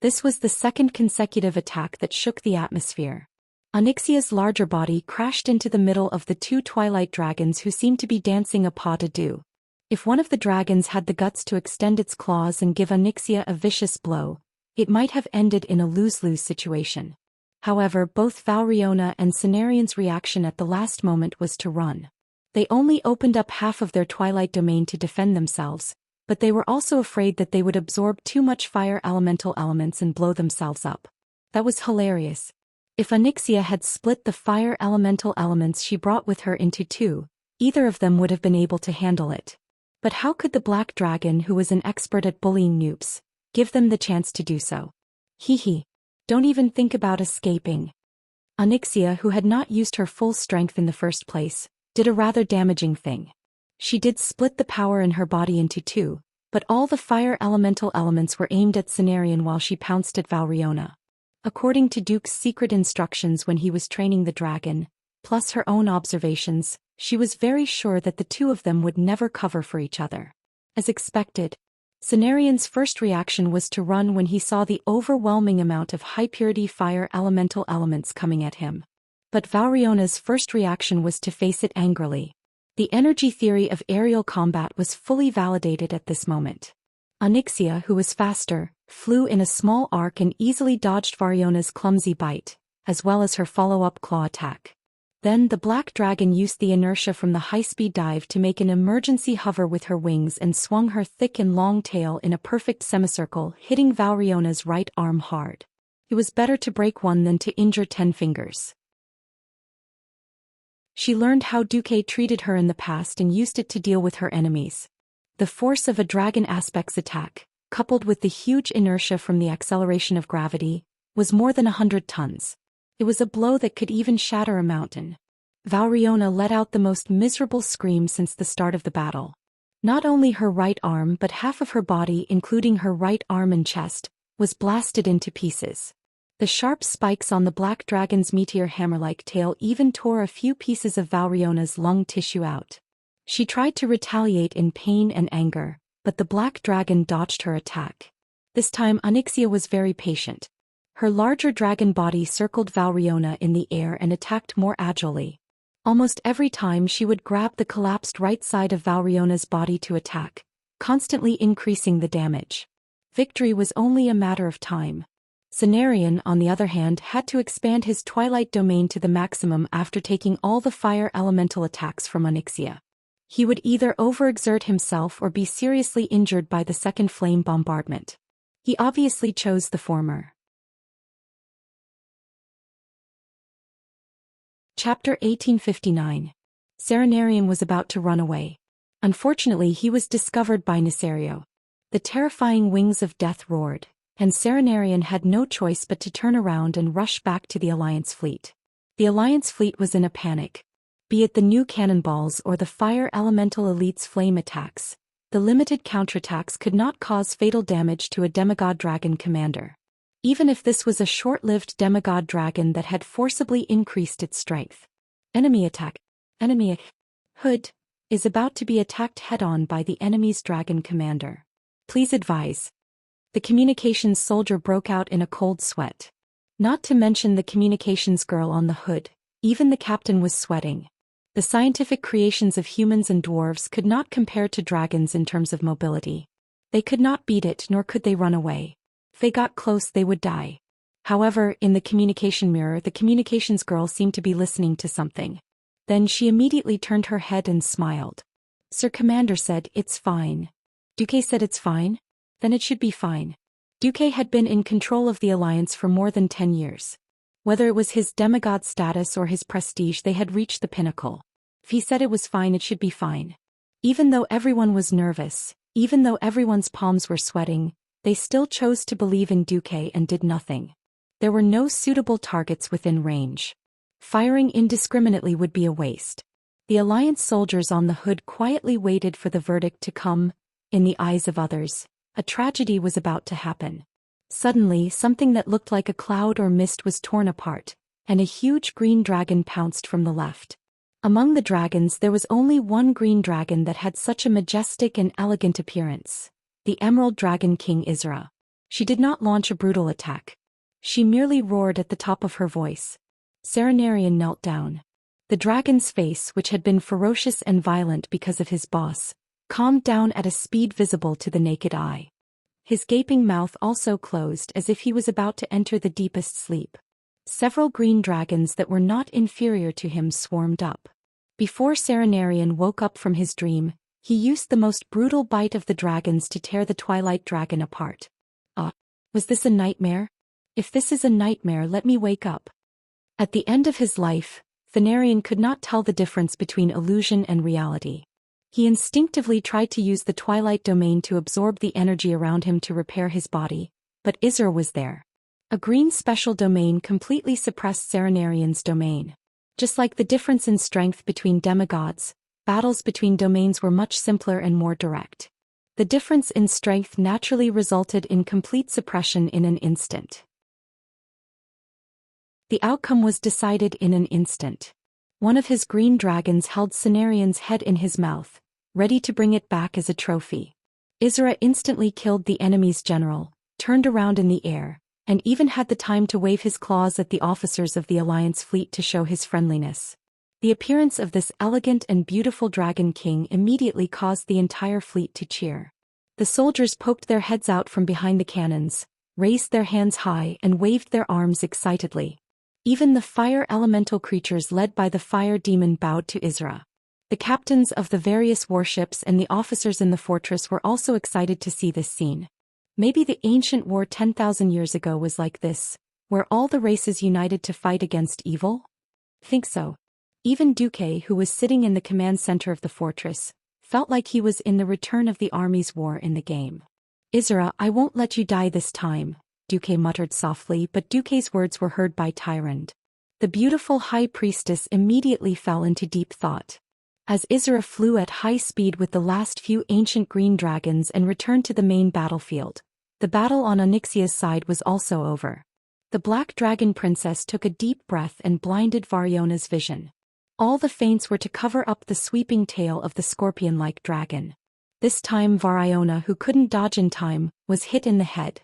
This was the second consecutive attack that shook the atmosphere. Xianxia's larger body crashed into the middle of the 2 Twilight Dragons who seemed to be dancing a pas de deux. If one of the dragons had the guts to extend its claws and give Xianxia a vicious blow, it might have ended in a lose-lose situation. However, both Variona and Serenarian's reaction at the last moment was to run. They only opened up half of their Twilight domain to defend themselves, but they were also afraid that they would absorb too much fire elemental elements and blow themselves up. That was hilarious. If Xianxia had split the fire elemental elements she brought with her into 2, either of them would have been able to handle it. But how could the Black Dragon, who was an expert at bullying noobs, give them the chance to do so? Hee. Don't even think about escaping. Xianxia, who had not used her full strength in the first place, did a rather damaging thing. She did split the power in her body into two, but all the fire elemental elements were aimed at Cenarion while she pounced at Valriona. According to Duke's secret instructions when he was training the dragon, plus her own observations, she was very sure that the two of them would never cover for each other. As expected, Cenarion's first reaction was to run when he saw the overwhelming amount of high-purity fire elemental elements coming at him. But Valriona's first reaction was to face it angrily. The energy theory of aerial combat was fully validated at this moment. Onyxia, who was faster, flew in a small arc and easily dodged Variona's clumsy bite, as well as her follow-up claw attack. Then the black dragon used the inertia from the high-speed dive to make an emergency hover with her wings and swung her thick and long tail in a perfect semicircle, hitting Valriona's right arm hard. It was better to break one than to injure 10 fingers. She learned how Duque treated her in the past and used it to deal with her enemies. The force of a dragon aspect's attack, coupled with the huge inertia from the acceleration of gravity, was more than 100 tons. It was a blow that could even shatter a mountain. Valriona let out the most miserable scream since the start of the battle. Not only her right arm but half of her body, including her right arm and chest, was blasted into pieces. The sharp spikes on the black dragon's meteor hammer-like tail even tore a few pieces of Valriona's lung tissue out. She tried to retaliate in pain and anger, but the black dragon dodged her attack. This time Onyxia was very patient. Her larger dragon body circled Valriona in the air and attacked more agilely. Almost every time she would grab the collapsed right side of Valriona's body to attack, constantly increasing the damage. Victory was only a matter of time. Cenarion, on the other hand, had to expand his twilight domain to the maximum after taking all the fire elemental attacks from Onyxia. He would either overexert himself or be seriously injured by the second flame bombardment. He obviously chose the former. Chapter 1859. Cenarion was about to run away. Unfortunately, he was discovered by Nisario. The terrifying wings of death roared, and Cenarion had no choice but to turn around and rush back to the Alliance fleet. The Alliance fleet was in a panic. Be it the new cannonballs or the fire elemental elite's flame attacks, the limited counterattacks could not cause fatal damage to a demigod dragon commander. Even if this was a short-lived demigod dragon that had forcibly increased its strength. Enemy attack. Enemy Hood is about to be attacked head-on by the enemy's dragon commander. Please advise. The communications soldier broke out in a cold sweat. Not to mention the communications girl on the hood, even the captain was sweating. The scientific creations of humans and dwarves could not compare to dragons in terms of mobility. They could not beat it, nor could they run away. If they got close, they would die. However, in the communication mirror, the communications girl seemed to be listening to something. Then she immediately turned her head and smiled. Sir Commander said, "It's fine." Duque said, "It's fine? Then it should be fine." Duque had been in control of the Alliance for more than 10 years. Whether it was his demigod status or his prestige, they had reached the pinnacle. If he said it was fine, it should be fine. Even though everyone was nervous, even though everyone's palms were sweating, they still chose to believe in Duque and did nothing. There were no suitable targets within range. Firing indiscriminately would be a waste. The Alliance soldiers on the hood quietly waited for the verdict to come. In the eyes of others, a tragedy was about to happen. Suddenly, something that looked like a cloud or mist was torn apart, and a huge green dragon pounced from the left. Among the dragons, there was only one green dragon that had such a majestic and elegant appearance. The Emerald Dragon King Isra. She did not launch a brutal attack. She merely roared at the top of her voice. Cenarion knelt down. The dragon's face, which had been ferocious and violent because of his boss, calmed down at a speed visible to the naked eye. His gaping mouth also closed as if he was about to enter the deepest sleep. Several green dragons that were not inferior to him swarmed up. Before Cenarion woke up from his dream, he used the most brutal bite of the dragons to tear the Twilight Dragon apart. Was this a nightmare? If this is a nightmare, let me wake up. At the end of his life, Cenarion could not tell the difference between illusion and reality. He instinctively tried to use the Twilight Domain to absorb the energy around him to repair his body, but Isra was there. A green special domain completely suppressed Cenarion's domain. Just like the difference in strength between demigods, battles between domains were much simpler and more direct. The difference in strength naturally resulted in complete suppression in an instant. The outcome was decided in an instant. One of his green dragons held Cenarian's head in his mouth, ready to bring it back as a trophy. Isra instantly killed the enemy's general, turned around in the air, and even had the time to wave his claws at the officers of the Alliance fleet to show his friendliness. The appearance of this elegant and beautiful Dragon King immediately caused the entire fleet to cheer. The soldiers poked their heads out from behind the cannons, raised their hands high and waved their arms excitedly. Even the fire elemental creatures led by the fire demon bowed to Isra. The captains of the various warships and the officers in the fortress were also excited to see this scene. Maybe the ancient war 10,000 years ago was like this, where all the races united to fight against evil? Think so. Even Duque, who was sitting in the command center of the fortress, felt like he was in the Return of the Army's war in the game. Isra, I won't let you die this time, Duque muttered softly, but Duque's words were heard by Tyrande. The beautiful high priestess immediately fell into deep thought. As Isra flew at high speed with the last few ancient green dragons and returned to the main battlefield, the battle on Onyxia's side was also over. The Black Dragon Princess took a deep breath and blinded Variona's vision. All the feints were to cover up the sweeping tail of the scorpion-like dragon. This time Variona, who couldn't dodge in time, was hit in the head.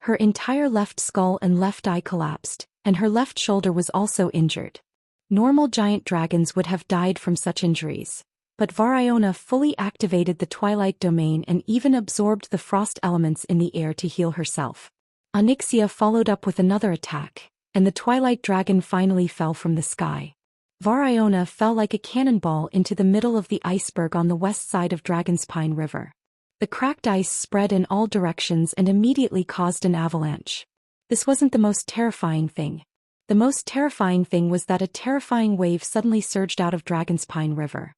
Her entire left skull and left eye collapsed, and her left shoulder was also injured. Normal giant dragons would have died from such injuries, but Variona fully activated the Twilight Domain and even absorbed the frost elements in the air to heal herself. Onyxia followed up with another attack, and the Twilight Dragon finally fell from the sky. Variona fell like a cannonball into the middle of the iceberg on the west side of Dragonspine River. The cracked ice spread in all directions and immediately caused an avalanche. This wasn't the most terrifying thing. The most terrifying thing was that a terrifying wave suddenly surged out of Dragonspine River.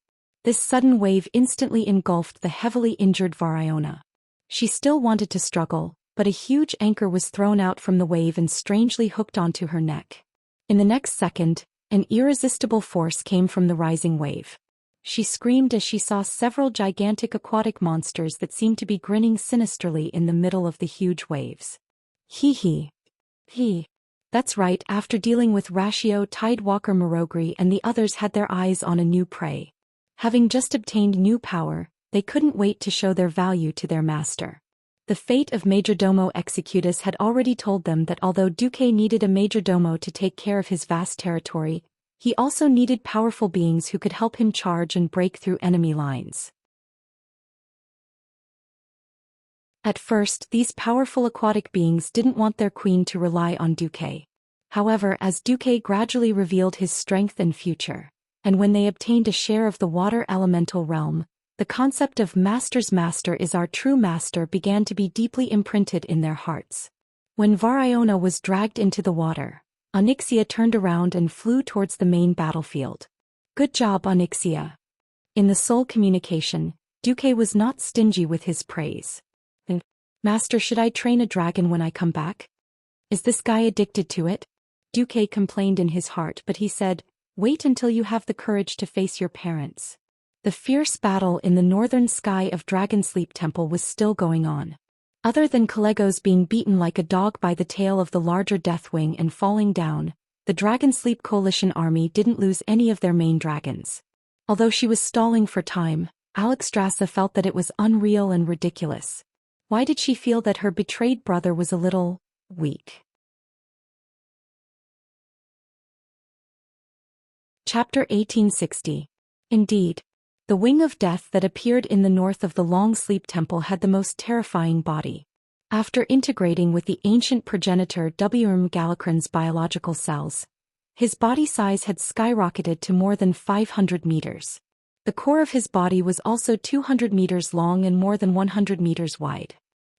This sudden wave instantly engulfed the heavily injured Variona. She still wanted to struggle, but a huge anchor was thrown out from the wave and strangely hooked onto her neck. In the next second, an irresistible force came from the rising wave. She screamed as she saw several gigantic aquatic monsters that seemed to be grinning sinisterly in the middle of the huge waves. Hee. That's right, after dealing with Ratio, Tidewalker Marogri and the others had their eyes on a new prey. Having just obtained new power, they couldn't wait to show their value to their master. The fate of Majordomo Executus had already told them that although Duque needed a Majordomo to take care of his vast territory, he also needed powerful beings who could help him charge and break through enemy lines. At first, these powerful aquatic beings didn't want their queen to rely on Duque. However, as Duque gradually revealed his strength and future, and when they obtained a share of the water elemental realm, the concept of Master's master is our true master began to be deeply imprinted in their hearts. When Variona was dragged into the water, Onyxia turned around and flew towards the main battlefield. Good job, Onyxia. In the soul communication, Duque was not stingy with his praise. Master, should I train a dragon when I come back? Is this guy addicted to it? Duque complained in his heart, but he said, wait until you have the courage to face your parents. The fierce battle in the northern sky of Dragonsleep Temple was still going on. Other than Kalegos being beaten like a dog by the tail of the larger Deathwing and falling down, the Dragonsleep Coalition army didn't lose any of their main dragons. Although she was stalling for time, Alexstrasza felt that it was unreal and ridiculous. Why did she feel that her betrayed brother was a little weak? Chapter 1860. Indeed, the wing of death that appeared in the north of the Long Sleep Temple had the most terrifying body. After integrating with the ancient progenitor Wurm Galakran's biological cells, his body size had skyrocketed to more than 500 meters. The core of his body was also 200 meters long and more than 100 meters wide.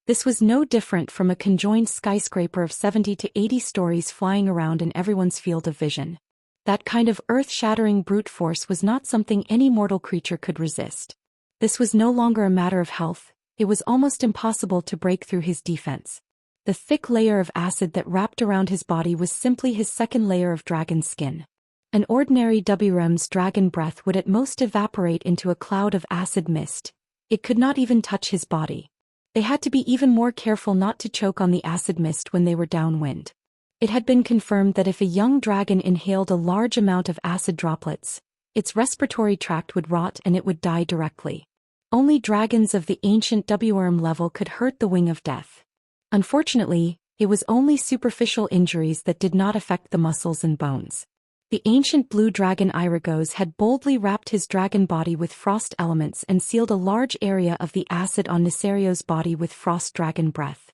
This was no different from a conjoined skyscraper of 70 to 80 stories flying around in everyone's field of vision. That kind of earth-shattering brute force was not something any mortal creature could resist. This was no longer a matter of health, it was almost impossible to break through his defense. The thick layer of acid that wrapped around his body was simply his second layer of dragon skin. An ordinary WRM's dragon breath would at most evaporate into a cloud of acid mist. It could not even touch his body. They had to be even more careful not to choke on the acid mist when they were downwind. It had been confirmed that if a young dragon inhaled a large amount of acid droplets, its respiratory tract would rot and it would die directly. Only dragons of the ancient WRM level could hurt the wing of death. Unfortunately, it was only superficial injuries that did not affect the muscles and bones. The ancient blue dragon Irigos had boldly wrapped his dragon body with frost elements and sealed a large area of the acid on Neserio's body with frost dragon breath.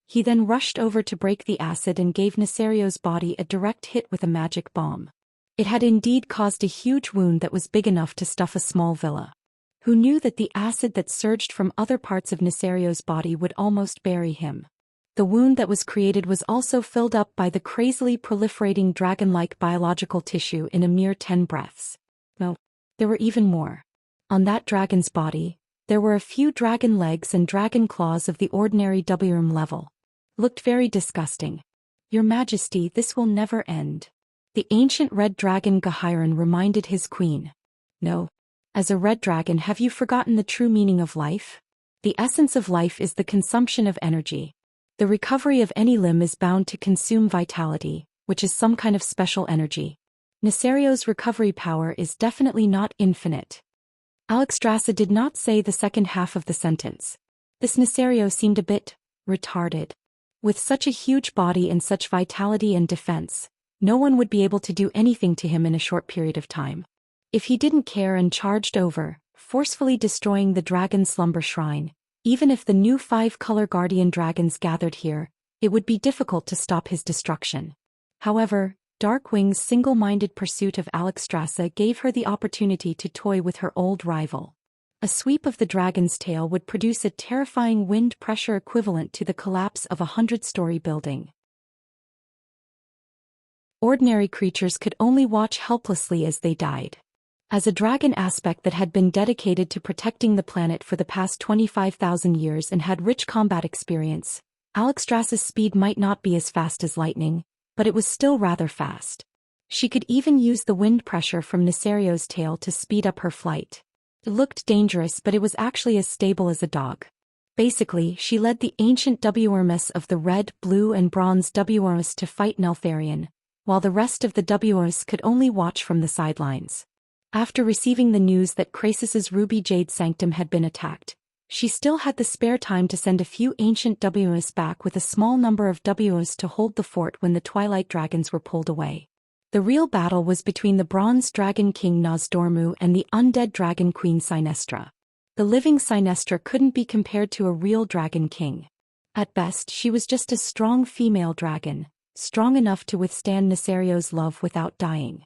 He then rushed over to break the acid and gave Neserio's body a direct hit with a magic bomb. It had indeed caused a huge wound that was big enough to stuff a small villa. Who knew that the acid that surged from other parts of Neserio's body would almost bury him? The wound that was created was also filled up by the crazily proliferating dragon-like biological tissue in a mere 10 breaths. No, there were even more. On that dragon's body, there were a few dragon legs and dragon claws of the ordinary WRM level. Looked very disgusting. Your Majesty, this will never end. The ancient red dragon Gahiron reminded his queen. No. As a red dragon, have you forgotten the true meaning of life? The essence of life is the consumption of energy. The recovery of any limb is bound to consume vitality, which is some kind of special energy. Neserio's recovery power is definitely not infinite. Alexstrasza did not say the second half of the sentence. This Neserio seemed a bit retarded. With such a huge body and such vitality and defense, no one would be able to do anything to him in a short period of time. If he didn't care and charged over, forcefully destroying the dragon slumber shrine, even if the new 5-color guardian dragons gathered here, it would be difficult to stop his destruction. However, Darkwing's single-minded pursuit of Alexstrasza gave her the opportunity to toy with her old rival. A sweep of the dragon's tail would produce a terrifying wind pressure equivalent to the collapse of a 100-story building. Ordinary creatures could only watch helplessly as they died. As a dragon aspect that had been dedicated to protecting the planet for the past 25,000 years and had rich combat experience, Alexstrasza's speed might not be as fast as lightning, but it was still rather fast. She could even use the wind pressure from Neserio's tail to speed up her flight. It looked dangerous, but it was actually as stable as a dog. Basically, she led the ancient WRMs of the red, blue and bronze WRMs to fight Neltharion, while the rest of the WRMs could only watch from the sidelines. After receiving the news that Krasus's Ruby Jade Sanctum had been attacked, she still had the spare time to send a few ancient WRMs back with a small number of WRMs to hold the fort when the Twilight Dragons were pulled away. The real battle was between the Bronze Dragon King Nozdormu and the Undead Dragon Queen Sinestra. The living Sinestra couldn't be compared to a real Dragon King. At best, she was just a strong female dragon, strong enough to withstand Neserio's love without dying.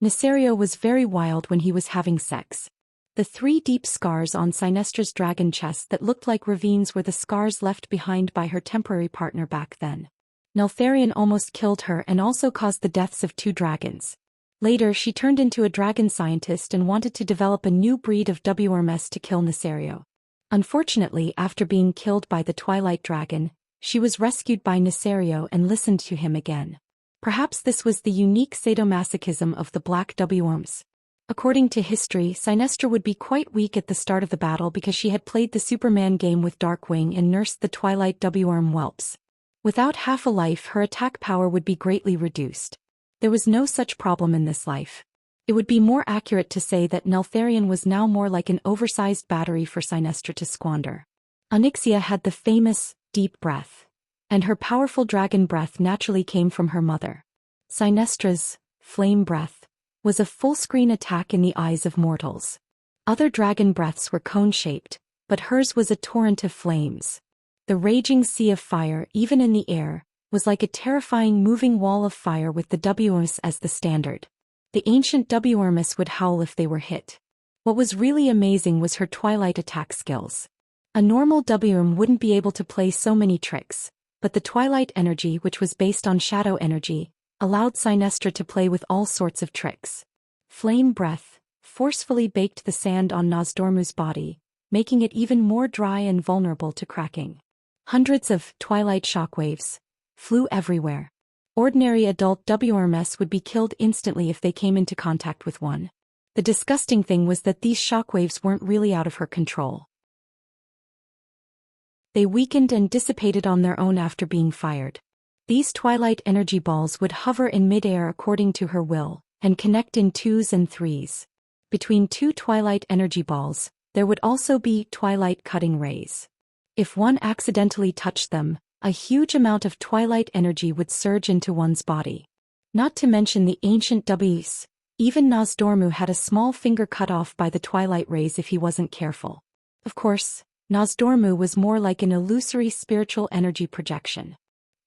Neserio was very wild when he was having sex. The 3 deep scars on Sinestra's dragon chest that looked like ravines were the scars left behind by her temporary partner back then. Neltharion almost killed her and also caused the deaths of 2 dragons. Later, she turned into a dragon scientist and wanted to develop a new breed of WRMs to kill Neserio. Unfortunately, after being killed by the Twilight Dragon, she was rescued by Neserio and listened to him again. Perhaps this was the unique sadomasochism of the Black WRMs. According to history, Sinestra would be quite weak at the start of the battle because she had played the Superman game with Darkwing and nursed the Twilight WRM whelps. Without half a life, her attack power would be greatly reduced. There was no such problem in this life. It would be more accurate to say that Neltharion was now more like an oversized battery for Sinestra to squander. Onyxia had the famous, deep breath, and her powerful dragon breath naturally came from her mother. Sinestra's, flame breath, was a full-screen attack in the eyes of mortals. Other dragon breaths were cone-shaped, but hers was a torrent of flames. The raging sea of fire, even in the air, was like a terrifying moving wall of fire with the WRMs as the standard. The ancient WRMs would howl if they were hit. What was really amazing was her twilight attack skills. A normal WRM wouldn't be able to play so many tricks, but the twilight energy, which was based on shadow energy, allowed Sinestra to play with all sorts of tricks. Flame breath forcefully baked the sand on Nozdormu's body, making it even more dry and vulnerable to cracking. Hundreds of twilight shockwaves flew everywhere. Ordinary adult WRMS would be killed instantly if they came into contact with one. The disgusting thing was that these shockwaves weren't really out of her control. They weakened and dissipated on their own after being fired. These twilight energy balls would hover in midair according to her will, and connect in 2s and 3s. Between two twilight energy balls, there would also be twilight cutting rays. If one accidentally touched them, a huge amount of twilight energy would surge into one's body. Not to mention the ancient Ws. Even Nozdormu had a small finger cut off by the twilight rays if he wasn't careful. Of course, Nozdormu was more like an illusory spiritual energy projection.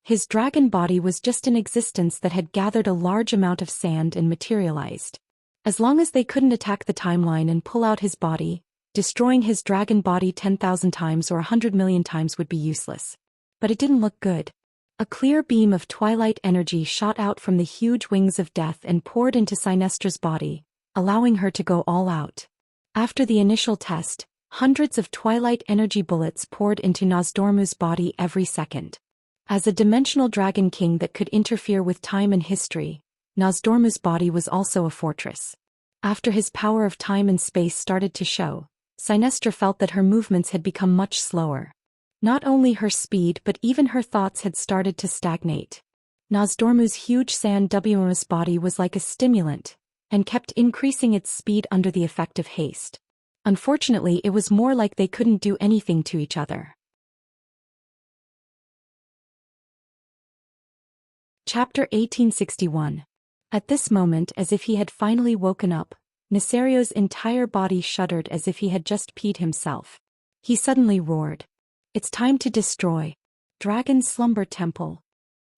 His dragon body was just an existence that had gathered a large amount of sand and materialized. As long as they couldn't attack the timeline and pull out his body, destroying his dragon body 10,000 times or 100 million times would be useless. But it didn't look good. A clear beam of twilight energy shot out from the huge wings of death and poured into Xianxia's body, allowing her to go all out. After the initial test, hundreds of twilight energy bullets poured into Nozdormu's body every second. As a dimensional dragon king that could interfere with time and history, Nozdormu's body was also a fortress. After his power of time and space started to show, Xianxia felt that her movements had become much slower. Not only her speed but even her thoughts had started to stagnate. Nozdormu's huge sand WMS body was like a stimulant, and kept increasing its speed under the effect of haste. Unfortunately, it was more like they couldn't do anything to each other. Chapter 1861. At this moment, as if he had finally woken up, Nesario's entire body shuddered as if he had just peed himself. He suddenly roared. "It's time to destroy Dragon's Slumber Temple."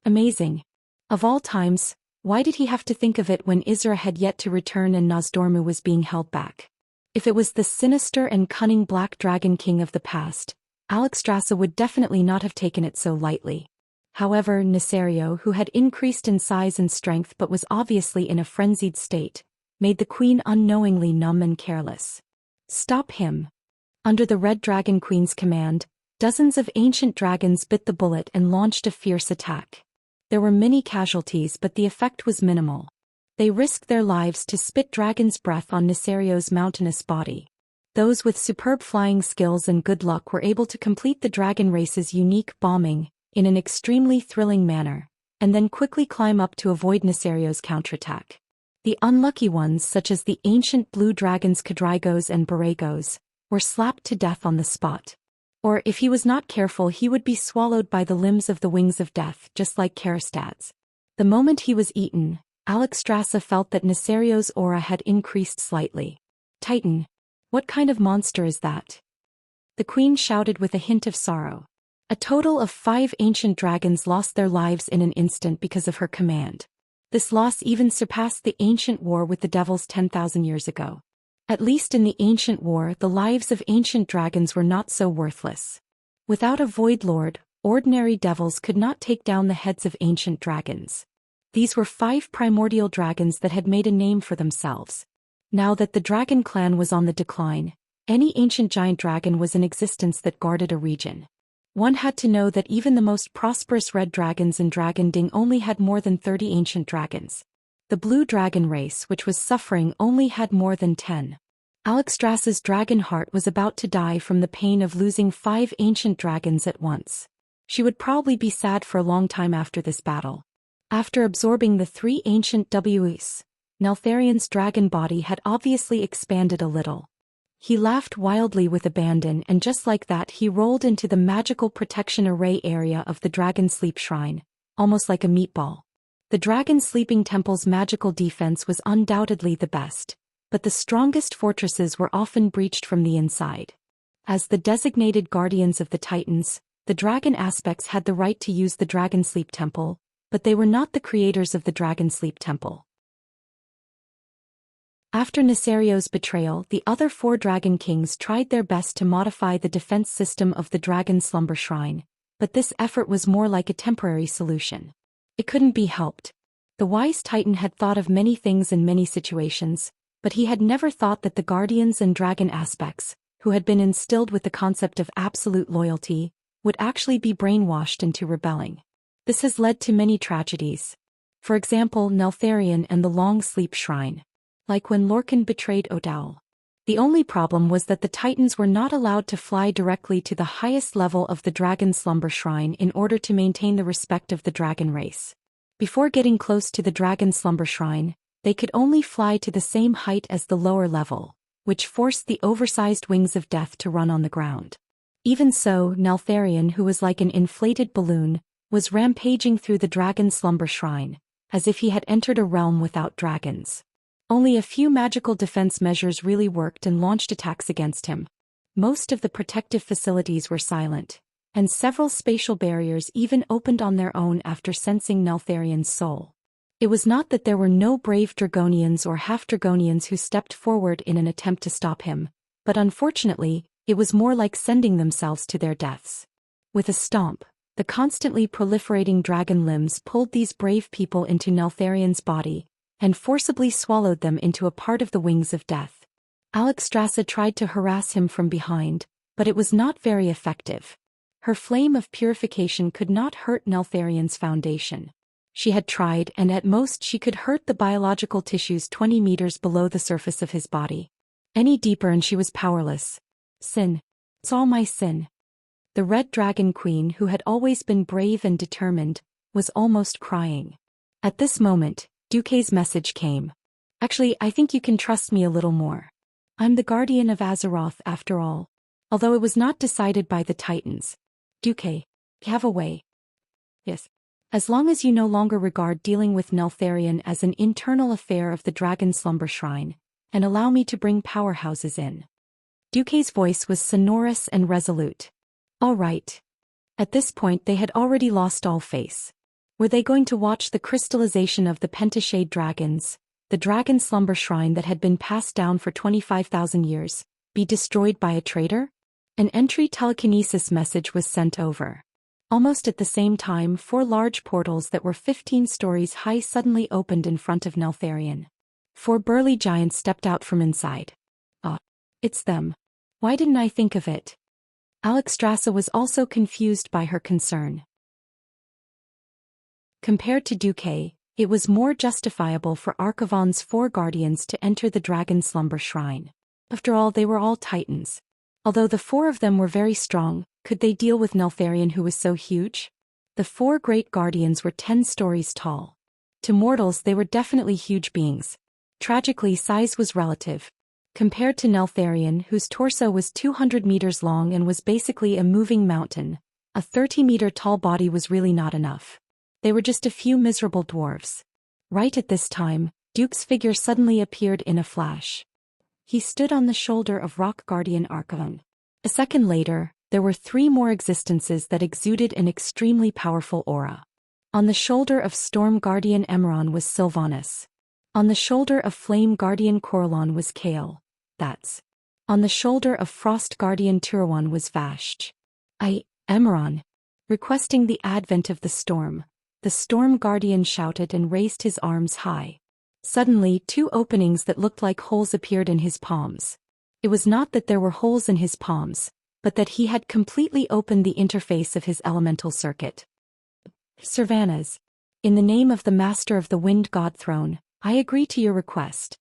Amazing. Of all times, why did he have to think of it when Isra had yet to return and Nozdormu was being held back? If it was the sinister and cunning Black Dragon King of the past, Alexstrasza would definitely not have taken it so lightly. However, Nesario, who had increased in size and strength but was obviously in a frenzied state, made the queen unknowingly numb and careless. "Stop him." Under the Red Dragon Queen's command, dozens of ancient dragons bit the bullet and launched a fierce attack. There were many casualties but the effect was minimal. They risked their lives to spit dragon's breath on Nesario's mountainous body. Those with superb flying skills and good luck were able to complete the dragon race's unique bombing in an extremely thrilling manner, and then quickly climb up to avoid Nesario's counterattack. The unlucky ones, such as the ancient blue dragons Cadrigos and Borregos, were slapped to death on the spot. Or if he was not careful, he would be swallowed by the limbs of the wings of death, just like Karastad's. The moment he was eaten, Alexstrasza felt that Nesario's aura had increased slightly. "Titan, what kind of monster is that?" the queen shouted with a hint of sorrow. A total of 5 ancient dragons lost their lives in an instant because of her command. This loss even surpassed the ancient war with the devils 10,000 years ago. At least in the ancient war, the lives of ancient dragons were not so worthless. Without a Void Lord, ordinary devils could not take down the heads of ancient dragons. These were 5 primordial dragons that had made a name for themselves. Now that the dragon clan was on the decline, any ancient giant dragon was in existence that guarded a region. One had to know that even the most prosperous red dragons in Dragonding only had more than 30 ancient dragons. The blue dragon race, which was suffering, only had more than 10. Alexstrasza's dragon heart was about to die from the pain of losing 5 ancient dragons at once. She would probably be sad for a long time after this battle. After absorbing the 3 ancient Ws, Neltharion's dragon body had obviously expanded a little. He laughed wildly with abandon, and just like that he rolled into the magical protection array area of the Dragon Sleep Shrine, almost like a meatball. The Dragon Sleeping Temple's magical defense was undoubtedly the best, but the strongest fortresses were often breached from the inside. As the designated guardians of the Titans, the Dragon Aspects had the right to use the Dragon Sleep Temple, but they were not the creators of the Dragon Sleep Temple. After Nesario's betrayal, the other 4 Dragon Kings tried their best to modify the defense system of the Dragon Slumber Shrine, but this effort was more like a temporary solution. It couldn't be helped. The wise Titan had thought of many things in many situations, but he had never thought that the Guardians and Dragon Aspects, who had been instilled with the concept of absolute loyalty, would actually be brainwashed into rebelling. This has led to many tragedies. For example, Neltharion and the Long Sleep Shrine. Like when Lorcan betrayed O'Dowd. The only problem was that the Titans were not allowed to fly directly to the highest level of the Dragon Slumber Shrine in order to maintain the respect of the dragon race. Before getting close to the Dragon Slumber Shrine, they could only fly to the same height as the lower level, which forced the oversized wings of death to run on the ground. Even so, Neltharion, who was like an inflated balloon, was rampaging through the Dragon Slumber Shrine, as if he had entered a realm without dragons. Only a few magical defense measures really worked and launched attacks against him. Most of the protective facilities were silent, and several spatial barriers even opened on their own after sensing Neltharion's soul. It was not that there were no brave Dragonians or half-Dragonians who stepped forward in an attempt to stop him, but unfortunately, it was more like sending themselves to their deaths. With a stomp, the constantly proliferating dragon limbs pulled these brave people into Neltharion's body, and forcibly swallowed them into a part of the wings of death. Alexstrasza tried to harass him from behind, but it was not very effective. Her flame of purification could not hurt Neltharion's foundation. She had tried, and at most she could hurt the biological tissues 20 meters below the surface of his body. Any deeper and she was powerless. Sin. It's all my sin. The Red Dragon Queen, who had always been brave and determined, was almost crying. At this moment, Duque's message came. Actually, I think you can trust me a little more. I'm the guardian of Azeroth after all. Although it was not decided by the Titans. Duque, have a way. Yes. As long as you no longer regard dealing with Neltharion as an internal affair of the Dragon Slumber Shrine, and allow me to bring powerhouses in. Duque's voice was sonorous and resolute. All right. At this point they had already lost all face. Were they going to watch the crystallization of the Pentashade dragons, the Dragon Slumber Shrine that had been passed down for 25,000 years, be destroyed by a traitor? An entry telekinesis message was sent over. Almost at the same time, 4 large portals that were 15 stories high suddenly opened in front of Neltharion. 4 burly giants stepped out from inside. Ah, it's them. Why didn't I think of it? Alexstrasza was also confused by her concern. Compared to Duque, it was more justifiable for Archivon's 4 guardians to enter the Dragon Slumber Shrine. After all, they were all Titans. Although the 4 of them were very strong, could they deal with Neltharion, who was so huge? The 4 great guardians were 10 stories tall. To mortals they were definitely huge beings. Tragically, size was relative. Compared to Neltharion, whose torso was 200 meters long and was basically a moving mountain, a 30-meter-tall body was really not enough. They were just a few miserable dwarves. Right at this time, Duke's figure suddenly appeared in a flash. He stood on the shoulder of Rock Guardian Archivon. A second later, there were 3 more existences that exuded an extremely powerful aura. On the shoulder of Storm Guardian Emeron was Sylvanas. On the shoulder of Flame Guardian Coralon was Kale. That's. On the shoulder of Frost Guardian Turawan was Vashj. Emeron. Requesting the advent of the storm, the Storm Guardian shouted and raised his arms high. Suddenly, 2 openings that looked like holes appeared in his palms. It was not that there were holes in his palms, but that he had completely opened the interface of his elemental circuit. Sylvanas. In the name of the Master of the Wind God Throne, I agree to your request.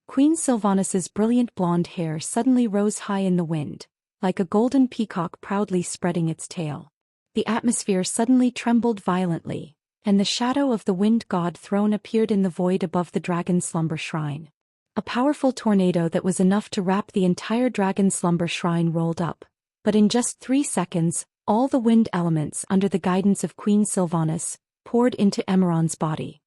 Queen Sylvanas's brilliant blonde hair suddenly rose high in the wind, like a golden peacock proudly spreading its tail. The atmosphere suddenly trembled violently, and the shadow of the Wind God Throne appeared in the void above the Dragon Slumber Shrine. A powerful tornado that was enough to wrap the entire Dragon Slumber Shrine rolled up, but in just 3 seconds, all the wind elements under the guidance of Queen Sylvanas poured into Emeron's body.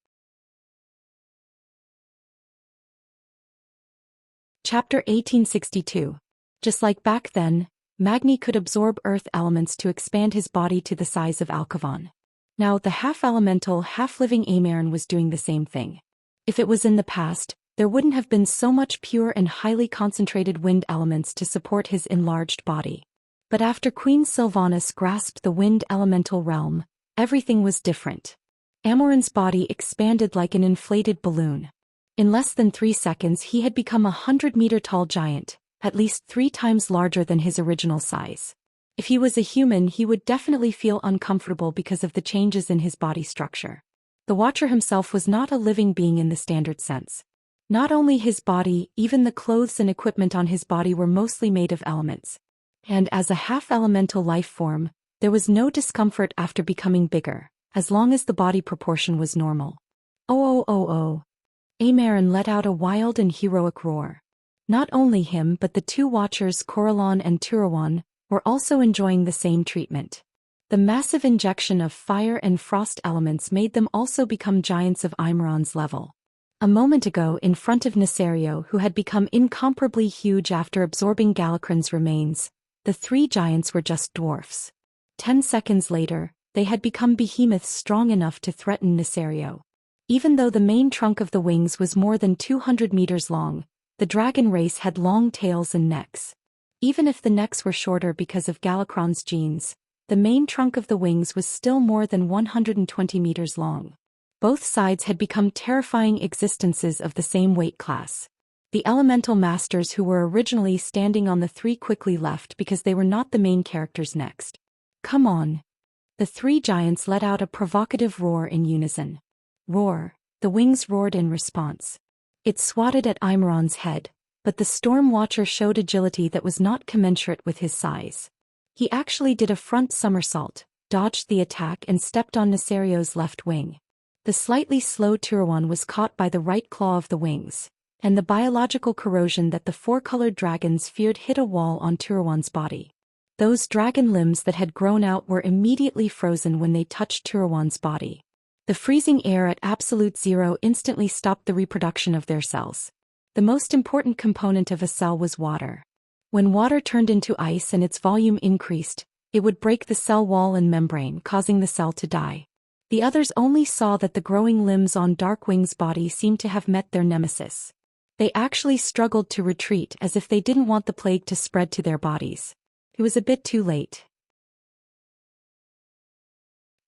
Chapter 1862. Just like back then, Magni could absorb earth elements to expand his body to the size of Alchivon. Now the half-elemental, half-living Aemaren was doing the same thing. If it was in the past, there wouldn't have been so much pure and highly concentrated wind elements to support his enlarged body. But after Queen Sylvanas grasped the wind elemental realm, everything was different. Ameron's body expanded like an inflated balloon. In less than 3 seconds he had become a 100-meter-tall giant, at least 3 times larger than his original size. If he was a human, he would definitely feel uncomfortable because of the changes in his body structure. The Watcher himself was not a living being in the standard sense. Not only his body, even the clothes and equipment on his body were mostly made of elements. And as a half-elemental life form, there was no discomfort after becoming bigger, as long as the body proportion was normal. Oh oh oh oh. Amarin let out a wild and heroic roar. Not only him but the two Watchers Corellon and Turawan were also enjoying the same treatment. The massive injection of fire and frost elements made them also become giants of Imeron's level. A moment ago in front of Nesario, who had become incomparably huge after absorbing Galakran's remains, the three giants were just dwarfs. 10 seconds later, they had become behemoths strong enough to threaten Nesario. Even though the main trunk of the wings was more than 200 meters long, the dragon race had long tails and necks. Even if the necks were shorter because of Galakran's genes, the main trunk of the wings was still more than 120 meters long. Both sides had become terrifying existences of the same weight class. The elemental masters who were originally standing on the three quickly left because they were not the main characters next. Come on. The three giants let out a provocative roar in unison. Roar. The wings roared in response. It swatted at Imeron's head, but the Storm Watcher showed agility that was not commensurate with his size. He actually did a front somersault, dodged the attack and stepped on Nesario's left wing. The slightly slow Turawan was caught by the right claw of the wings, and the biological corrosion that the four-colored dragons feared hit a wall on Turawan's body. Those dragon limbs that had grown out were immediately frozen when they touched Turawan's body. The freezing air at absolute zero instantly stopped the reproduction of their cells. The most important component of a cell was water. When water turned into ice and its volume increased, it would break the cell wall and membrane, causing the cell to die. The others only saw that the growing limbs on Darkwing's body seemed to have met their nemesis. They actually struggled to retreat as if they didn't want the plague to spread to their bodies. It was a bit too late.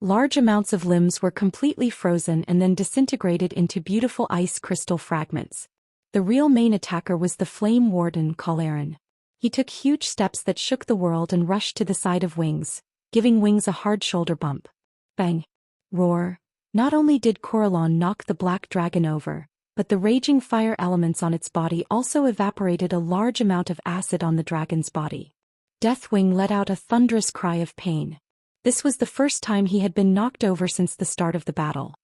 Large amounts of limbs were completely frozen and then disintegrated into beautiful ice crystal fragments. The real main attacker was the Flame Warden Kalaran. He took huge steps that shook the world and rushed to the side of Wings, giving Wings a hard shoulder bump. Bang! Roar! Not only did Corellon knock the black dragon over, but the raging fire elements on its body also evaporated a large amount of acid on the dragon's body. Deathwing let out a thunderous cry of pain. This was the first time he had been knocked over since the start of the battle.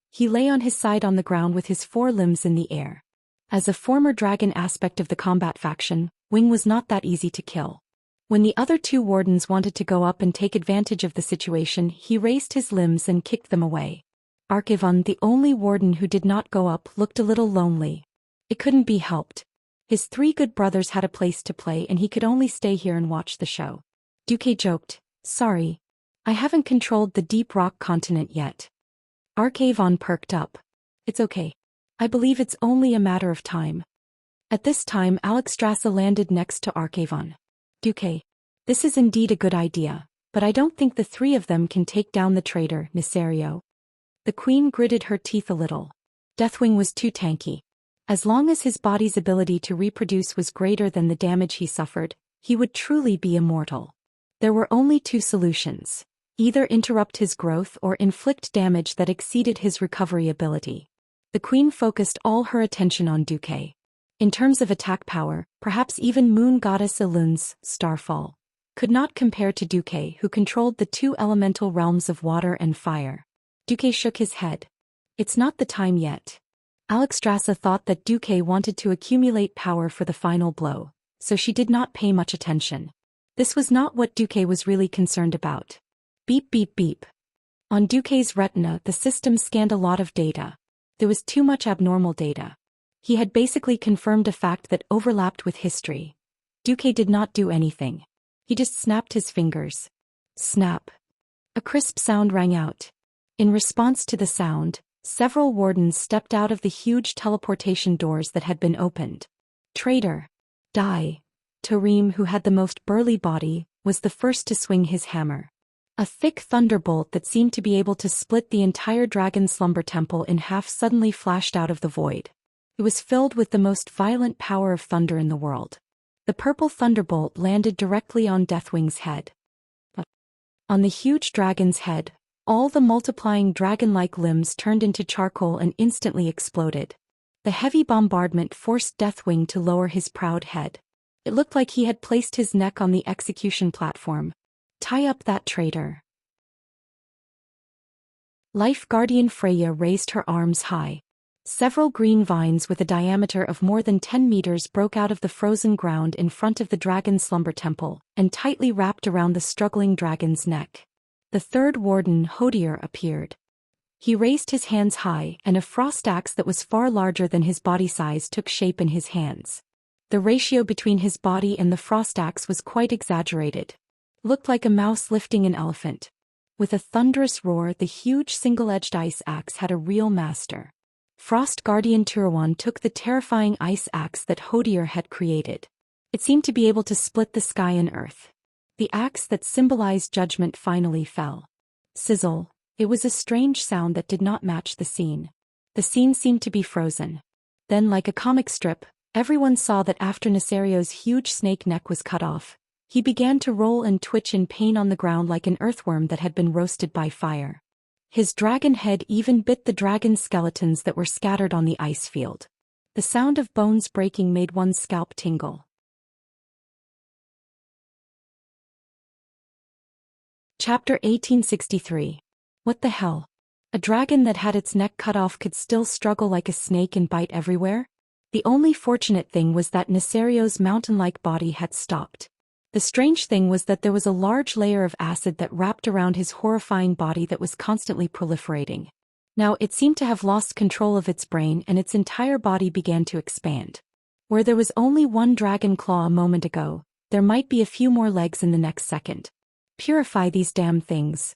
He lay on his side on the ground with his four limbs in the air. As a former dragon aspect of the combat faction, Wing was not that easy to kill. When the other two wardens wanted to go up and take advantage of the situation, he raised his limbs and kicked them away. Archivon, the only warden who did not go up, looked a little lonely. It couldn't be helped. His three good brothers had a place to play and he could only stay here and watch the show. Duque joked, "Sorry. I haven't controlled the deep rock continent yet." Archivon perked up. "It's okay. I believe it's only a matter of time." At this time Alexstrasza landed next to Archivon. "Duque, this is indeed a good idea, but I don't think the three of them can take down the traitor, Nesario." The queen gritted her teeth a little. Deathwing was too tanky. As long as his body's ability to reproduce was greater than the damage he suffered, he would truly be immortal. There were only two solutions. Either interrupt his growth or inflict damage that exceeded his recovery ability. The queen focused all her attention on Duque. In terms of attack power, perhaps even Moon Goddess Elun's Starfall could not compare to Duque, who controlled the two elemental realms of water and fire. Duque shook his head. "It's not the time yet." Alexstrasza thought that Duque wanted to accumulate power for the final blow, so she did not pay much attention. This was not what Duque was really concerned about. Beep beep beep. On Duque's retina, the system scanned a lot of data. There was too much abnormal data. He had basically confirmed a fact that overlapped with history. Duque did not do anything. He just snapped his fingers. Snap. A crisp sound rang out. In response to the sound, several wardens stepped out of the huge teleportation doors that had been opened. Traitor. Die. Tarim, who had the most burly body, was the first to swing his hammer. A thick thunderbolt that seemed to be able to split the entire dragon slumber temple in half suddenly flashed out of the void. It was filled with the most violent power of thunder in the world. The purple thunderbolt landed directly on Deathwing's head. On the huge dragon's head, All the multiplying dragon-like limbs turned into charcoal and instantly exploded. The heavy bombardment forced Deathwing to lower his proud head. It looked like he had placed his neck on the execution platform. Tie up that traitor. Life Guardian Freya raised her arms high. Several green vines with a diameter of more than 10 meters broke out of the frozen ground in front of the dragon's slumber temple, and tightly wrapped around the struggling dragon's neck. The third warden, Hodier, appeared. He raised his hands high, and a frost axe that was far larger than his body size took shape in his hands. The ratio between his body and the frost axe was quite exaggerated. Looked like a mouse lifting an elephant. With a thunderous roar, the huge single-edged ice axe had a real master. Frost Guardian Turawan took the terrifying ice axe that Hodier had created. It seemed to be able to split the sky and earth. The axe that symbolized judgment finally fell. Sizzle. It was a strange sound that did not match the scene. The scene seemed to be frozen. Then, like a comic strip, everyone saw that after Nesario's huge snake neck was cut off, he began to roll and twitch in pain on the ground like an earthworm that had been roasted by fire. His dragon head even bit the dragon skeletons that were scattered on the ice field. The sound of bones breaking made one's scalp tingle. Chapter 1863. What the hell? A dragon that had its neck cut off could still struggle like a snake and bite everywhere? The only fortunate thing was that Nesario's mountain-like body had stopped. The strange thing was that there was a large layer of acid that wrapped around his horrifying body that was constantly proliferating. Now it seemed to have lost control of its brain and its entire body began to expand. Where there was only one dragon claw a moment ago, there might be a few more legs in the next second. Purify these damn things.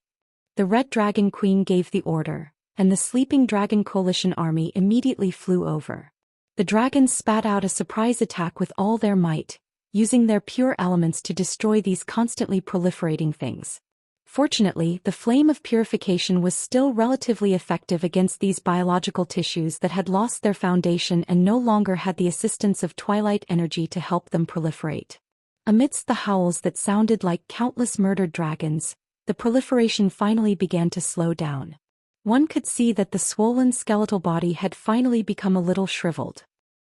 The Red Dragon Queen gave the order, and the Sleeping Dragon Coalition army immediately flew over. The dragons spat out a surprise attack with all their might, using their pure elements to destroy these constantly proliferating things. Fortunately, the flame of purification was still relatively effective against these biological tissues that had lost their foundation and no longer had the assistance of twilight energy to help them proliferate. Amidst the howls that sounded like countless murdered dragons, the proliferation finally began to slow down. One could see that the swollen skeletal body had finally become a little shriveled.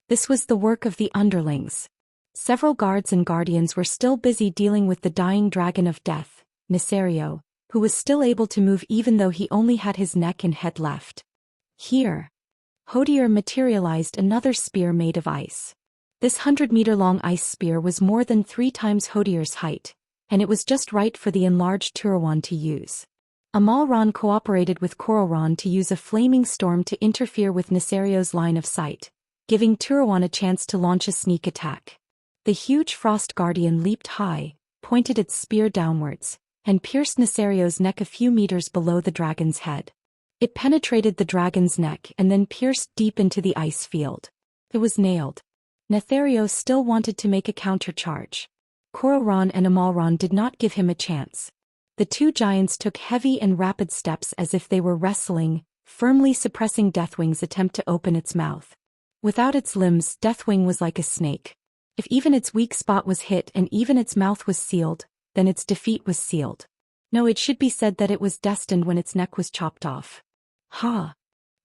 This was the work of the underlings. Several guards and guardians were still busy dealing with the dying dragon of death, Nesario, who was still able to move even though he only had his neck and head left. Here. Hodier materialized another spear made of ice. This 100-meter-long ice spear was more than 3 times Hodier's height, and it was just right for the enlarged Turawan to use. Amalron cooperated with Kororan to use a flaming storm to interfere with Nesario's line of sight, giving Turawan a chance to launch a sneak attack. The huge Frost Guardian leaped high, pointed its spear downwards, and pierced Nesario's neck a few meters below the dragon's head. It penetrated the dragon's neck and then pierced deep into the ice field. It was nailed. Nesario still wanted to make a countercharge. Kororan and Amalron did not give him a chance. The two giants took heavy and rapid steps as if they were wrestling, firmly suppressing Deathwing's attempt to open its mouth. Without its limbs, Deathwing was like a snake. If even its weak spot was hit and even its mouth was sealed, then its defeat was sealed. No, it should be said that it was destined when its neck was chopped off. Ha!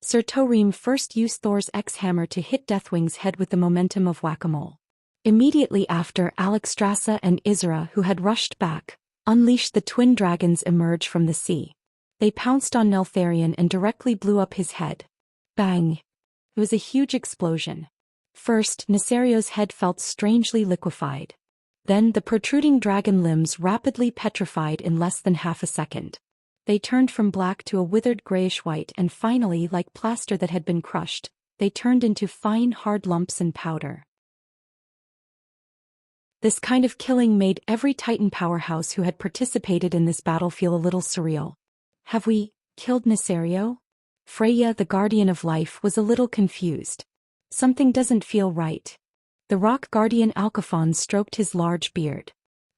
Sir Torim first used Thor's X-hammer to hit Deathwing's head with the momentum of whack-a-mole. Immediately after, Alexstrasza and Isra, who had rushed back, unleashed the twin dragons emerge from the sea. They pounced on Neltharion and directly blew up his head. Bang! It was a huge explosion. First, Nesario's head felt strangely liquefied. Then the protruding dragon limbs rapidly petrified in less than half a second. They turned from black to a withered grayish-white and finally, like plaster that had been crushed, they turned into fine hard lumps and powder. This kind of killing made every Titan powerhouse who had participated in this battle feel a little surreal. Have we killed Nesario? Freya, the guardian of life, was a little confused. Something doesn't feel right. The rock guardian Alcaphon stroked his large beard.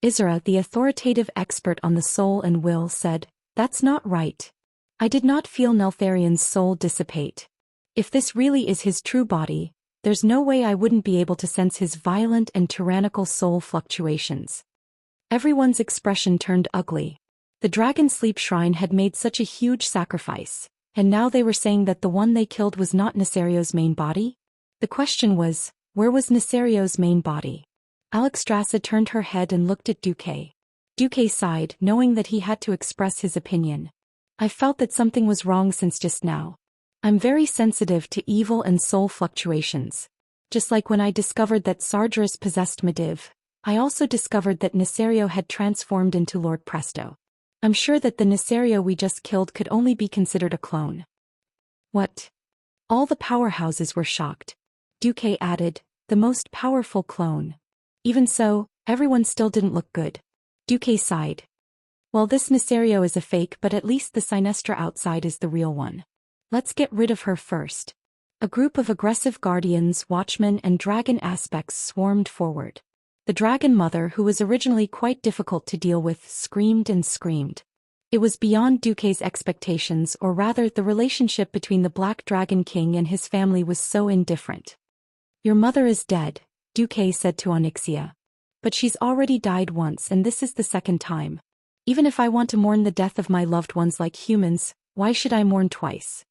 Isra, the authoritative expert on the soul and will, said, "That's not right. I did not feel Neltharion's soul dissipate. If this really is his true body, there's no way I wouldn't be able to sense his violent and tyrannical soul fluctuations." Everyone's expression turned ugly. The Dragon Sleep Shrine had made such a huge sacrifice, and now they were saying that the one they killed was not Nesario's main body? The question was, where was Nesario's main body? Alexstrasza turned her head and looked at Duque. Duque sighed, knowing that he had to express his opinion. I felt that something was wrong since just now. I'm very sensitive to evil and soul fluctuations. Just like when I discovered that Sargeras possessed Mediv, I also discovered that Nesario had transformed into Lord Presto. I'm sure that the Nesario we just killed could only be considered a clone. What? All the powerhouses were shocked. Duque added, the most powerful clone. Even so, everyone still didn't look good. Duque sighed. Well, this Nesario is a fake, but at least the Xianxia outside is the real one. Let's get rid of her first. A group of aggressive guardians, watchmen and dragon aspects swarmed forward. The dragon mother, who was originally quite difficult to deal with, screamed and screamed. It was beyond Duque's expectations, or rather the relationship between the Black Dragon King and his family was so indifferent. Your mother is dead, Duque said to Onyxia. But she's already died once and this is the second time. Even if I want to mourn the death of my loved ones like humans, why should I mourn twice?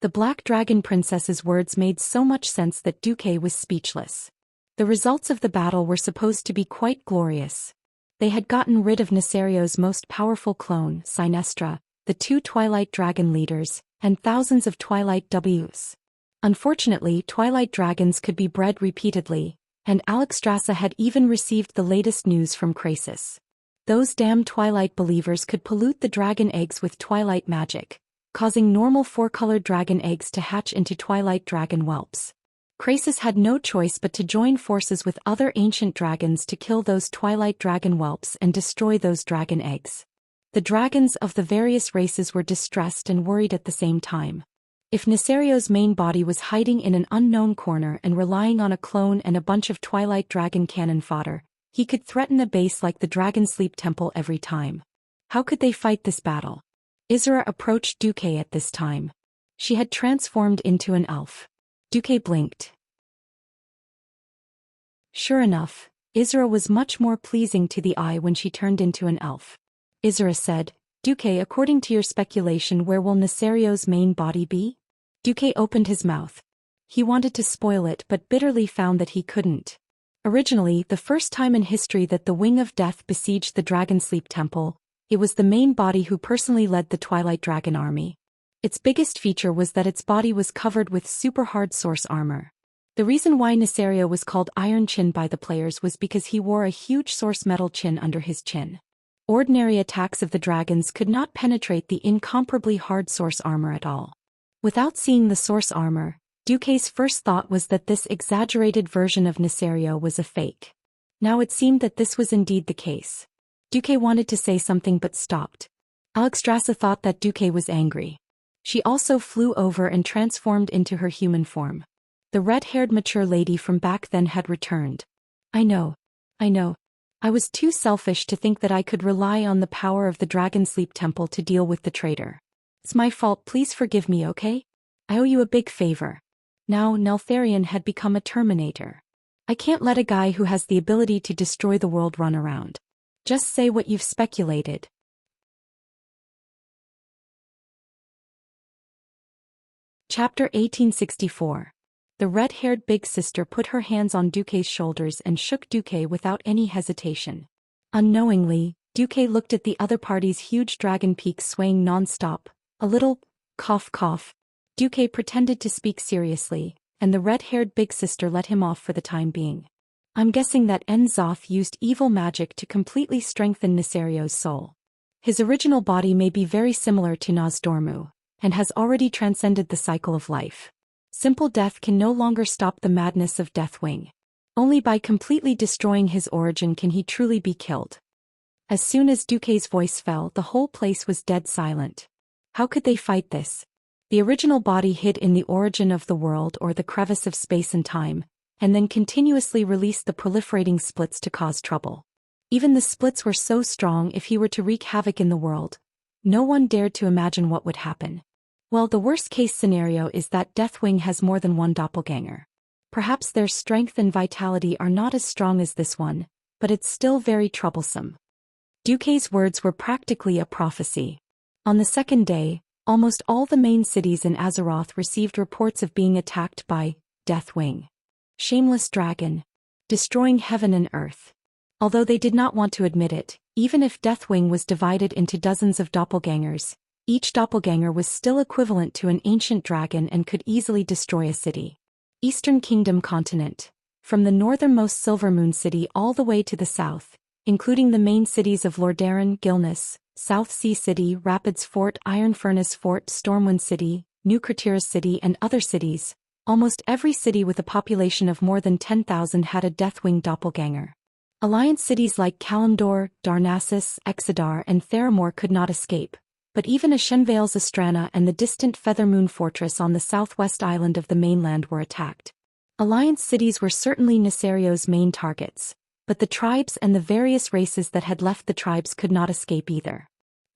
The Black Dragon Princess's words made so much sense that Duque was speechless. The results of the battle were supposed to be quite glorious. They had gotten rid of Nesario's most powerful clone, Xianxia, the 2 Twilight Dragon leaders, and thousands of Twilight Ws. Unfortunately, Twilight Dragons could be bred repeatedly, and Alexstrasza had even received the latest news from Krasis. Those damn Twilight believers could pollute the dragon eggs with Twilight magic, causing normal 4-colored dragon eggs to hatch into Twilight dragon whelps. Krasis had no choice but to join forces with other ancient dragons to kill those Twilight dragon whelps and destroy those dragon eggs. The dragons of the various races were distressed and worried at the same time. If Nesario's main body was hiding in an unknown corner and relying on a clone and a bunch of Twilight dragon cannon fodder, he could threaten a base like the Dragon Sleep Temple every time. How could they fight this battle? Isra approached Duque at this time. She had transformed into an elf. Duque blinked. Sure enough, Isra was much more pleasing to the eye when she turned into an elf. Isra said, Duque, according to your speculation, where will Nesario's main body be? Duque opened his mouth. He wanted to spoil it but bitterly found that he couldn't. Originally, the first time in history that the Wing of Death besieged the Dragon Sleep Temple, it was the main body who personally led the Twilight Dragon army. Its biggest feature was that its body was covered with super hard source armor. The reason why Nesario was called Iron Chin by the players was because he wore a huge source metal chin under his chin. Ordinary attacks of the dragons could not penetrate the incomparably hard source armor at all. Without seeing the source armor, Duque's first thought was that this exaggerated version of Nesario was a fake. Now it seemed that this was indeed the case. Duque wanted to say something but stopped. Alexstrasza thought that Duque was angry. She also flew over and transformed into her human form. The red-haired mature lady from back then had returned. I know. I was too selfish to think that I could rely on the power of the Dragon Sleep Temple to deal with the traitor. It's my fault, please forgive me, okay? I owe you a big favor. Now Neltharion had become a Terminator. I can't let a guy who has the ability to destroy the world run around. Just say what you've speculated. Chapter 1864. The red-haired big sister put her hands on Duque's shoulders and shook Duque without any hesitation. Unknowingly, Duque looked at the other party's huge dragon peaks swaying non-stop. A little cough. Duque pretended to speak seriously, and the red-haired big sister let him off for the time being. I'm guessing that Enzoth used evil magic to completely strengthen Nesario's soul. His original body may be very similar to Nozdormu, and has already transcended the cycle of life. Simple death can no longer stop the madness of Deathwing. Only by completely destroying his origin can he truly be killed. As soon as Duque's voice fell, the whole place was dead silent. How could they fight this? The original body hid in the origin of the world or the crevice of space and time, and then continuously released the proliferating splits to cause trouble. Even the splits were so strong, if he were to wreak havoc in the world, no one dared to imagine what would happen. Well, the worst-case scenario is that Deathwing has more than one doppelganger. Perhaps their strength and vitality are not as strong as this one, but it's still very troublesome. Duque's words were practically a prophecy. On the second day, almost all the main cities in Azeroth received reports of being attacked by Deathwing, shameless dragon, destroying heaven and earth. Although they did not want to admit it, even if Deathwing was divided into dozens of doppelgangers, each doppelganger was still equivalent to an ancient dragon and could easily destroy a city. Eastern Kingdom continent. From the northernmost Silvermoon City all the way to the south, including the main cities of Lordaeron, Gilneas, South Sea City, Rapids Fort, Iron Furnace Fort, Stormwind City, New Krateras City and other cities, almost every city with a population of more than 10,000 had a Deathwing doppelganger. Alliance cities like Kalimdor, Darnassus, Exodar and Theramore could not escape, but even Ashenvale's Astrana and the distant Feathermoon Fortress on the southwest island of the mainland were attacked. Alliance cities were certainly Nesario's main targets, but the tribes and the various races that had left the tribes could not escape either.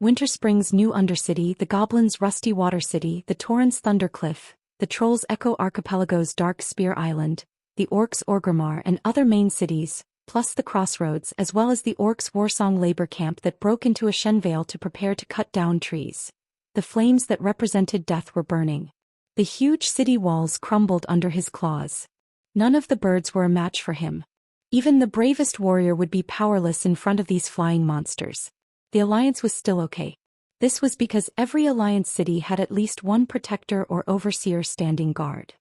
Winterspring's New Undercity, the Goblins' Rusty Water City, the Taurens' Thundercliff, the Trolls' Echo Archipelago's Dark Spear Island, the Orcs' Orgrimmar and other main cities, plus the Crossroads as well as the Orcs' Warsong labor camp that broke into Ashenvale to prepare to cut down trees. The flames that represented death were burning. The huge city walls crumbled under his claws. None of the birds were a match for him. Even the bravest warrior would be powerless in front of these flying monsters. The Alliance was still okay. This was because every Alliance city had at least one protector or overseer standing guard.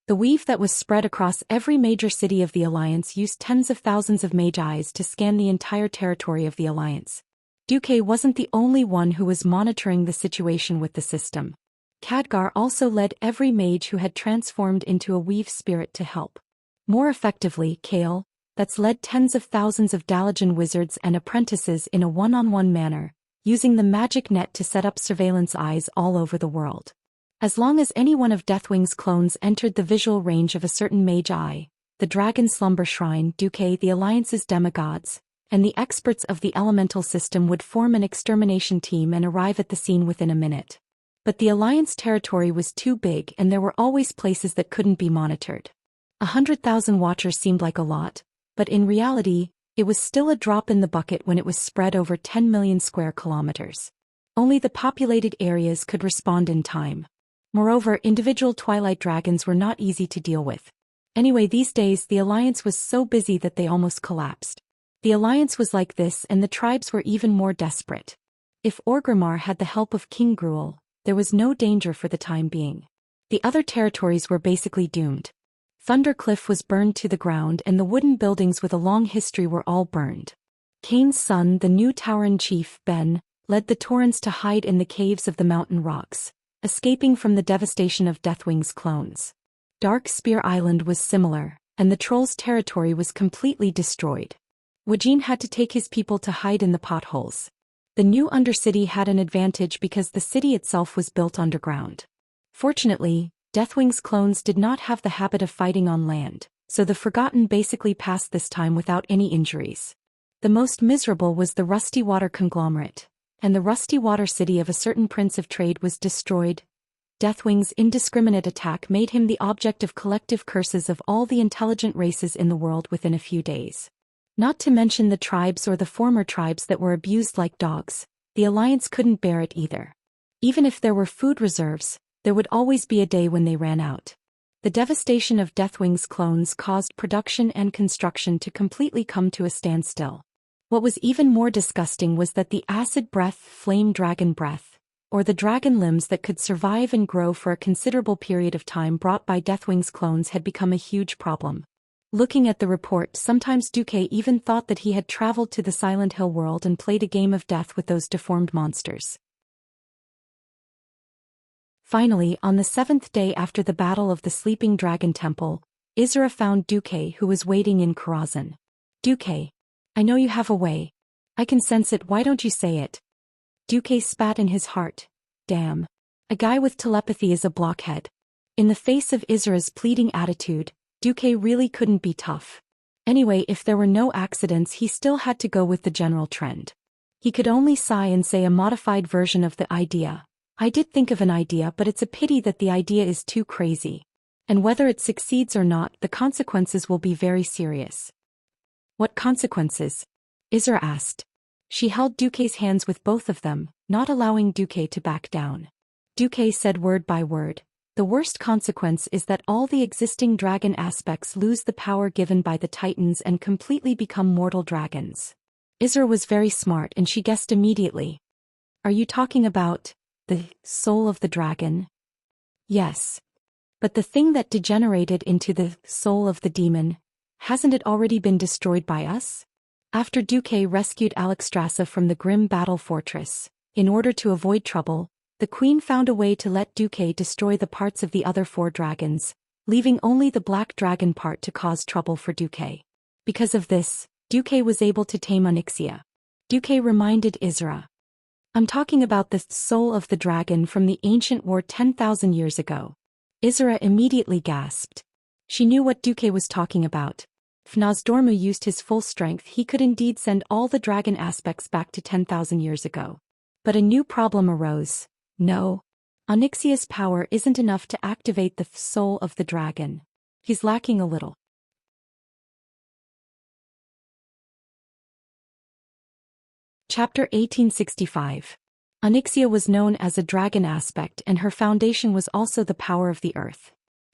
The weave that was spread across every major city of the Alliance used tens of thousands of mage eyes to scan the entire territory of the Alliance. Duque wasn't the only one who was monitoring the situation with the system. Khadgar also led every mage who had transformed into a weave spirit to help. More effectively, Kale, that's led tens of thousands of Dalajan wizards and apprentices in a one-on-one manner, using the magic net to set up surveillance eyes all over the world. As long as any one of Deathwing's clones entered the visual range of a certain mage eye, the Dragon Slumber Shrine, Duque, the Alliance's demigods, and the experts of the elemental system would form an extermination team and arrive at the scene within a minute. But the Alliance territory was too big and there were always places that couldn't be monitored. 100,000 watchers seemed like a lot, but in reality, it was still a drop in the bucket when it was spread over 10 million square kilometers. Only the populated areas could respond in time. Moreover, individual Twilight Dragons were not easy to deal with. Anyway, these days the Alliance was so busy that they almost collapsed. The Alliance was like this and the tribes were even more desperate. If Orgrimmar had the help of King Gruul, there was no danger for the time being. The other territories were basically doomed. Thundercliff was burned to the ground and the wooden buildings with a long history were all burned. Kane's son, the new Tauren chief, Ben, led the Taurens to hide in the caves of the mountain rocks, escaping from the devastation of Deathwing's clones. Dark Spear Island was similar, and the Trolls' territory was completely destroyed. Wajin had to take his people to hide in the potholes. The new Undercity had an advantage because the city itself was built underground. Fortunately, Deathwing's clones did not have the habit of fighting on land, so the Forgotten basically passed this time without any injuries. The most miserable was the Rusty Water conglomerate, and the Rusty Water city of a certain prince of trade was destroyed. Deathwing's indiscriminate attack made him the object of collective curses of all the intelligent races in the world within a few days. Not to mention the tribes or the former tribes that were abused like dogs, the Alliance couldn't bear it either. Even if there were food reserves, there would always be a day when they ran out. The devastation of Deathwing's clones caused production and construction to completely come to a standstill. What was even more disgusting was that the acid breath, flame dragon breath, or the dragon limbs that could survive and grow for a considerable period of time brought by Deathwing's clones had become a huge problem. Looking at the report, sometimes Duque even thought that he had traveled to the Silent Hill world and played a game of death with those deformed monsters. Finally, on the 7th day after the Battle of the Sleeping Dragon Temple, Isra found Duque, who was waiting in Karazhan. Duque, I know you have a way. I can sense it, why don't you say it? Duque spat in his heart. Damn. A guy with telepathy is a blockhead. In the face of Isra's pleading attitude, Duque really couldn't be tough. Anyway, if there were no accidents, he still had to go with the general trend. He could only sigh and say a modified version of the idea. I did think of an idea, but it's a pity that the idea is too crazy. And whether it succeeds or not, the consequences will be very serious. What consequences? Isra asked. She held Duque's hands with both of them, not allowing Duque to back down. Duque said word by word, "The worst consequence is that all the existing dragon aspects lose the power given by the Titans and completely become mortal dragons." Isra was very smart and she guessed immediately. "Are you talking about the soul of the dragon?" "Yes. But the thing that degenerated into the soul of the demon, hasn't it already been destroyed by us?" After Duque rescued Alexstrasza from the grim battle fortress, in order to avoid trouble, the queen found a way to let Duque destroy the parts of the other 4 dragons, leaving only the black dragon part to cause trouble for Duque. Because of this, Duque was able to tame Xianxia. Duque reminded Isra. "I'm talking about the soul of the dragon from the ancient war 10,000 years ago." Isra immediately gasped. She knew what Duque was talking about. If Nozdormu used his full strength, he could indeed send all the dragon aspects back to 10,000 years ago. But a new problem arose. No. Onyxia's power isn't enough to activate the soul of the dragon. He's lacking a little. Chapter 1865. Onyxia was known as a dragon aspect and her foundation was also the power of the earth.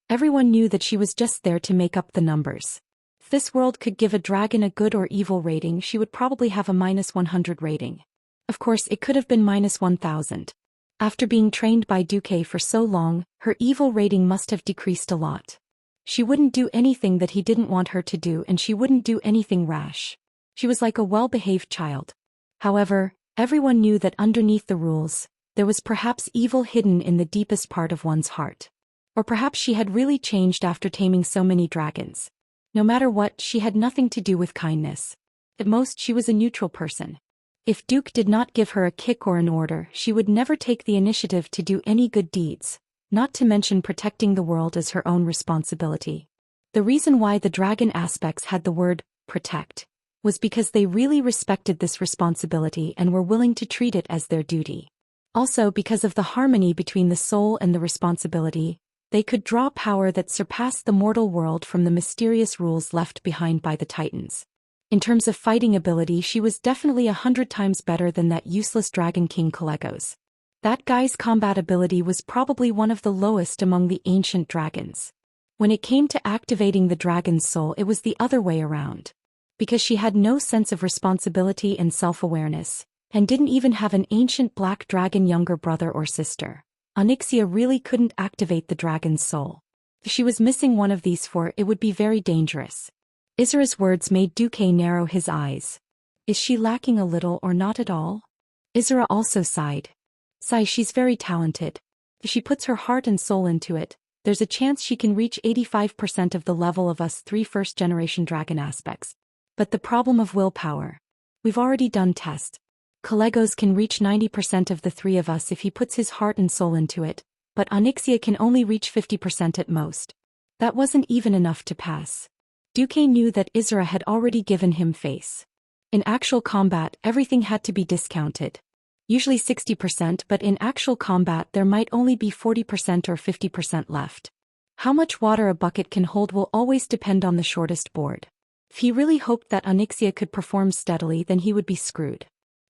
Everyone knew that she was just there to make up the numbers. If this world could give a dragon a good or evil rating, she would probably have a -100 rating. Of course, it could have been -1000. After being trained by Duque for so long, her evil rating must have decreased a lot. She wouldn't do anything that he didn't want her to do and she wouldn't do anything rash. She was like a well-behaved child. However, everyone knew that underneath the rules, there was perhaps evil hidden in the deepest part of one's heart. Or perhaps she had really changed after taming so many dragons. No matter what, she had nothing to do with kindness. At most, she was a neutral person. If Duke did not give her a kick or an order, she would never take the initiative to do any good deeds, not to mention protecting the world as her own responsibility. The reason why the dragon aspects had the word protect was because they really respected this responsibility and were willing to treat it as their duty. Also, because of the harmony between the soul and the responsibility, they could draw power that surpassed the mortal world from the mysterious rules left behind by the Titans. In terms of fighting ability, she was definitely 100 times better than that useless Dragon King Kalegos. That guy's combat ability was probably one of the lowest among the ancient dragons. When it came to activating the dragon's soul, it was the other way around. Because she had no sense of responsibility and self-awareness, and didn't even have an ancient black dragon younger brother or sister, Onyxia really couldn't activate the dragon's soul. If she was missing one of these 4, it would be very dangerous. Isra's words made Duque narrow his eyes. Is she lacking a little or not at all? Isra also sighed. She's very talented. If she puts her heart and soul into it, there's a chance she can reach 85% of the level of us 3 first-generation dragon aspects. But the problem of willpower. We've already done tests. Kalegos can reach 90% of the 3 of us if he puts his heart and soul into it, but Onyxia can only reach 50% at most. That wasn't even enough to pass. Duque knew that Isra had already given him face. In actual combat, everything had to be discounted. Usually 60%, but in actual combat there might only be 40% or 50% left. How much water a bucket can hold will always depend on the shortest board. If he really hoped that Onyxia could perform steadily, then he would be screwed.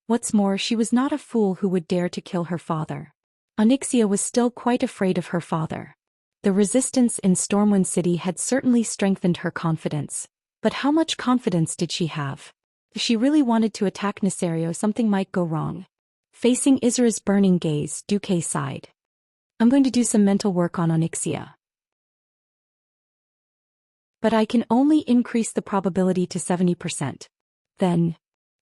What's more, she was not a fool who would dare to kill her father. Onyxia was still quite afraid of her father. The resistance in Stormwind City had certainly strengthened her confidence. But how much confidence did she have? If she really wanted to attack Nesario, something might go wrong. Facing Isra's burning gaze, Duque sighed. I'm going to do some mental work on Onyxia. But I can only increase the probability to 70%. Then,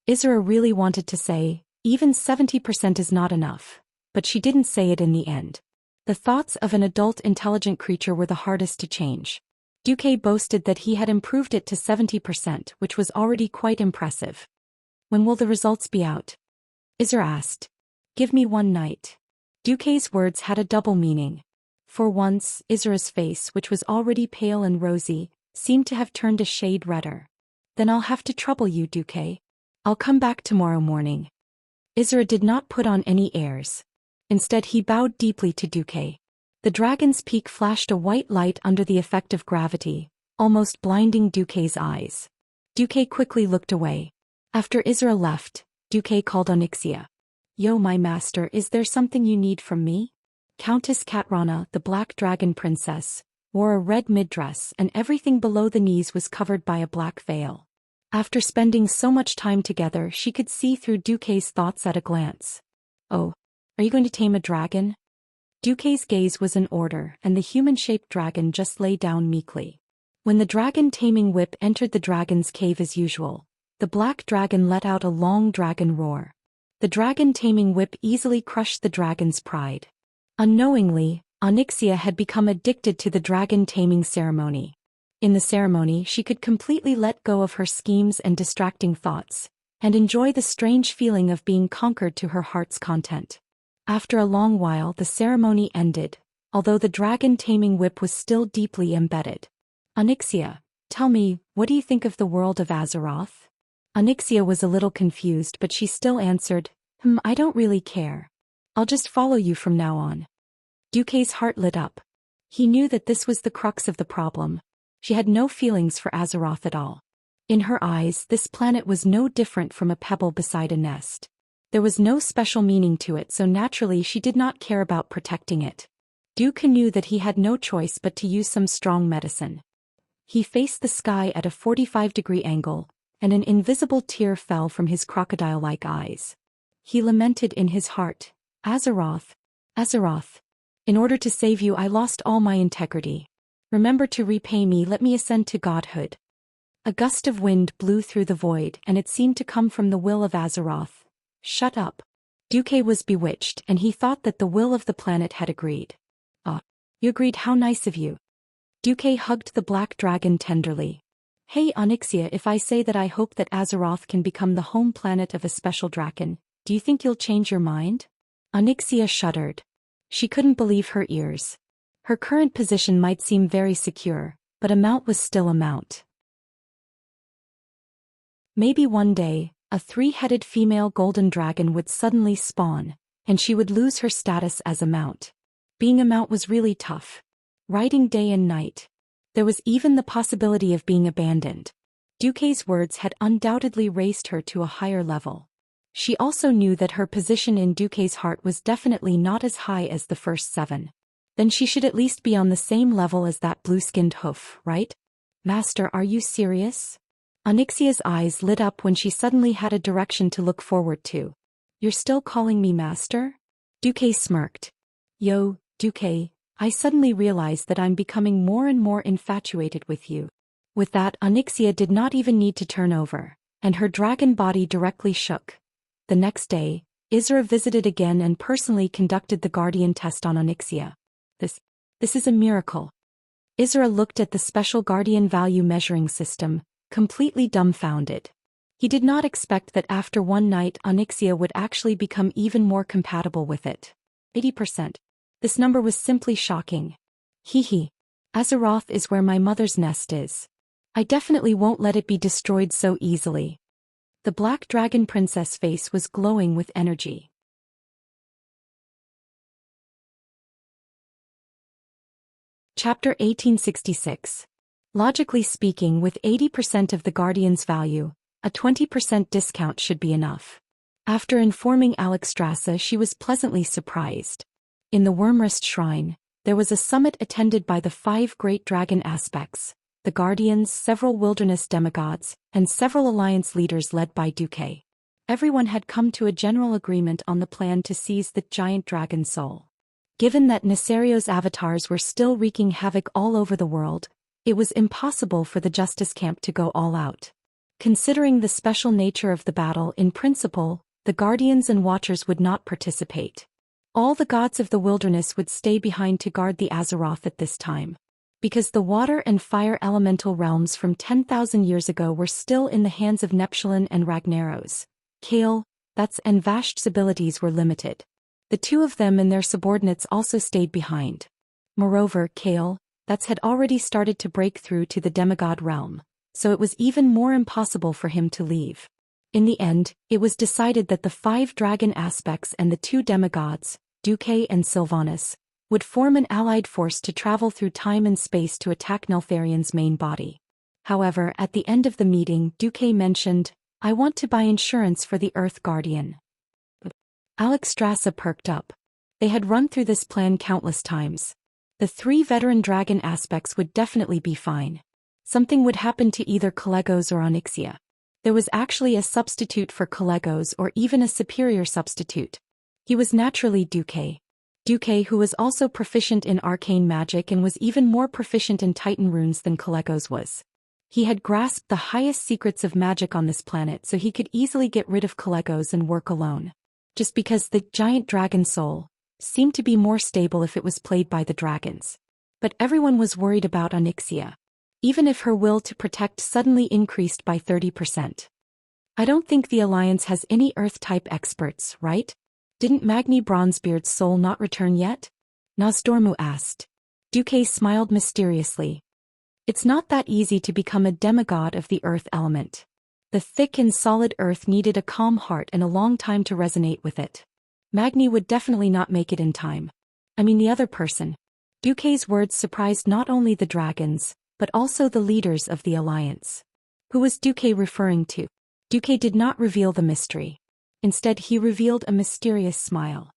Isra really wanted to say, even 70% is not enough. But she didn't say it in the end. The thoughts of an adult intelligent creature were the hardest to change. Duque boasted that he had improved it to 70%, which was already quite impressive. When will the results be out? Isra asked. Give me 1 night. Duque's words had a double meaning. For once, Isra's face, which was already pale and rosy, seemed to have turned a shade redder. Then I'll have to trouble you, Duque. I'll come back tomorrow morning. Isra did not put on any airs. Instead, he bowed deeply to Duque. The dragon's peak flashed a white light under the effect of gravity, almost blinding Duque's eyes. Duque quickly looked away. After Isra left, Duque called on Ixia. Yo, my master, is there something you need from me? Countess Katrana, the Black Dragon Princess, wore a red mid-dress and everything below the knees was covered by a black veil. After spending so much time together, she could see through Duque's thoughts at a glance. Oh, are you going to tame a dragon? Duque's gaze was in order, and the human-shaped dragon just lay down meekly. When the dragon taming whip entered the dragon's cave as usual, the black dragon let out a long dragon roar. The dragon taming whip easily crushed the dragon's pride. Unknowingly, Onyxia had become addicted to the dragon taming ceremony. In the ceremony, she could completely let go of her schemes and distracting thoughts, and enjoy the strange feeling of being conquered to her heart's content. After a long while, the ceremony ended, although the dragon taming whip was still deeply embedded. Onyxia, tell me, what do you think of the world of Azeroth? Onyxia was a little confused, but she still answered, I don't really care. I'll just follow you from now on. Duque's heart lit up. He knew that this was the crux of the problem. She had no feelings for Azeroth at all. In her eyes, this planet was no different from a pebble beside a nest. There was no special meaning to it, so naturally she did not care about protecting it. Duque knew that he had no choice but to use some strong medicine. He faced the sky at a 45-degree angle, and an invisible tear fell from his crocodile-like eyes. He lamented in his heart, Azeroth, Azeroth. In order to save you, I lost all my integrity. Remember to repay me, let me ascend to godhood. A gust of wind blew through the void, and it seemed to come from the will of Azeroth. Shut up. Duque was bewitched, and he thought that the will of the planet had agreed. Ah, you agreed, how nice of you. Duque hugged the black dragon tenderly. Hey Onyxia, if I say that I hope that Azeroth can become the home planet of a special draken, do you think you'll change your mind? Onyxia shuddered. She couldn't believe her ears. Her current position might seem very secure, but a mount was still a mount. Maybe one day, a three-headed female golden dragon would suddenly spawn, and she would lose her status as a mount. Being a mount was really tough. Riding day and night. There was even the possibility of being abandoned. Duque's words had undoubtedly raised her to a higher level. She also knew that her position in Duque's heart was definitely not as high as the first 7. Then she should at least be on the same level as that blue-skinned hoof, right? Master, are you serious? Onyxia's eyes lit up when she suddenly had a direction to look forward to. You're still calling me master? Duque smirked. Yo, Duque, I suddenly realized that I'm becoming more and more infatuated with you. With that, Onyxia did not even need to turn over, and her dragon body directly shook. The next day, Isra visited again and personally conducted the guardian test on Onyxia. This is a miracle. Isra looked at the special guardian value measuring system, completely dumbfounded. He did not expect that after one night Onyxia would actually become even more compatible with it. 80%. This number was simply shocking. Hee. Azeroth is where my mother's nest is. I definitely won't let it be destroyed so easily. The Black Dragon Princess face was glowing with energy. Chapter 1866. Logically speaking, with 80% of the Guardian's value, a 20% discount should be enough. After informing Alexstrasza, she was pleasantly surprised. In the Wyrmrest Shrine, there was a summit attended by the 5 great dragon aspects, the Guardians, several wilderness demigods, and several alliance leaders led by Duque. Everyone had come to a general agreement on the plan to seize the giant dragon soul. Given that Nesario's avatars were still wreaking havoc all over the world, it was impossible for the Justice Camp to go all out. Considering the special nature of the battle, in principle, the Guardians and Watchers would not participate. All the gods of the wilderness would stay behind to guard the Azeroth at this time. Because the water and fire elemental realms from 10,000 years ago were still in the hands of Neptulin and Ragnaros, Kale, and Vash's abilities were limited. The two of them and their subordinates also stayed behind. Moreover, Kale, had already started to break through to the demigod realm, so it was even more impossible for him to leave. In the end, it was decided that the 5 dragon aspects and the 2 demigods, Duque and Sylvanas, would form an allied force to travel through time and space to attack Neltharion's main body. However, at the end of the meeting, Duque mentioned, "I want to buy insurance for the Earth Guardian." Alexstrasza perked up. They had run through this plan countless times. The 3 veteran dragon aspects would definitely be fine. Something would happen to either Calegos or Onyxia. There was actually a substitute for Calegos or even a superior substitute. He was naturally Duque. Duque, who was also proficient in arcane magic and was even more proficient in Titan runes than Calegos was. He had grasped the highest secrets of magic on this planet, so he could easily get rid of Calegos and work alone. Just because the giant dragon soul seemed to be more stable if it was played by the dragons. But everyone was worried about Onyxia. Even if her will to protect suddenly increased by 30%. "I don't think the Alliance has any Earth-type experts, right? Didn't Magni Bronzebeard's soul not return yet?" Nozdormu asked. Duque smiled mysteriously. "It's not that easy to become a demigod of the Earth element. The thick and solid Earth needed a calm heart and a long time to resonate with it. Magni would definitely not make it in time. I mean the other person." Duque's words surprised not only the dragons, but also the leaders of the Alliance. Who was Duque referring to? Duque did not reveal the mystery. Instead, he revealed a mysterious smile.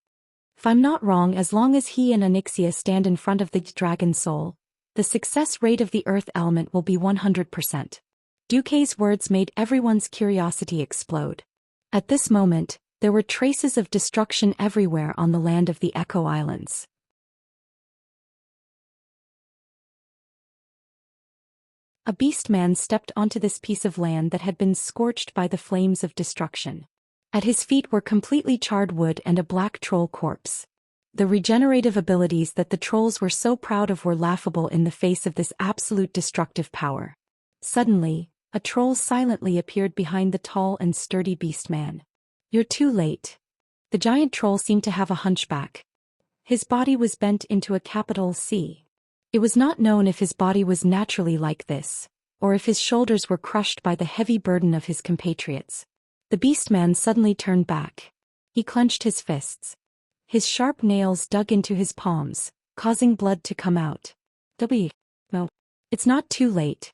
"If I'm not wrong, as long as he and Onyxia stand in front of the dragon soul, the success rate of the Earth element will be 100%. Duque's words made everyone's curiosity explode. At this moment, there were traces of destruction everywhere on the land of the Echo Islands. A beastman stepped onto this piece of land that had been scorched by the flames of destruction. At his feet were completely charred wood and a black troll corpse. The regenerative abilities that the trolls were so proud of were laughable in the face of this absolute destructive power. Suddenly, a troll silently appeared behind the tall and sturdy beastman. "You're too late." The giant troll seemed to have a hunchback. His body was bent into a capital C. It was not known if his body was naturally like this, or if his shoulders were crushed by the heavy burden of his compatriots. The beastman suddenly turned back. He clenched his fists. His sharp nails dug into his palms, causing blood to come out. "No, it's not too late."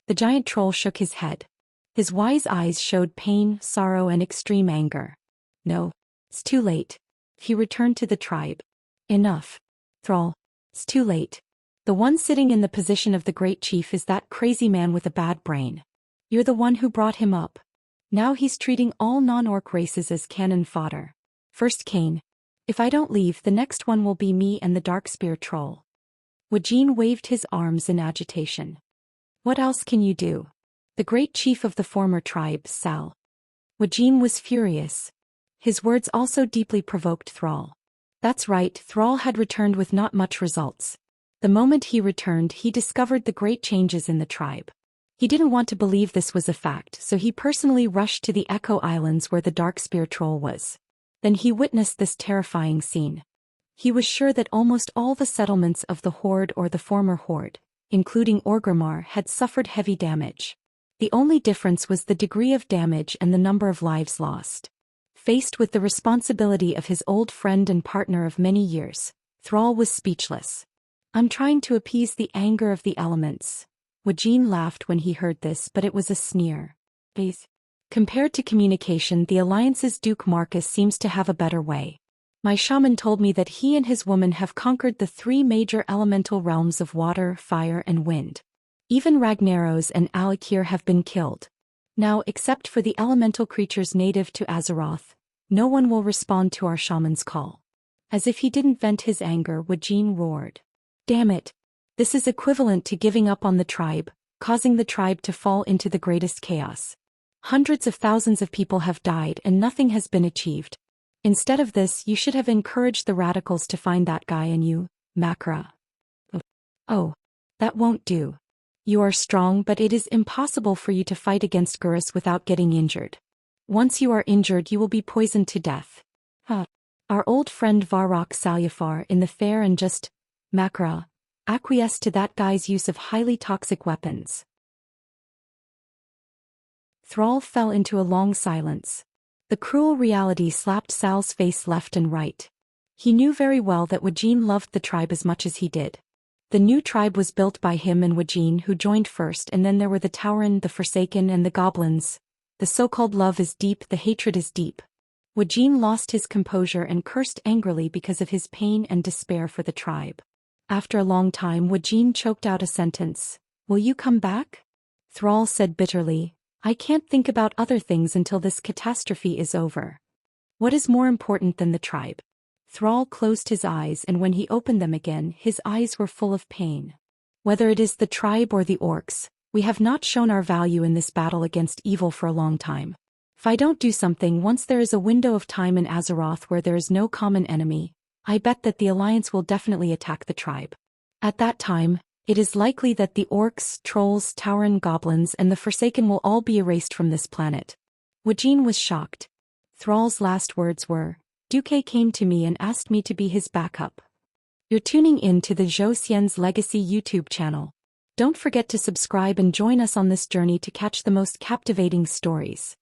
The giant troll shook his head. His wise eyes showed pain, sorrow, and extreme anger. "No, it's too late." He returned to the tribe. "Enough. Thrall, it's too late. The one sitting in the position of the great chief is that crazy man with a bad brain. You're the one who brought him up. Now he's treating all non-orc races as cannon fodder. First Kane. If I don't leave, the next one will be me and the Darkspear troll." Wajin waved his arms in agitation. "What else can you do?" The great chief of the former tribe, Sal. Wajin was furious. His words also deeply provoked Thrall. That's right, Thrall had returned with not much results. The moment he returned, he discovered the great changes in the tribe. He didn't want to believe this was a fact, so he personally rushed to the Echo Islands where the Darkspear troll was. Then he witnessed this terrifying scene. He was sure that almost all the settlements of the Horde or the former Horde, including Orgrimmar, had suffered heavy damage. The only difference was the degree of damage and the number of lives lost. Faced with the responsibility of his old friend and partner of many years, Thrall was speechless. "I'm trying to appease the anger of the elements." Wajin laughed when he heard this, but it was a sneer. Compared to communication, the Alliance's Duke Marcus seems to have a better way. My shaman told me that he and his woman have conquered the 3 major elemental realms of water, fire, and wind. Even Ragnaros and Alakir have been killed. Now, except for the elemental creatures native to Azeroth, no one will respond to our shaman's call. As if he didn't vent his anger, Wajin roared. "Damn it! This is equivalent to giving up on the tribe, causing the tribe to fall into the greatest chaos. Hundreds of thousands of people have died and nothing has been achieved. Instead of this, you should have encouraged the radicals to find that guy and you, Makra." "Oh, that won't do. You are strong, but it is impossible for you to fight against Gurus without getting injured. Once you are injured, you will be poisoned to death." Our old friend Varrock Salyafar in the fair and just, Makra, acquiesced to that guy's use of highly toxic weapons. Thrall fell into a long silence. The cruel reality slapped Sal's face left and right. He knew very well that Wajin loved the tribe as much as he did. The new tribe was built by him and Wajin, who joined first, and then there were the Tauren, the Forsaken, and the Goblins. The so-called love is deep, the hatred is deep. Wajin lost his composure and cursed angrily because of his pain and despair for the tribe. After a long time, Wajin choked out a sentence. "Will you come back?" Thrall said bitterly, "I can't think about other things until this catastrophe is over. What is more important than the tribe?" Thrall closed his eyes, and when he opened them again, his eyes were full of pain. "Whether it is the tribe or the orcs, we have not shown our value in this battle against evil for a long time. If I don't do something once there is a window of time in Azeroth where there is no common enemy, I bet that the Alliance will definitely attack the tribe. At that time, it is likely that the orcs, trolls, Tauren, goblins, and the Forsaken will all be erased from this planet." Wajin was shocked. Thrall's last words were, "Duque came to me and asked me to be his backup." You're tuning in to the Zhou Xian's Legacy YouTube channel. Don't forget to subscribe and join us on this journey to catch the most captivating stories.